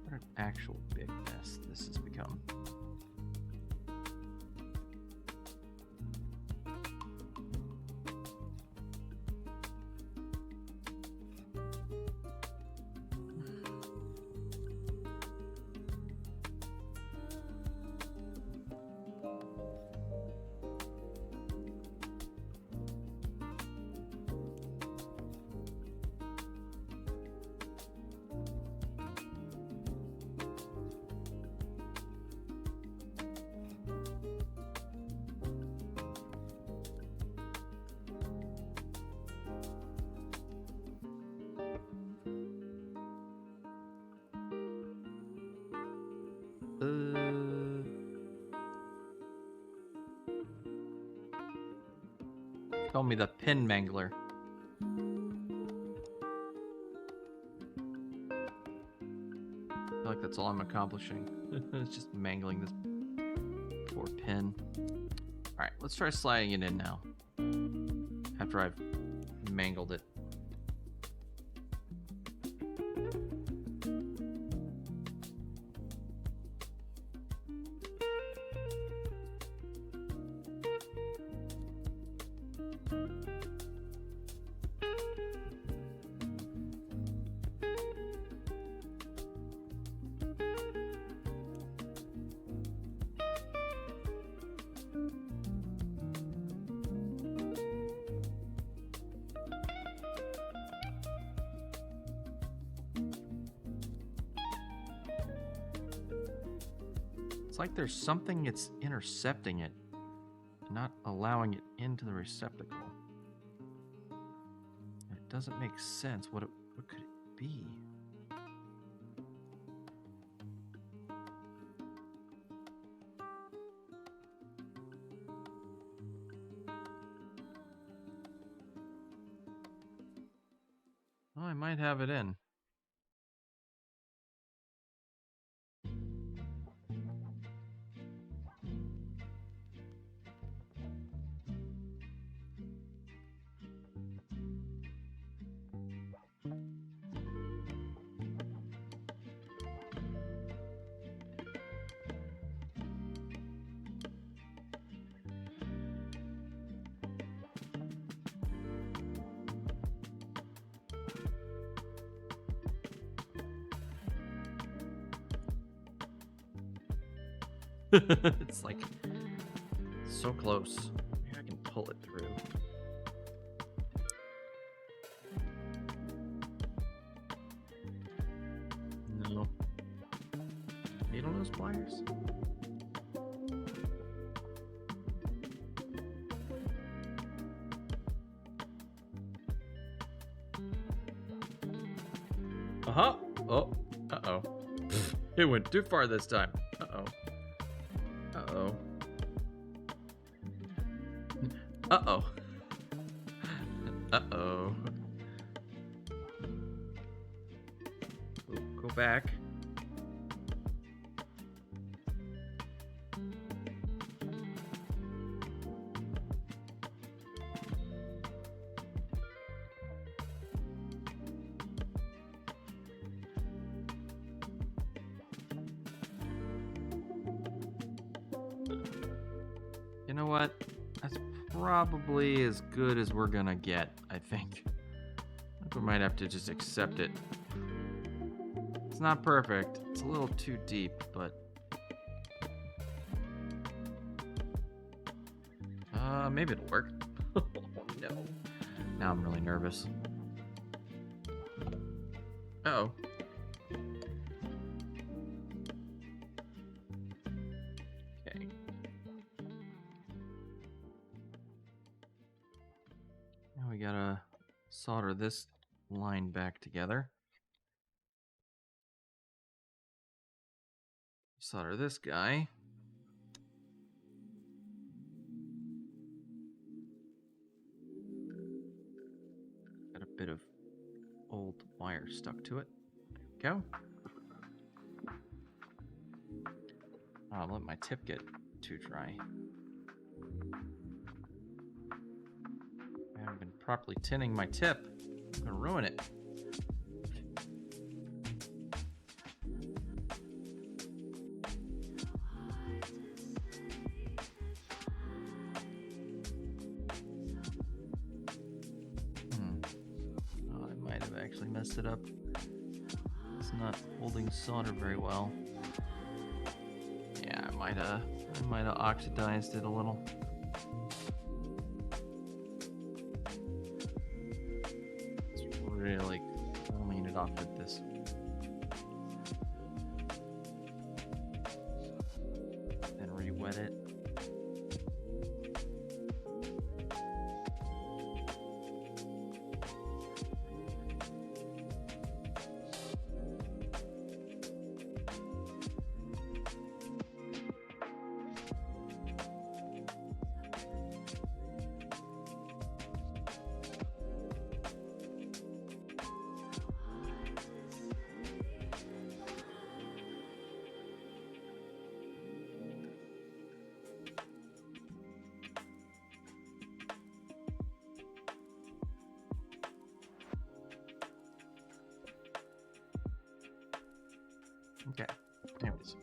What an actual big mess this has become. Call me the pin mangler. I feel like that's all I'm accomplishing. It's just mangling this poor pin. Alright, let's try sliding it in now. After I've mangled it. It's like there's something that's intercepting it, not allowing it into the receptacle. It doesn't make sense. What could it be? Oh, I might have it in. It's like so close. Maybe I can pull it through. No. Needle nose pliers? Uh-huh. Oh. Uh-oh. It went too far this time. Uh-oh. Uh-oh. Uh-oh. Uh-oh. Go back. You know what? That's probably as good as we're gonna get, I think. I think we might have to just accept it. It's not perfect. It's a little too deep, but... maybe it'll work. Oh, no. Now I'm really nervous. Uh-oh. Okay. Now we gotta solder this line back together. Solder this guy. Got a bit of old wire stuck to it. There we go. Oh, I'll let my tip get too dry. I haven't been properly tinning my tip. I'm gonna ruin it. Oh, I might have actually messed it up. It's not holding solder very well. Yeah, I might have oxidized it a little. Let's really clean it off with this. And re-wet it. Okay, anyways.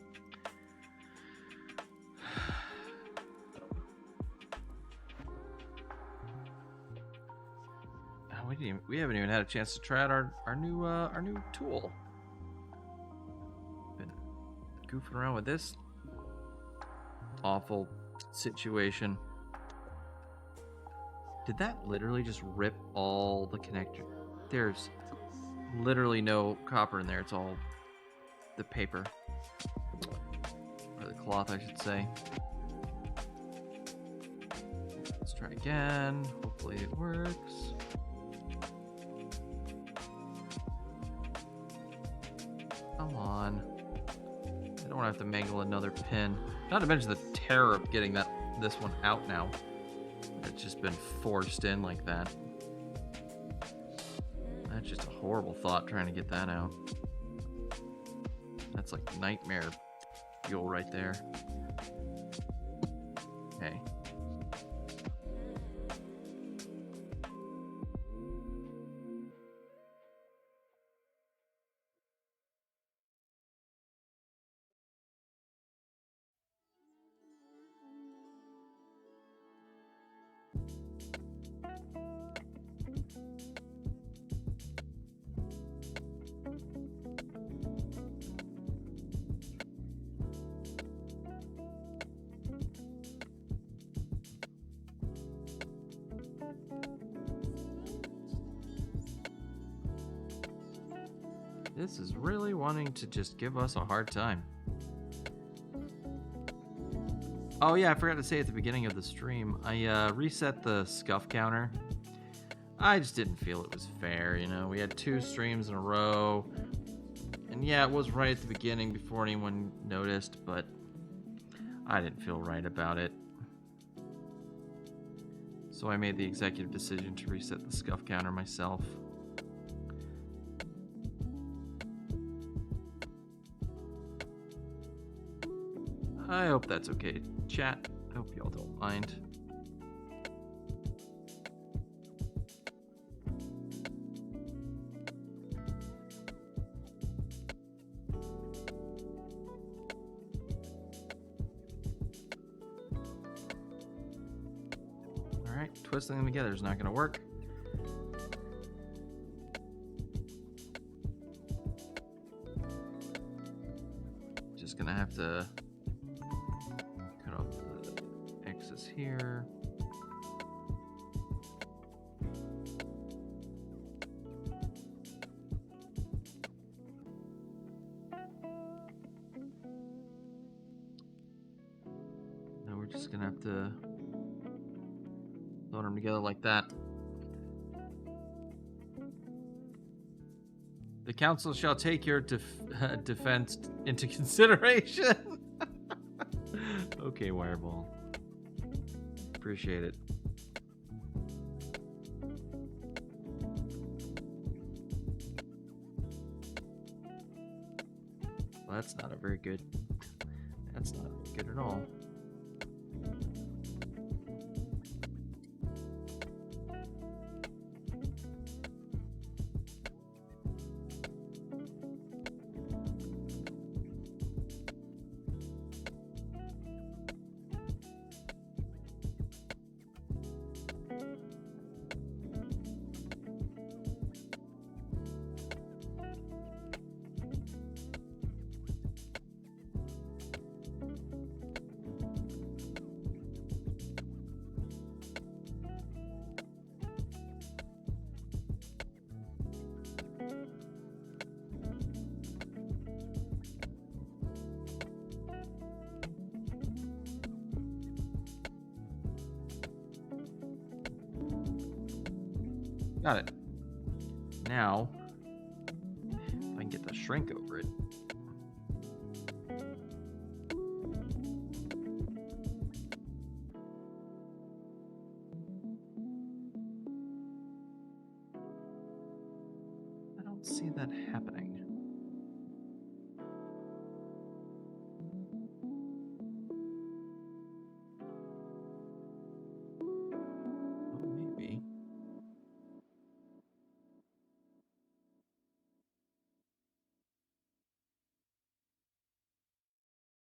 We haven't even had a chance to try out our new tool. Been goofing around with this awful situation. Did that literally just rip all the connector? There's literally no copper in there. It's all the paper, or the cloth, I should say. Let's try again. Hopefully it works. Come on. I don't want to have to mangle another pin. Not to mention the terror of getting this one out now. It's just been forced in like that. That's just a horrible thought, trying to get that out. That's like nightmare fuel right there. Okay. This is really wanting to just give us a hard time. Oh yeah, I forgot to say at the beginning of the stream, I reset the scuff counter. I just didn't feel it was fair, you know. We had 2 streams in a row. And yeah, it was right at the beginning before anyone noticed, but I didn't feel right about it. So I made the executive decision to reset the scuff counter myself. I hope that's okay, chat. I hope y'all don't mind. Alright, twisting them together is not going to work. Just going to have to cut off the excess here. Now we're just going to have to load them together like that. The council shall take your defense into consideration. Okay, Wireball. Appreciate it. Well, that's not a very good. That's not good at all. Got it. Now, if I can get the shrink over it. I don't see that happening. Oh, maybe.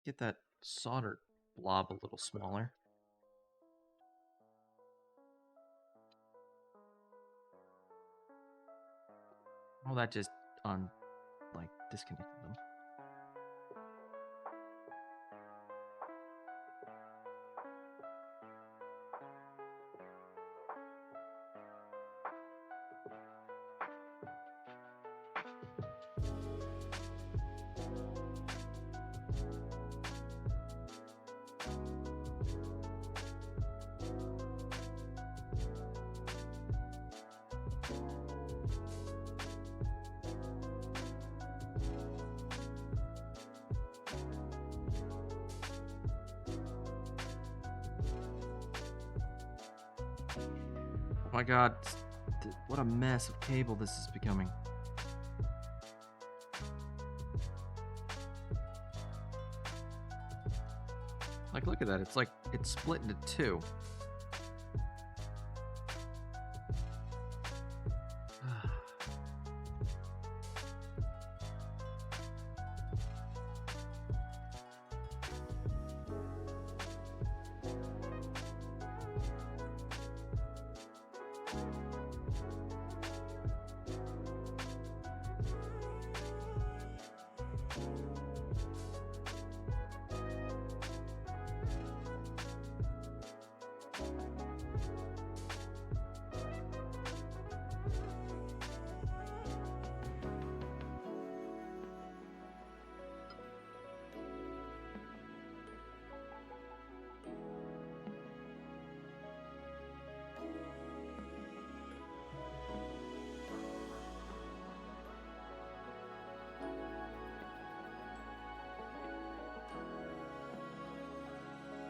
Get that solder blob a little smaller. Oh, that just disconnected them. Oh my god, what a mess of cable this is becoming. Like, look at that, it's like, it's split into two.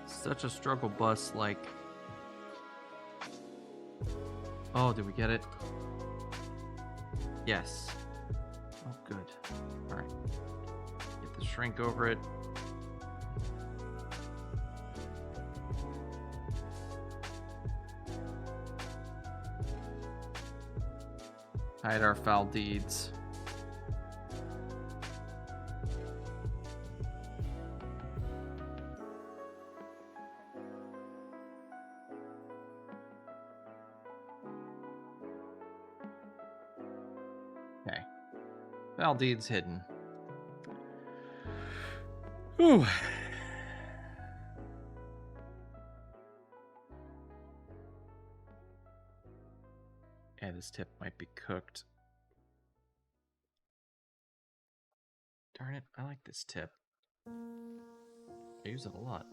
Such a struggle bus, like, Oh, did we get it? Yes. Oh, good. All right. Get the shrink over it. Hide our foul deeds. Okay. Foul deeds hidden. Whew. Yeah, this tip might be cooked. Darn it, I like this tip. I use it a lot.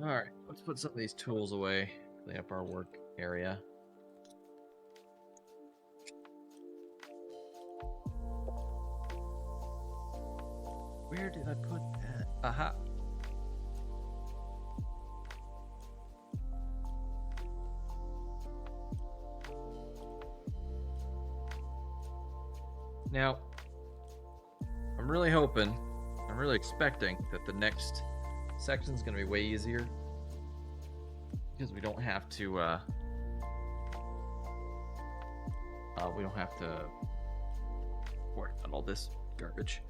Alright, let's put some of these tools away. Clean up our work area. Where did I put that? Aha! Now, I'm really hoping, I'm really expecting that the next section is going to be way easier. Because we don't have to, worry about all this garbage.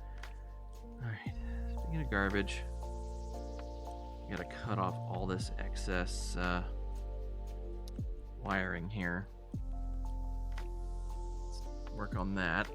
Alright, speaking of garbage, we gotta cut off all this excess, wiring here. Let's work on that.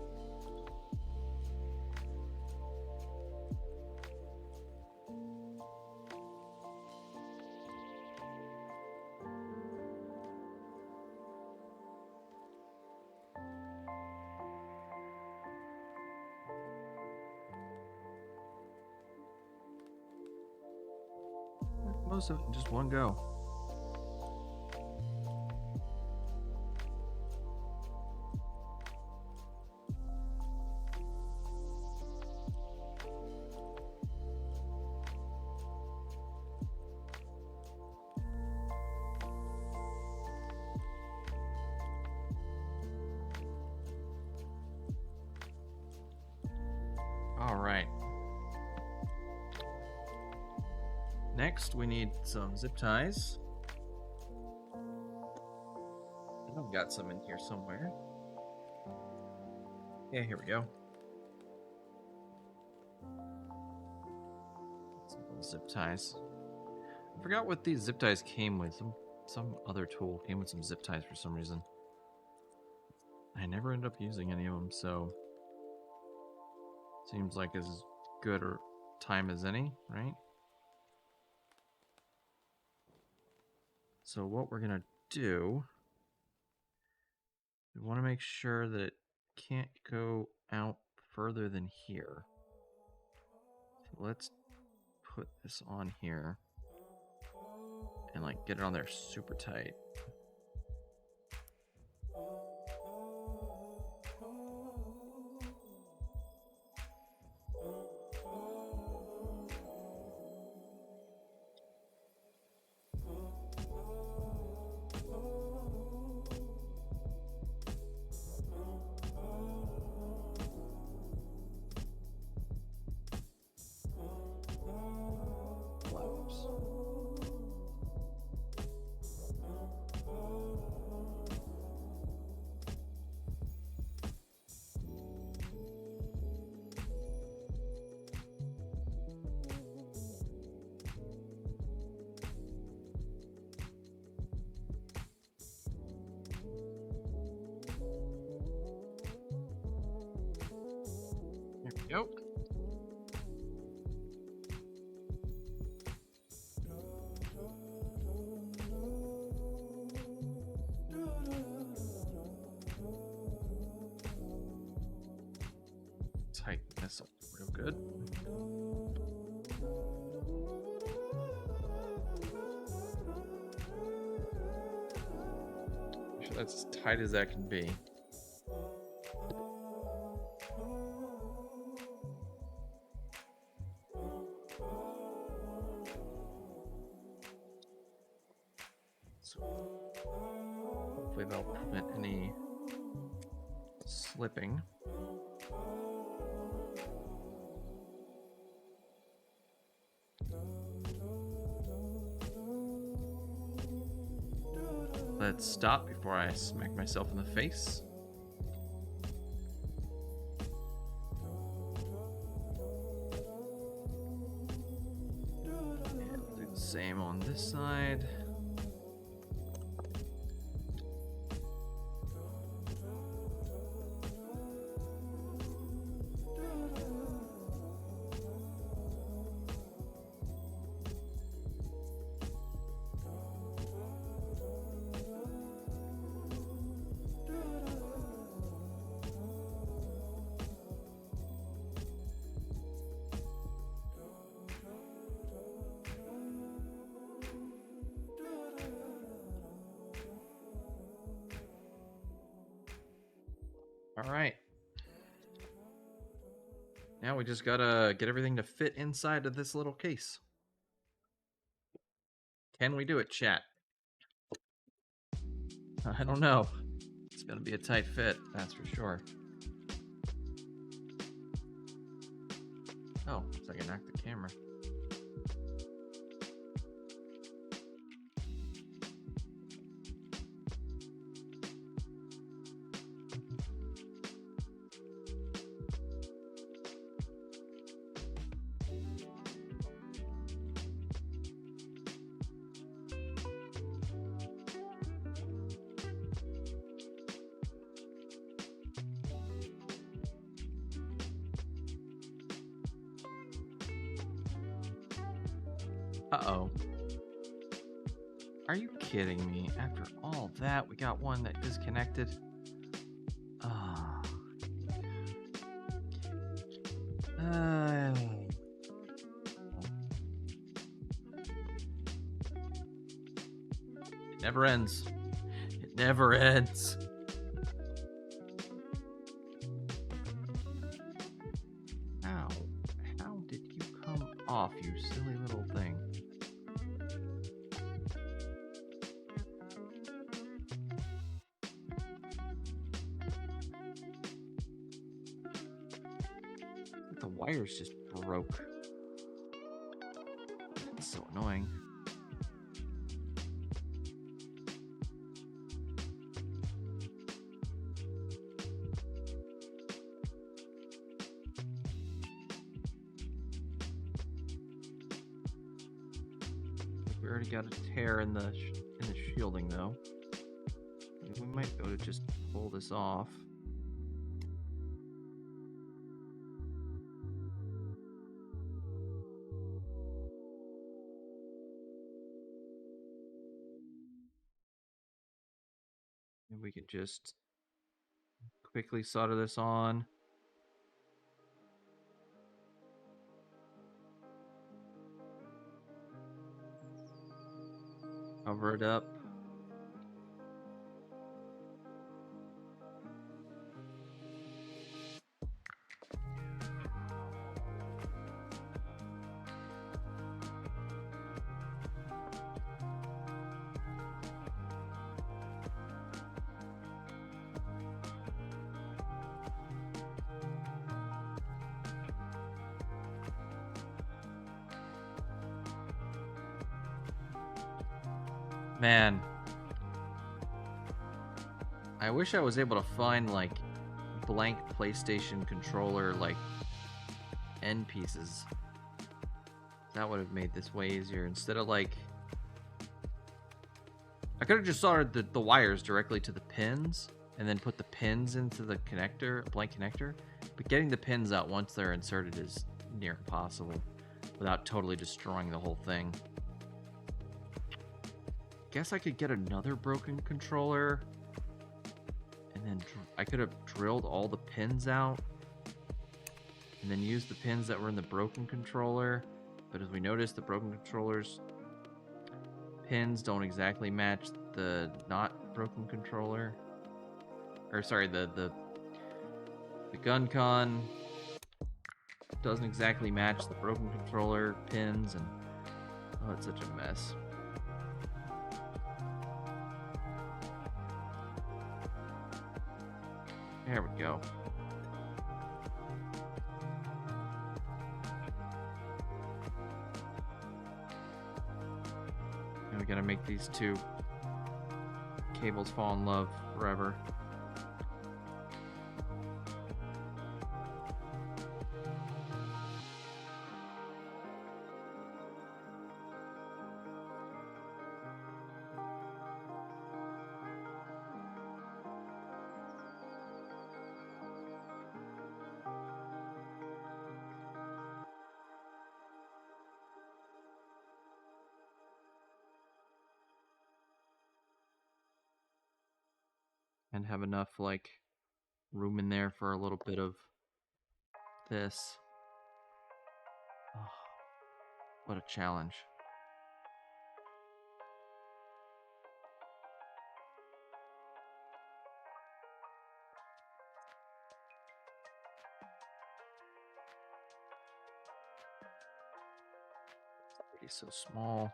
Most of it in just one go. All right. Next, we need some zip ties. I've got some in here somewhere. Yeah, here we go. Some little zip ties. I forgot what these zip ties came with. Some other tool came with some zip ties for some reason. I never ended up using any of them, so seems like as good a time as any, right? So what we're gonna do, we want to make sure that it can't go out further than here. So let's put this on here and like get it on there super tight. There we go. Tighten this up real good. Make sure that's as tight as that can be. Hopefully they'll prevent any slipping. Let's stop before I smack myself in the face. And we'll do the same on this side. All right. Now we just gotta get everything to fit inside of this little case. Can we do it, chat? I don't know. It's gonna be a tight fit, that's for sure. Oh, looks like I knocked the camera. Uh-oh. Are you kidding me? After all that, we got one that disconnected. Ah. It never ends. It never ends. How? How did you come off, you silly little thing? The wires just broke. That's so annoying. We already got a tear in the shielding though. We might be able to just pull this off. And we can just quickly solder this on. Cover it up. Man, I wish I was able to find like blank PlayStation controller like end pieces. That would have made this way easier instead of like I could have just soldered the wires directly to the pins and then put the pins into the connector, blank connector. But getting the pins out once they're inserted is near impossible without totally destroying the whole thing. Guess I could get another broken controller and then I could have drilled all the pins out and then used the pins that were in the broken controller. But as we noticed, the broken controller's pins don't exactly match the not broken controller. Or sorry, the GunCon doesn't exactly match the broken controller pins, and oh, it's such a mess. There we go. And we gotta make these two cables fall in love forever. And have enough like room in there for a little bit of this. Oh, what a challenge. It's already so small.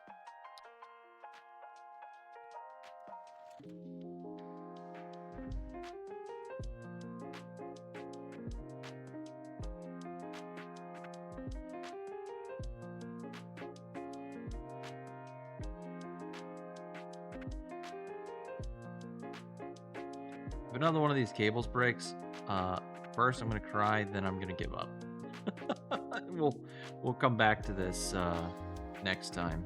If another one of these cables breaks, first I'm gonna cry, then I'm gonna give up. We'll come back to this next time.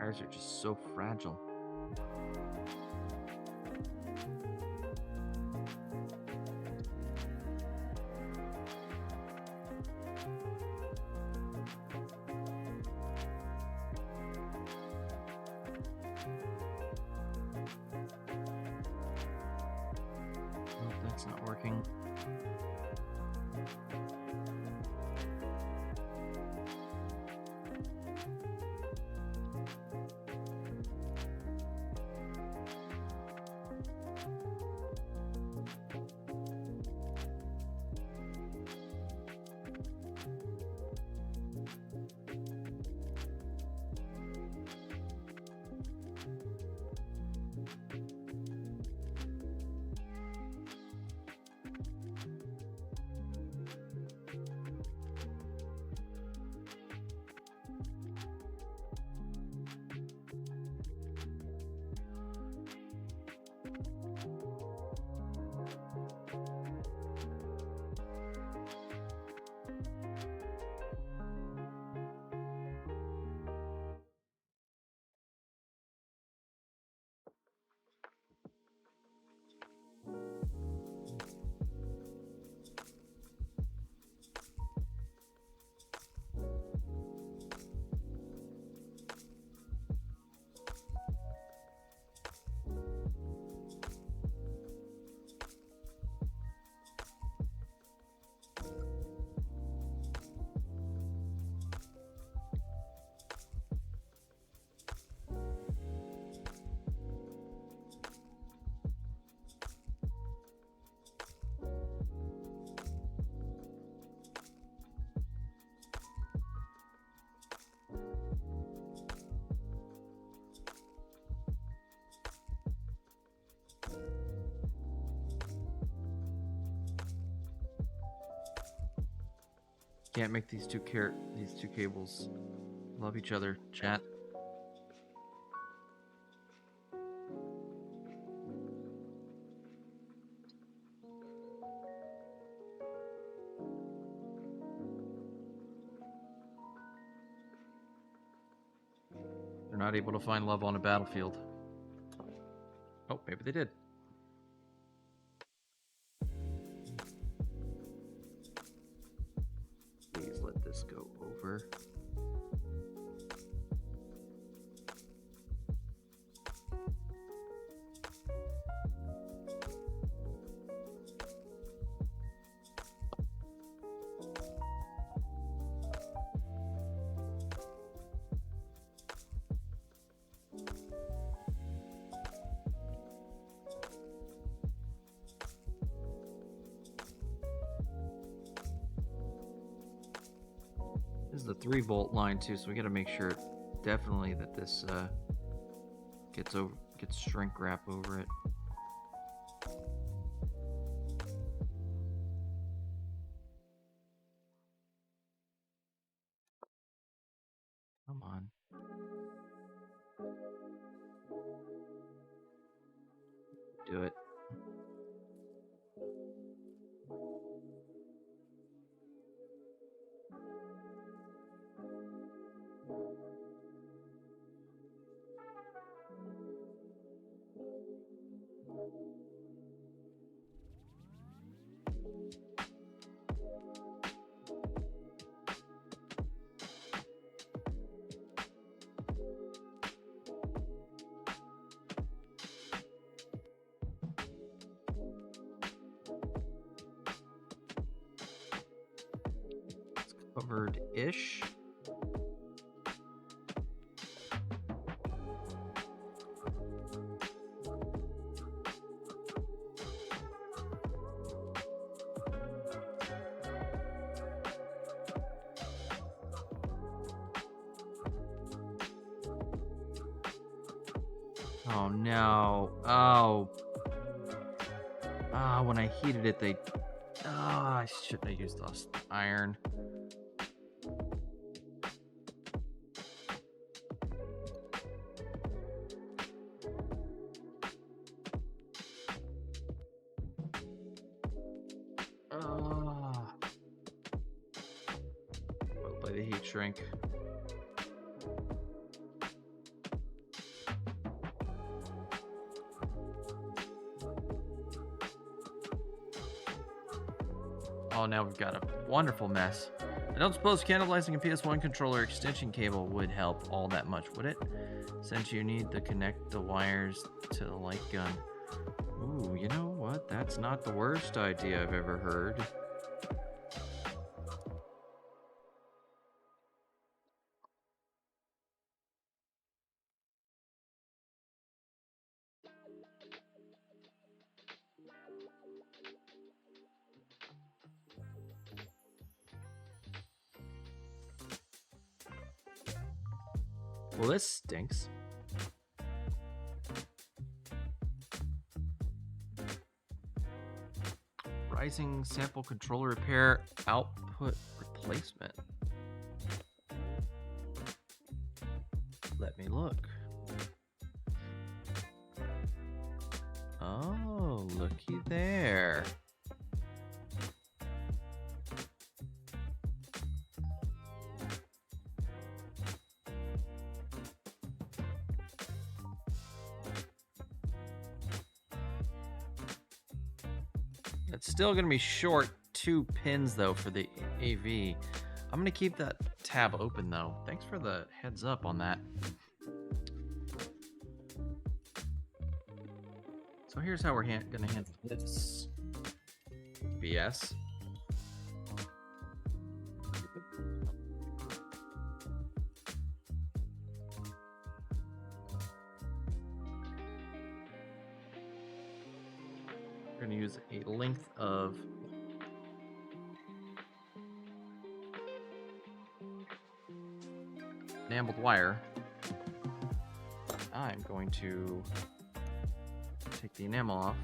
Wires are just so fragile. Oh, that's not working. Can't make these two cables love each other, chat. not able to find love on a battlefield. Oh, maybe they did. Please let this go over. This is the 3-volt line too, so we got to make sure definitely that this gets shrink wrap over it. Come on. Do it. Covered-ish. Oh no. Oh. Ah, when I heated it, they... Ah, I shouldn't have used this iron. Well, by the heat shrink. Oh, now we've got a wonderful mess. I don't suppose cannibalizing a PS1 controller extension cable would help all that much, would it? Since you need to connect the wires to the light gun. Ooh, you know what? That's not the worst idea I've ever heard. Well, this stinks. Rising sample controller repair output replacement. Let me look. Oh, looky there. It's still going to be short 2 pins, though, for the AV. I'm going to keep that tab open, though. Thanks for the heads up on that. So here's how we're going to handle this BS. We're going to use a length of enameled wire. I'm going to take the enamel off.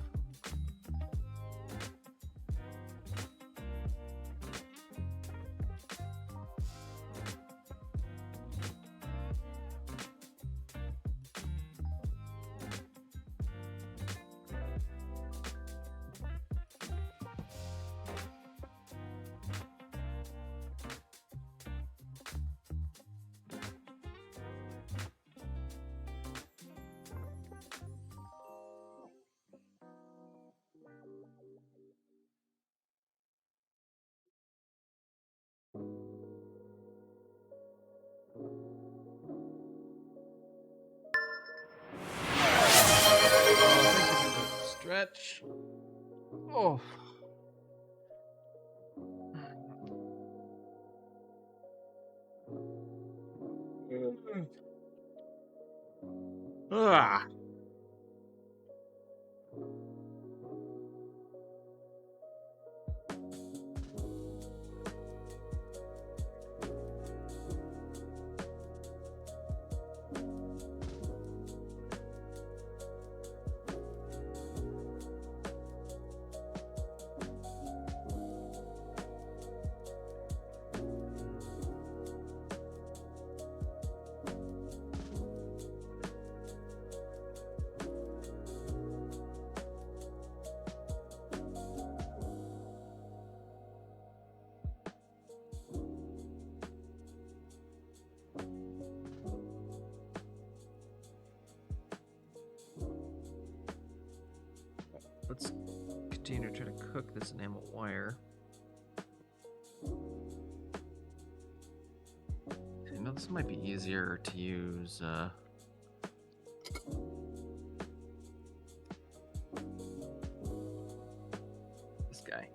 Oh. Ah. Let's continue to try to cook this enamel wire. You know, this might be easier to use. This guy.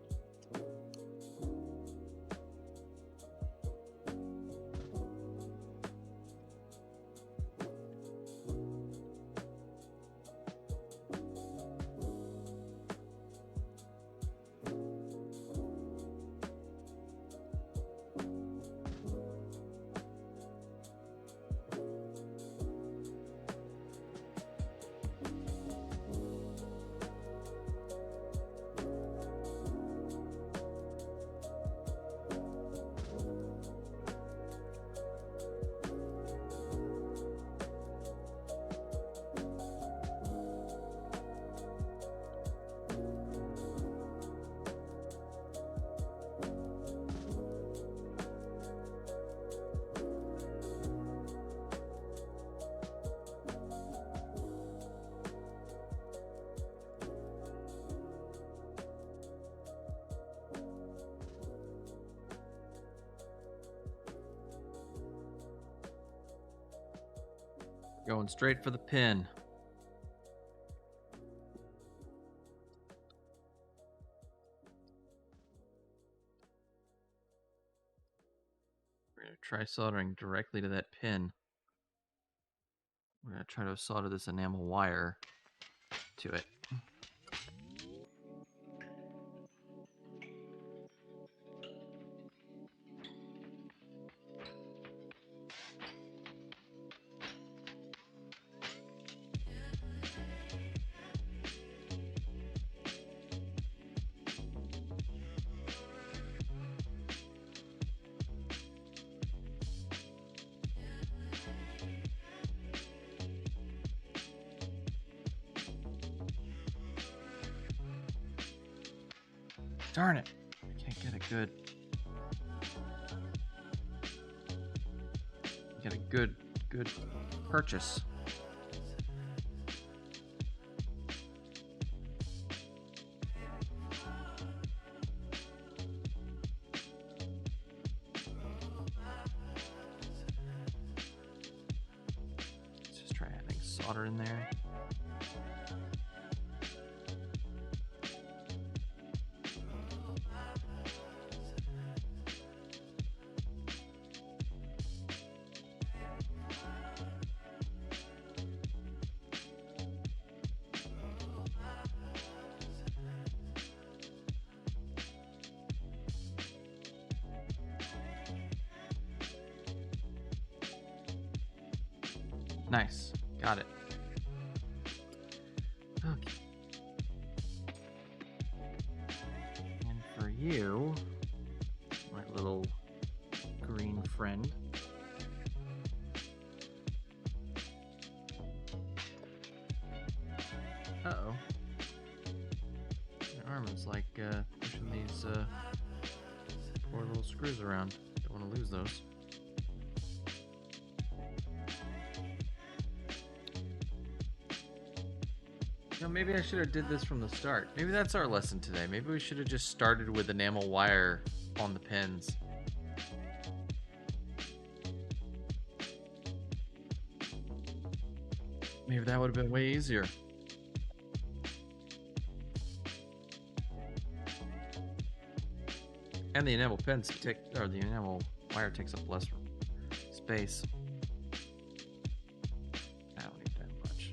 Going straight for the pin. We're going to try soldering directly to that pin. We're going to try to solder this enamel wire to it. Darn it. I can't get a good purchase. Let's just try adding solder in there. Nice. Got it. Okay. And for you, my little green friend, uh-oh. My arm is like pushing these poor little screws around. Don't want to lose those. No, maybe I should have did this from the start. Maybe that's our lesson today. Maybe we should have just started with enamel wire on the pins. Maybe that would have been way easier. And the enamel pins take, or the enamel wire takes up less space. I don't need that much.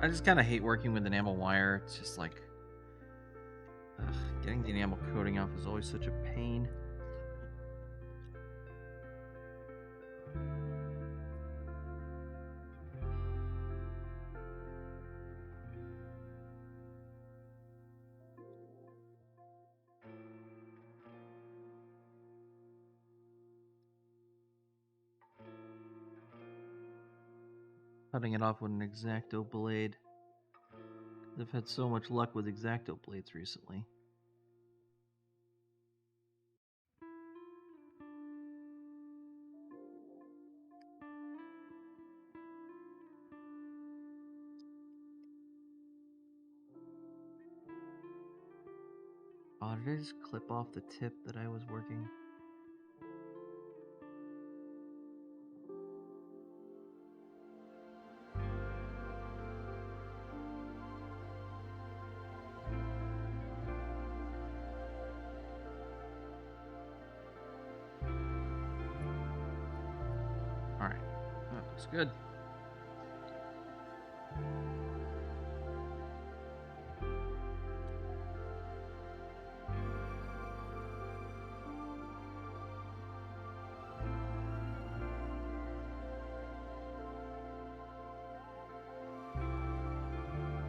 I just kind of hate working with enamel wire. It's just like, getting the enamel coating off is always such a pain. Cutting it off with an X-Acto blade. I've had so much luck with X-Acto blades recently. Oh, did I just clip off the tip that I was working? Alright, that looks good.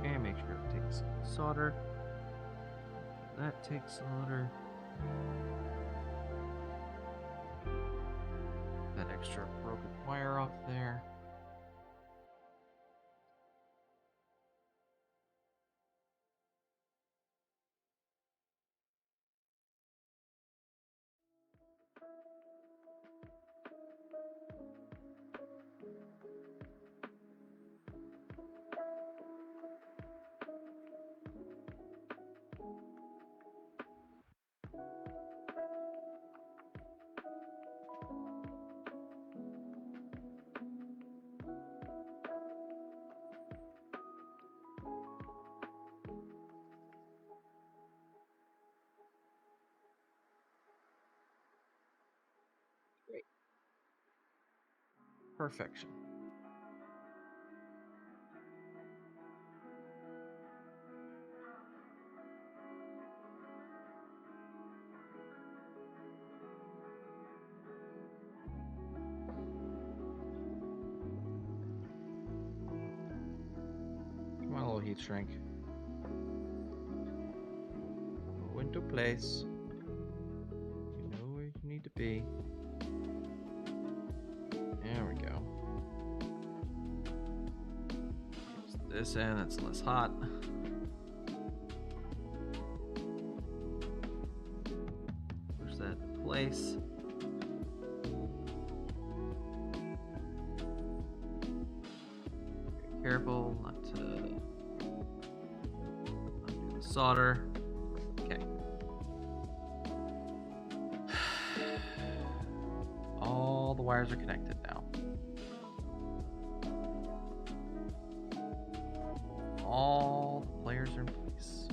And make sure it takes solder. That takes solder. That extra broken wire off there. Great. Perfection. Come on, little heat shrink. Go into place. You know where you need to be. There we go. Use this end, it's less hot. Push that into place. Be careful not to solder. Okay. All the wires are connected now. All the layers are in place.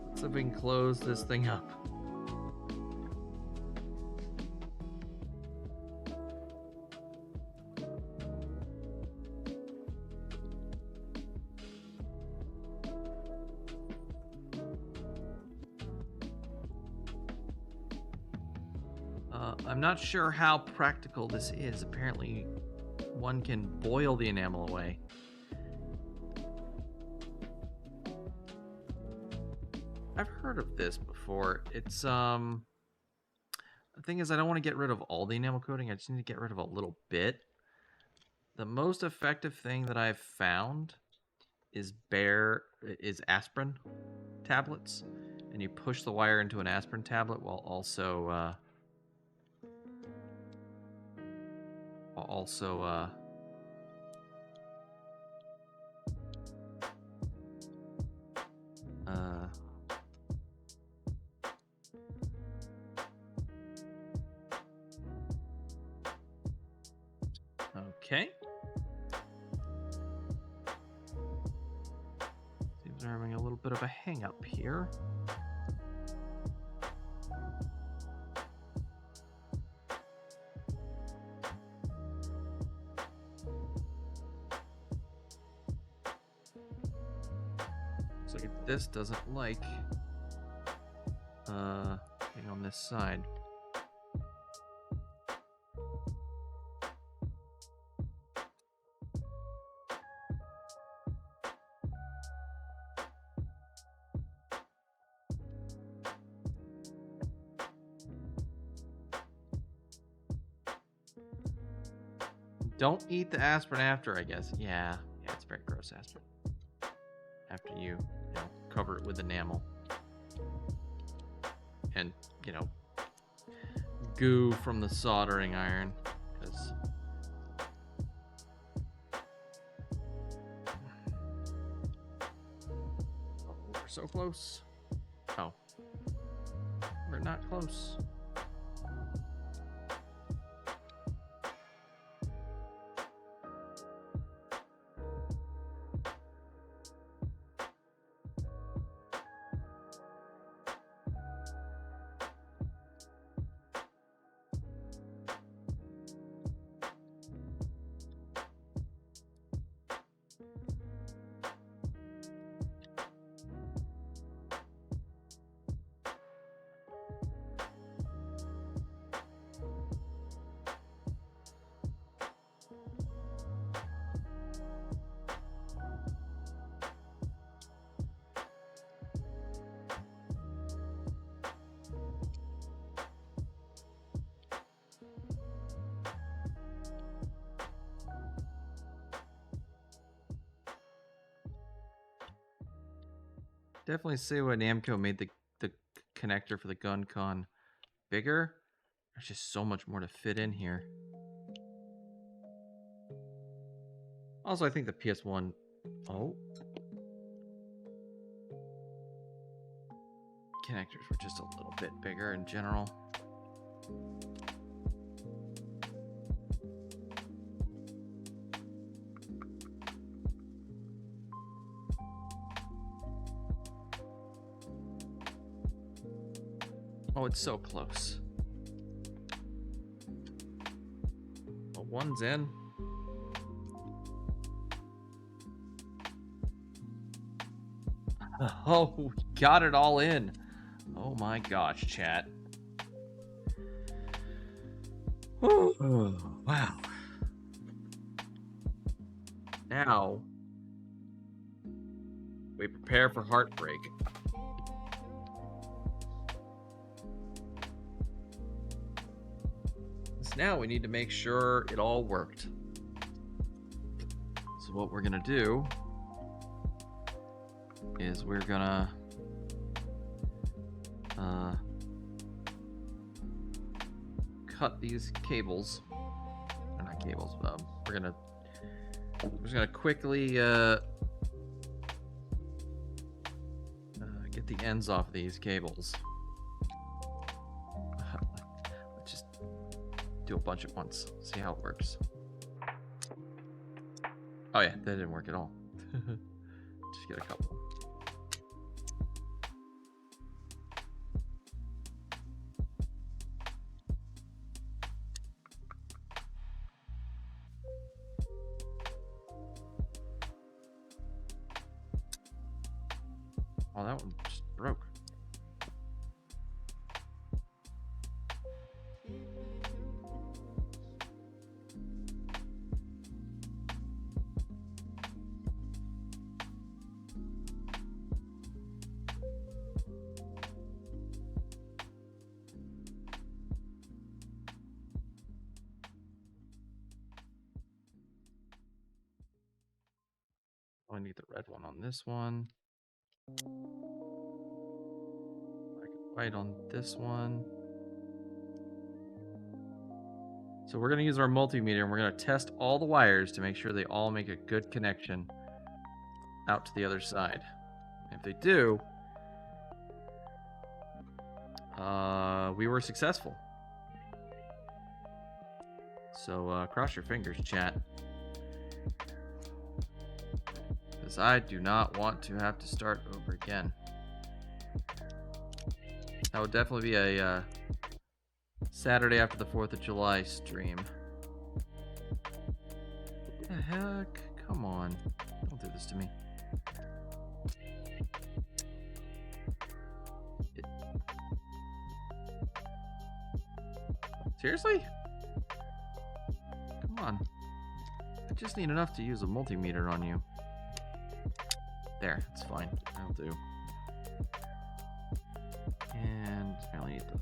Let's see if we can close this thing up. I'm not sure how practical this is. Apparently, one can boil the enamel away. I've heard of this before. It's, the thing is, I don't want to get rid of all the enamel coating. I just need to get rid of a little bit. The most effective thing that I've found is aspirin tablets. And you push the wire into an aspirin tablet while also, okay. Seems we're having a little bit of a hang up here. So if this doesn't like being on this side. Don't eat the aspirin after, I guess. Yeah, it's very gross, aspirin. After you cover it with enamel. And, goo from the soldering iron. Because we're so close. Oh. We're not close. Definitely see why Namco made the connector for the GunCon bigger. There's just so much more to fit in here. Also, I think the PS1... Oh. Connectors were just a little bit bigger in general. Oh, it's so close. Well, one's in. Oh, we got it all in. Oh my gosh, chat. Oh, wow. Now, we prepare for heartbreak. Now we need to make sure it all worked. So what we're gonna do is we're gonna cut these cables cables. We're just gonna quickly get the ends off these cables. Let's just do a bunch at once. See how it works. Oh yeah, that didn't work at all. Just get a couple. Oh, that one just broke. I need the red one on this one. Black and white on this one. So we're going to use our multimeter and we're going to test all the wires to make sure they all make a good connection out to the other side. If they do, we were successful. So cross your fingers, chat. Because I do not want to have to start over again. That would definitely be a Saturday after the 4th of July stream. What the heck? Come on. Don't do this to me. Seriously? Come on. I just need enough to use a multimeter on you. There, it's fine. That'll do. And I only need the...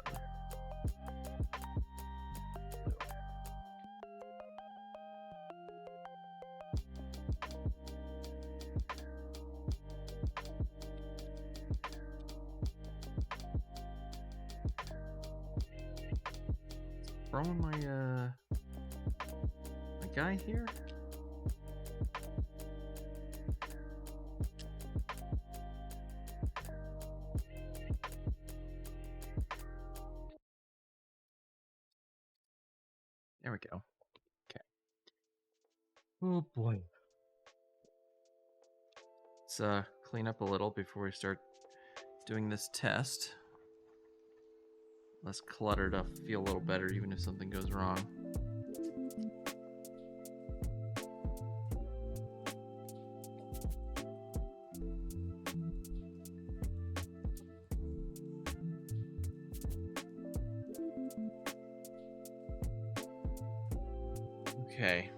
Throwing my guy here. There we go. Okay. Oh boy. Let's clean up a little before we start doing this test. Less cluttered, I'll feel a little better even if something goes wrong. Okay.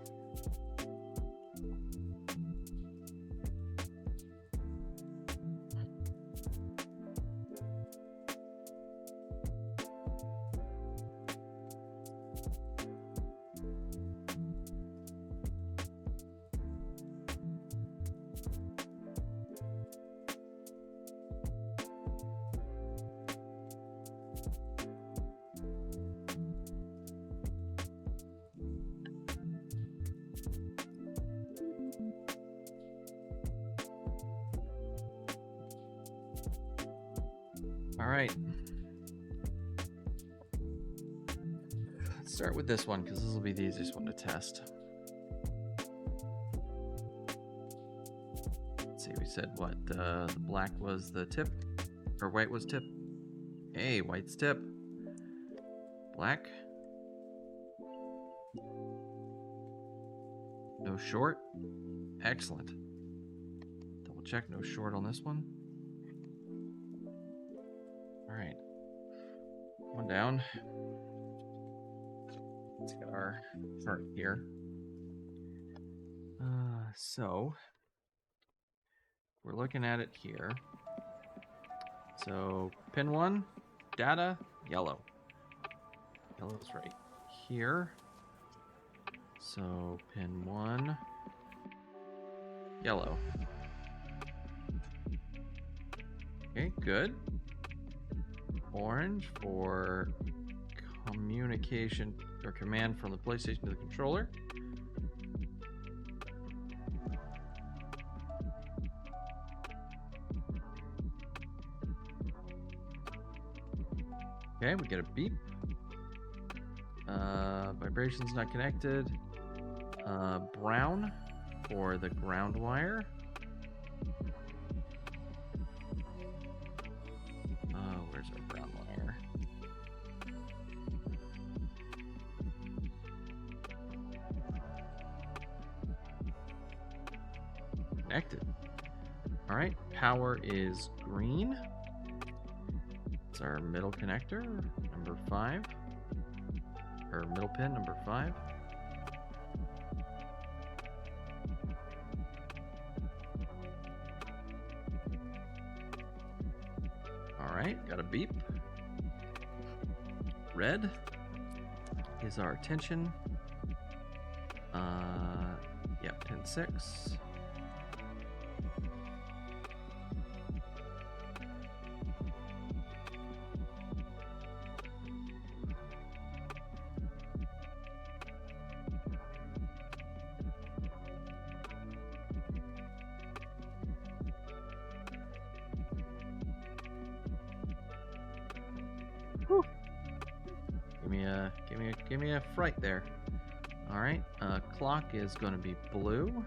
All right. Let's start with this one because this will be the easiest one to test. Let's see, we said what? The black was the tip, or white was tip. Hey, white's tip. Black. No short. Excellent. Double check, no short on this one. Alright. One down. Let's get our chart here. So we're looking at it here. So pin 1, data, yellow. Yellow's right here. So pin 1, yellow. Okay, good. Orange for communication or command from the PlayStation to the controller. Okay, we get a beep. Vibrations not connected. Brown for the ground wire. Where's our brown wire? Connected. All right, power is green. It's our middle connector, number 5. Or middle pin, number 5. All right, got a beep. Red is our tension. Yep, pin 6. Whew. Give me a fright there. All right, clock is going to be blue.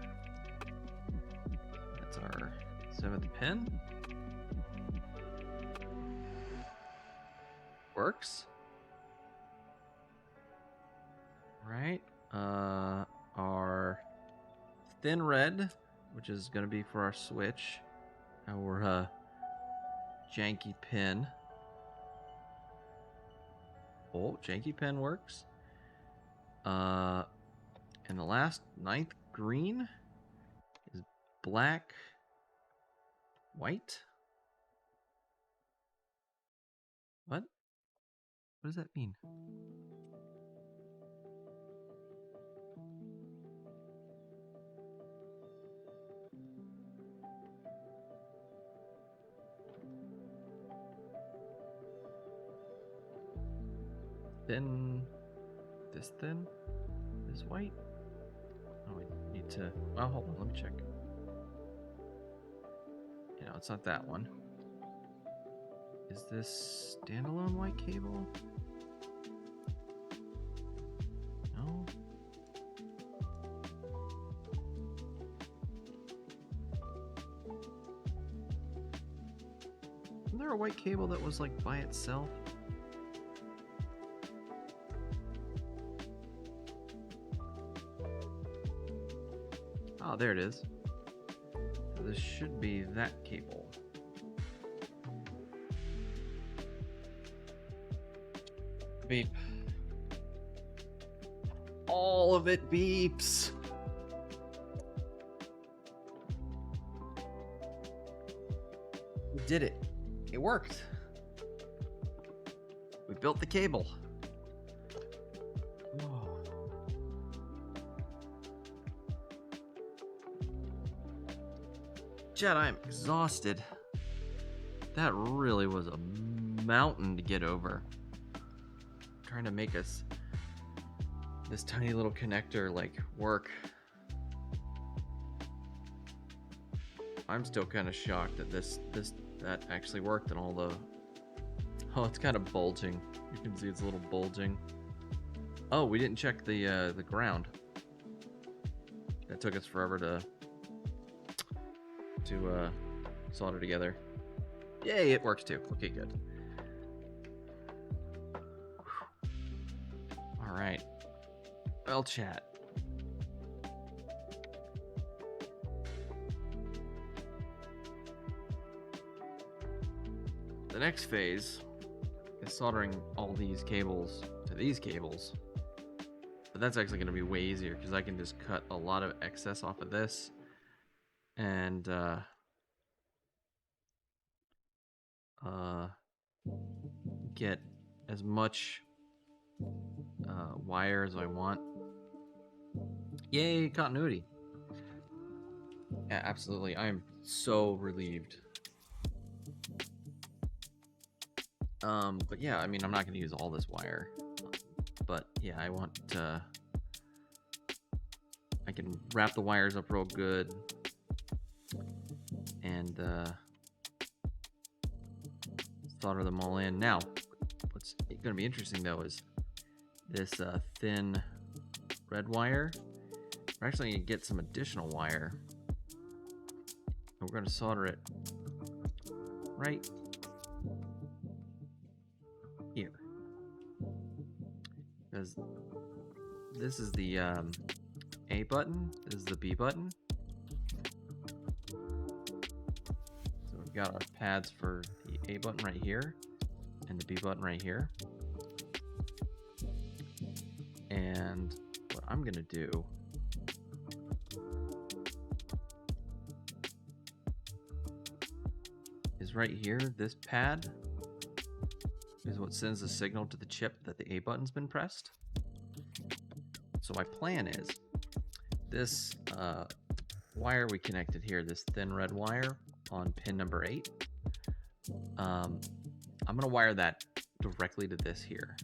That's our 7th pin. Works. All right, our thin red, which is going to be for our switch. Our janky pin. Oh, janky pen works. And the last 9th green is black, white. What? What does that mean? Thin, this thin, this white. Oh, we need to. Oh, hold on, let me check. You know, it's not that one. Is this standalone white cable? No. Isn't there a white cable that was like by itself? Oh, there it is. So this should be that cable. Beep. All of it beeps. We did it. It worked. We built the cable. Chad, I'm exhausted. That really was a mountain to get over. Trying to make this tiny little connector like work. I'm still kind of shocked that that actually worked and all the. Oh, it's kind of bulging. You can see it's a little bulging. Oh, we didn't check the ground. That took us forever to solder together. Yay, it works too. Okay, good. All right. Well, chat. The next phase is soldering all these cables to these cables. But that's actually going to be way easier because I can just cut a lot of excess off of this and get as much wire as I want. Yay, continuity. Yeah, absolutely. I am so relieved. But yeah, I mean, I'm not going to use all this wire. But yeah, I want I can wrap the wires up real good, and solder them all in. Now, what's going to be interesting though is this thin red wire. We're actually going to get some additional wire, and we're going to solder it right here, because this is the A button, this is the B button. So we've got our pads for the A button right here and the B button right here. And what I'm gonna do is right here, this pad is what sends the signal to the chip that the A button's been pressed. So my plan is this wire we connected here, this thin red wire on pin number 8, I'm gonna wire that directly to this here.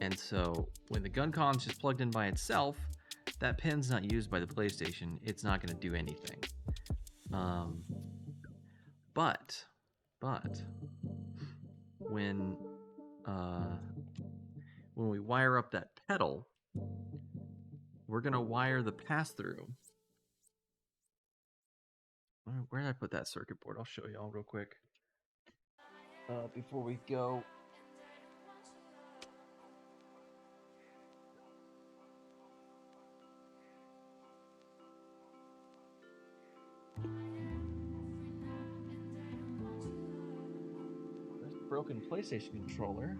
And so when the GunCon's just plugged in by itself, that pin's not used by the PlayStation. It's not gonna do anything. But when we wire up that pedal, we're gonna wire the pass-through. Where did I put that circuit board? I'll show y'all real quick before we go. There's the broken PlayStation controller.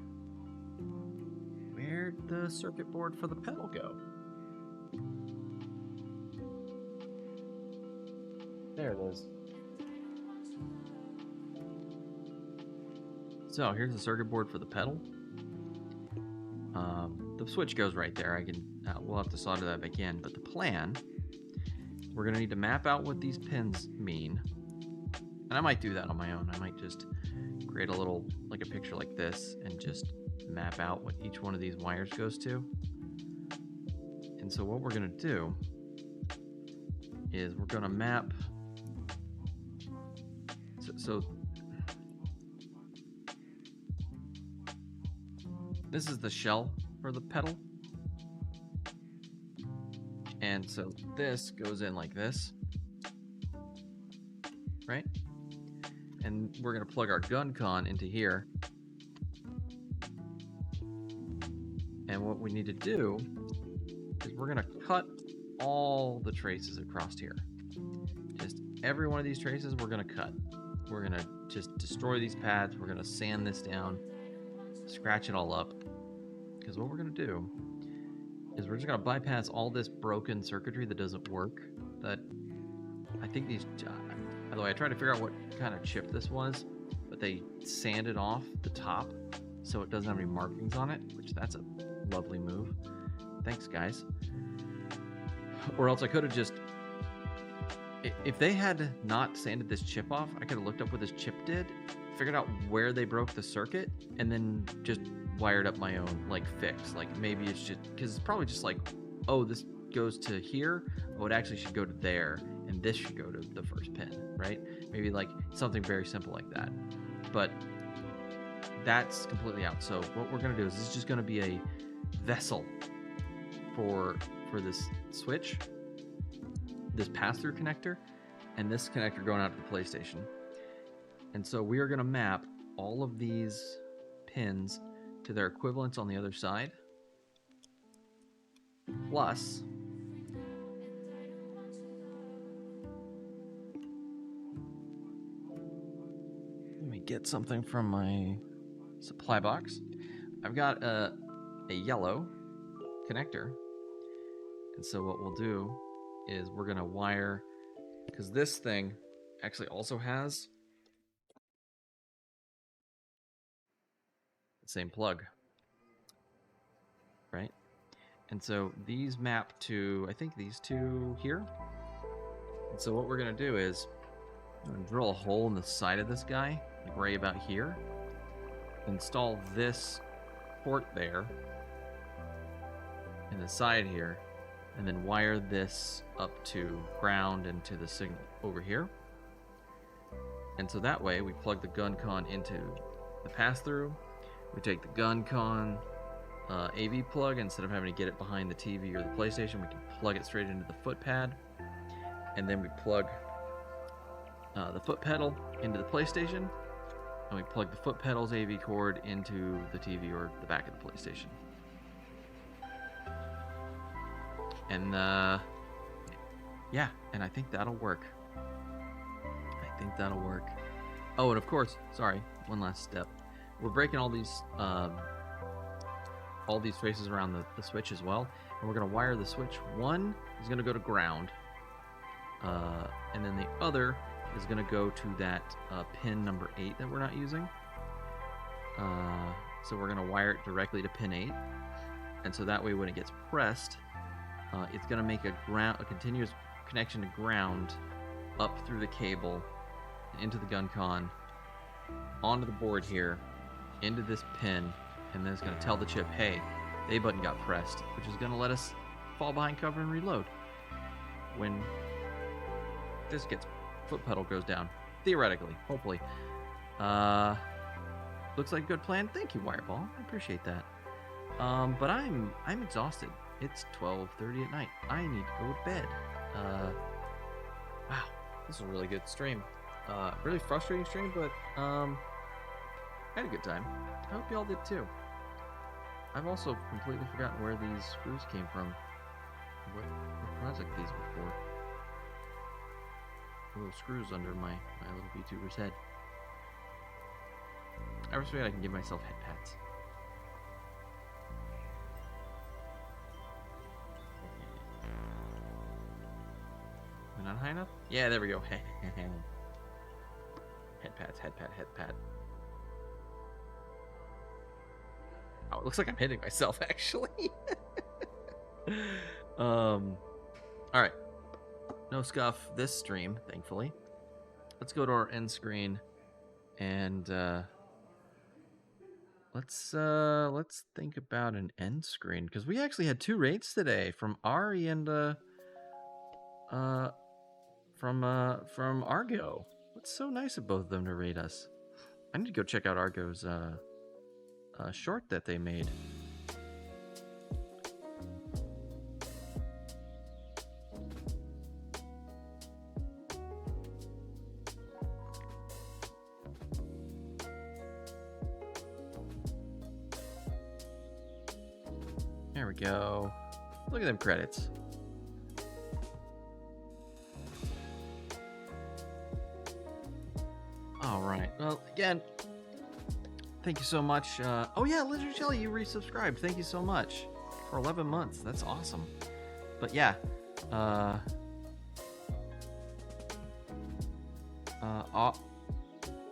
Where'd the circuit board for the pedal go? There it is. So here's the circuit board for the pedal. The switch goes right there. I can we'll have to solder that back in. But the plan, we're gonna need to map out what these pins mean, and I might do that on my own. I might just create a little, like a picture like this, and just map out what each one of these wires goes to. And so what we're gonna do is we're gonna map. So this is the shell for the pedal, and so this goes in like this, right? And we're gonna plug our GunCon into here, and what we need to do is we're gonna cut all the traces across here. Just every one of these traces we're gonna cut. We're gonna just destroy these pads. We're gonna sand this down, scratch it all up. Because what we're gonna do is we're just gonna bypass all this broken circuitry that doesn't work. That I think these, by the way, I tried to figure out what kind of chip this was, but they sanded off the top so it doesn't have any markings on it, which that's a lovely move. Thanks, guys. Or else I could have just, if they had not sanded this chip off, I could have looked up what this chip did, figured out where they broke the circuit, and then just wired up my own like fix. Like maybe it's just because it's probably just like, oh, this goes to here, oh, it actually should go to there, and this should go to the first pin, right? Maybe like something very simple like that. But that's completely out. So what we're gonna do is this is just gonna be a vessel for this switch, this pass-through connector, and this connector going out to the PlayStation. And so we are going to map all of these pins to their equivalents on the other side, plus let me get something from my supply box. I've got a yellow connector, and so what we'll do is we're gonna wire, because this thing actually also has the same plug, right? And so these map to, I think, these two here. And so what we're gonna do is I'm gonna drill a hole in the side of this guy, like right about here, install this port there in the side here, and then wire this up to ground and to the signal over here. And so that way we plug the GunCon into the pass-through. We take the GunCon AV plug, instead of having to get it behind the TV or the PlayStation, we can plug it straight into the foot pad. And then we plug the foot pedal into the PlayStation, and we plug the foot pedal's AV cord into the TV or the back of the PlayStation. And yeah, and I think that'll work. Oh, and of course, sorry, one last step. We're breaking all these traces around the switch as well, and we're gonna wire the switch. One is gonna go to ground, and then the other is gonna go to that pin number 8 that we're not using. So we're gonna wire it directly to pin 8, and so that way when it gets pressed, it's gonna make a continuous connection to ground up through the cable into the GunCon, onto the board here, into this pin, and then it's going to tell the chip, hey, the A button got pressed, which is going to let us fall behind cover and reload when this foot pedal goes down. Theoretically, hopefully. Looks like a good plan. Thank you, Wireball. I appreciate that. But I'm exhausted. It's 12:30 at night. I need to go to bed. Wow, this is a really good stream. Really frustrating stream, but I had a good time. I hope y'all did too. I've also completely forgotten where these screws came from. What project these were for. Little screws under my little VTuber's head. I always forget I can give myself head pats. Am I not high enough? Yeah, there we go. Head pat. Oh, it looks like I'm hitting myself, actually. Alright. No scuff this stream, thankfully. Let's go to our end screen and let's think about an end screen, because we actually had 2 raids today from Ari and from Argo. It's so nice of both of them to raid us. I need to go check out Argo's short that they made. There we go. Look at them credits. All right. Well, again, thank you so much. Oh yeah, Lizard Jelly, you resubscribed. Thank you so much for 11 months. That's awesome. But yeah,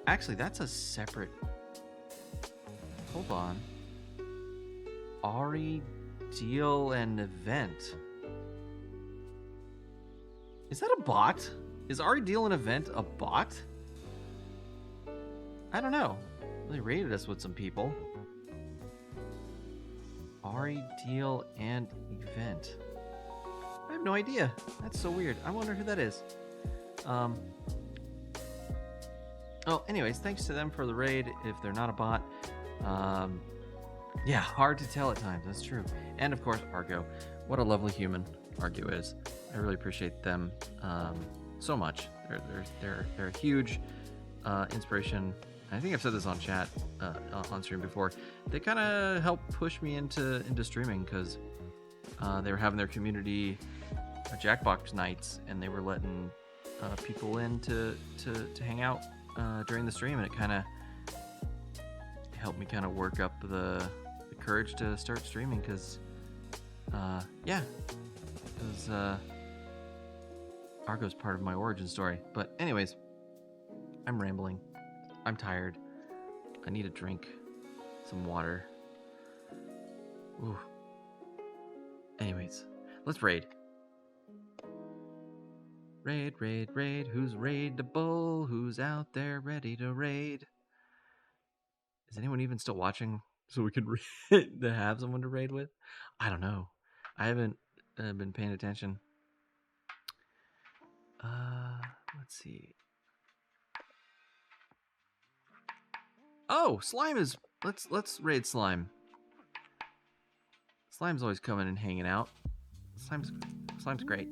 actually, that's a separate. Hold on. Ari deal and event. Is that a bot? Is Ari deal and event a bot? I don't know. They raided us with some people. Ari deal and event. I have no idea. That's so weird. I wonder who that is. Oh, anyways, thanks to them for the raid. If they're not a bot, yeah, hard to tell at times. That's true. And of course, Argo. What a lovely human Argo is. I really appreciate them so much. They're a huge inspiration. I think I've said this on chat, on stream before. They kind of helped push me into streaming, because they were having their community Jackbox nights, and they were letting people in to hang out during the stream, and it kind of helped me kind of work up the courage to start streaming, because Argo's part of my origin story. But anyways, I'm rambling. I'm tired. I need a drink. Some water. Ooh. Anyways, let's raid. Raid. Who's raidable? Who's out there ready to raid? Is anyone even still watching so we can to have someone to raid with. I don't know. I haven't been paying attention. Let's see. Oh, Slime is. Let's raid Slime. Slime's always coming and hanging out. Slime's great.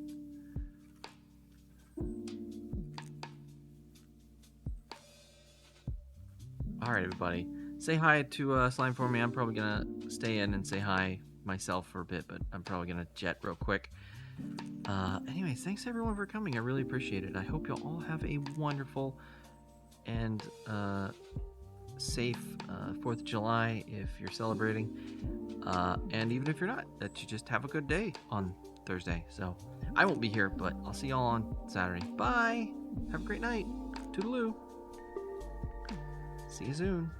All right, everybody. Say hi to Slime for me. I'm probably gonna stay in and say hi myself for a bit, but I'm probably gonna jet real quick. Anyways, thanks everyone for coming. I really appreciate it. I hope you'll all have a wonderful and safe 4th of July if you're celebrating. And even if you're not, that you just have a good day on Thursday. So I won't be here, but I'll see y'all on Saturday. Bye. Have a great night. Toodaloo. See you soon.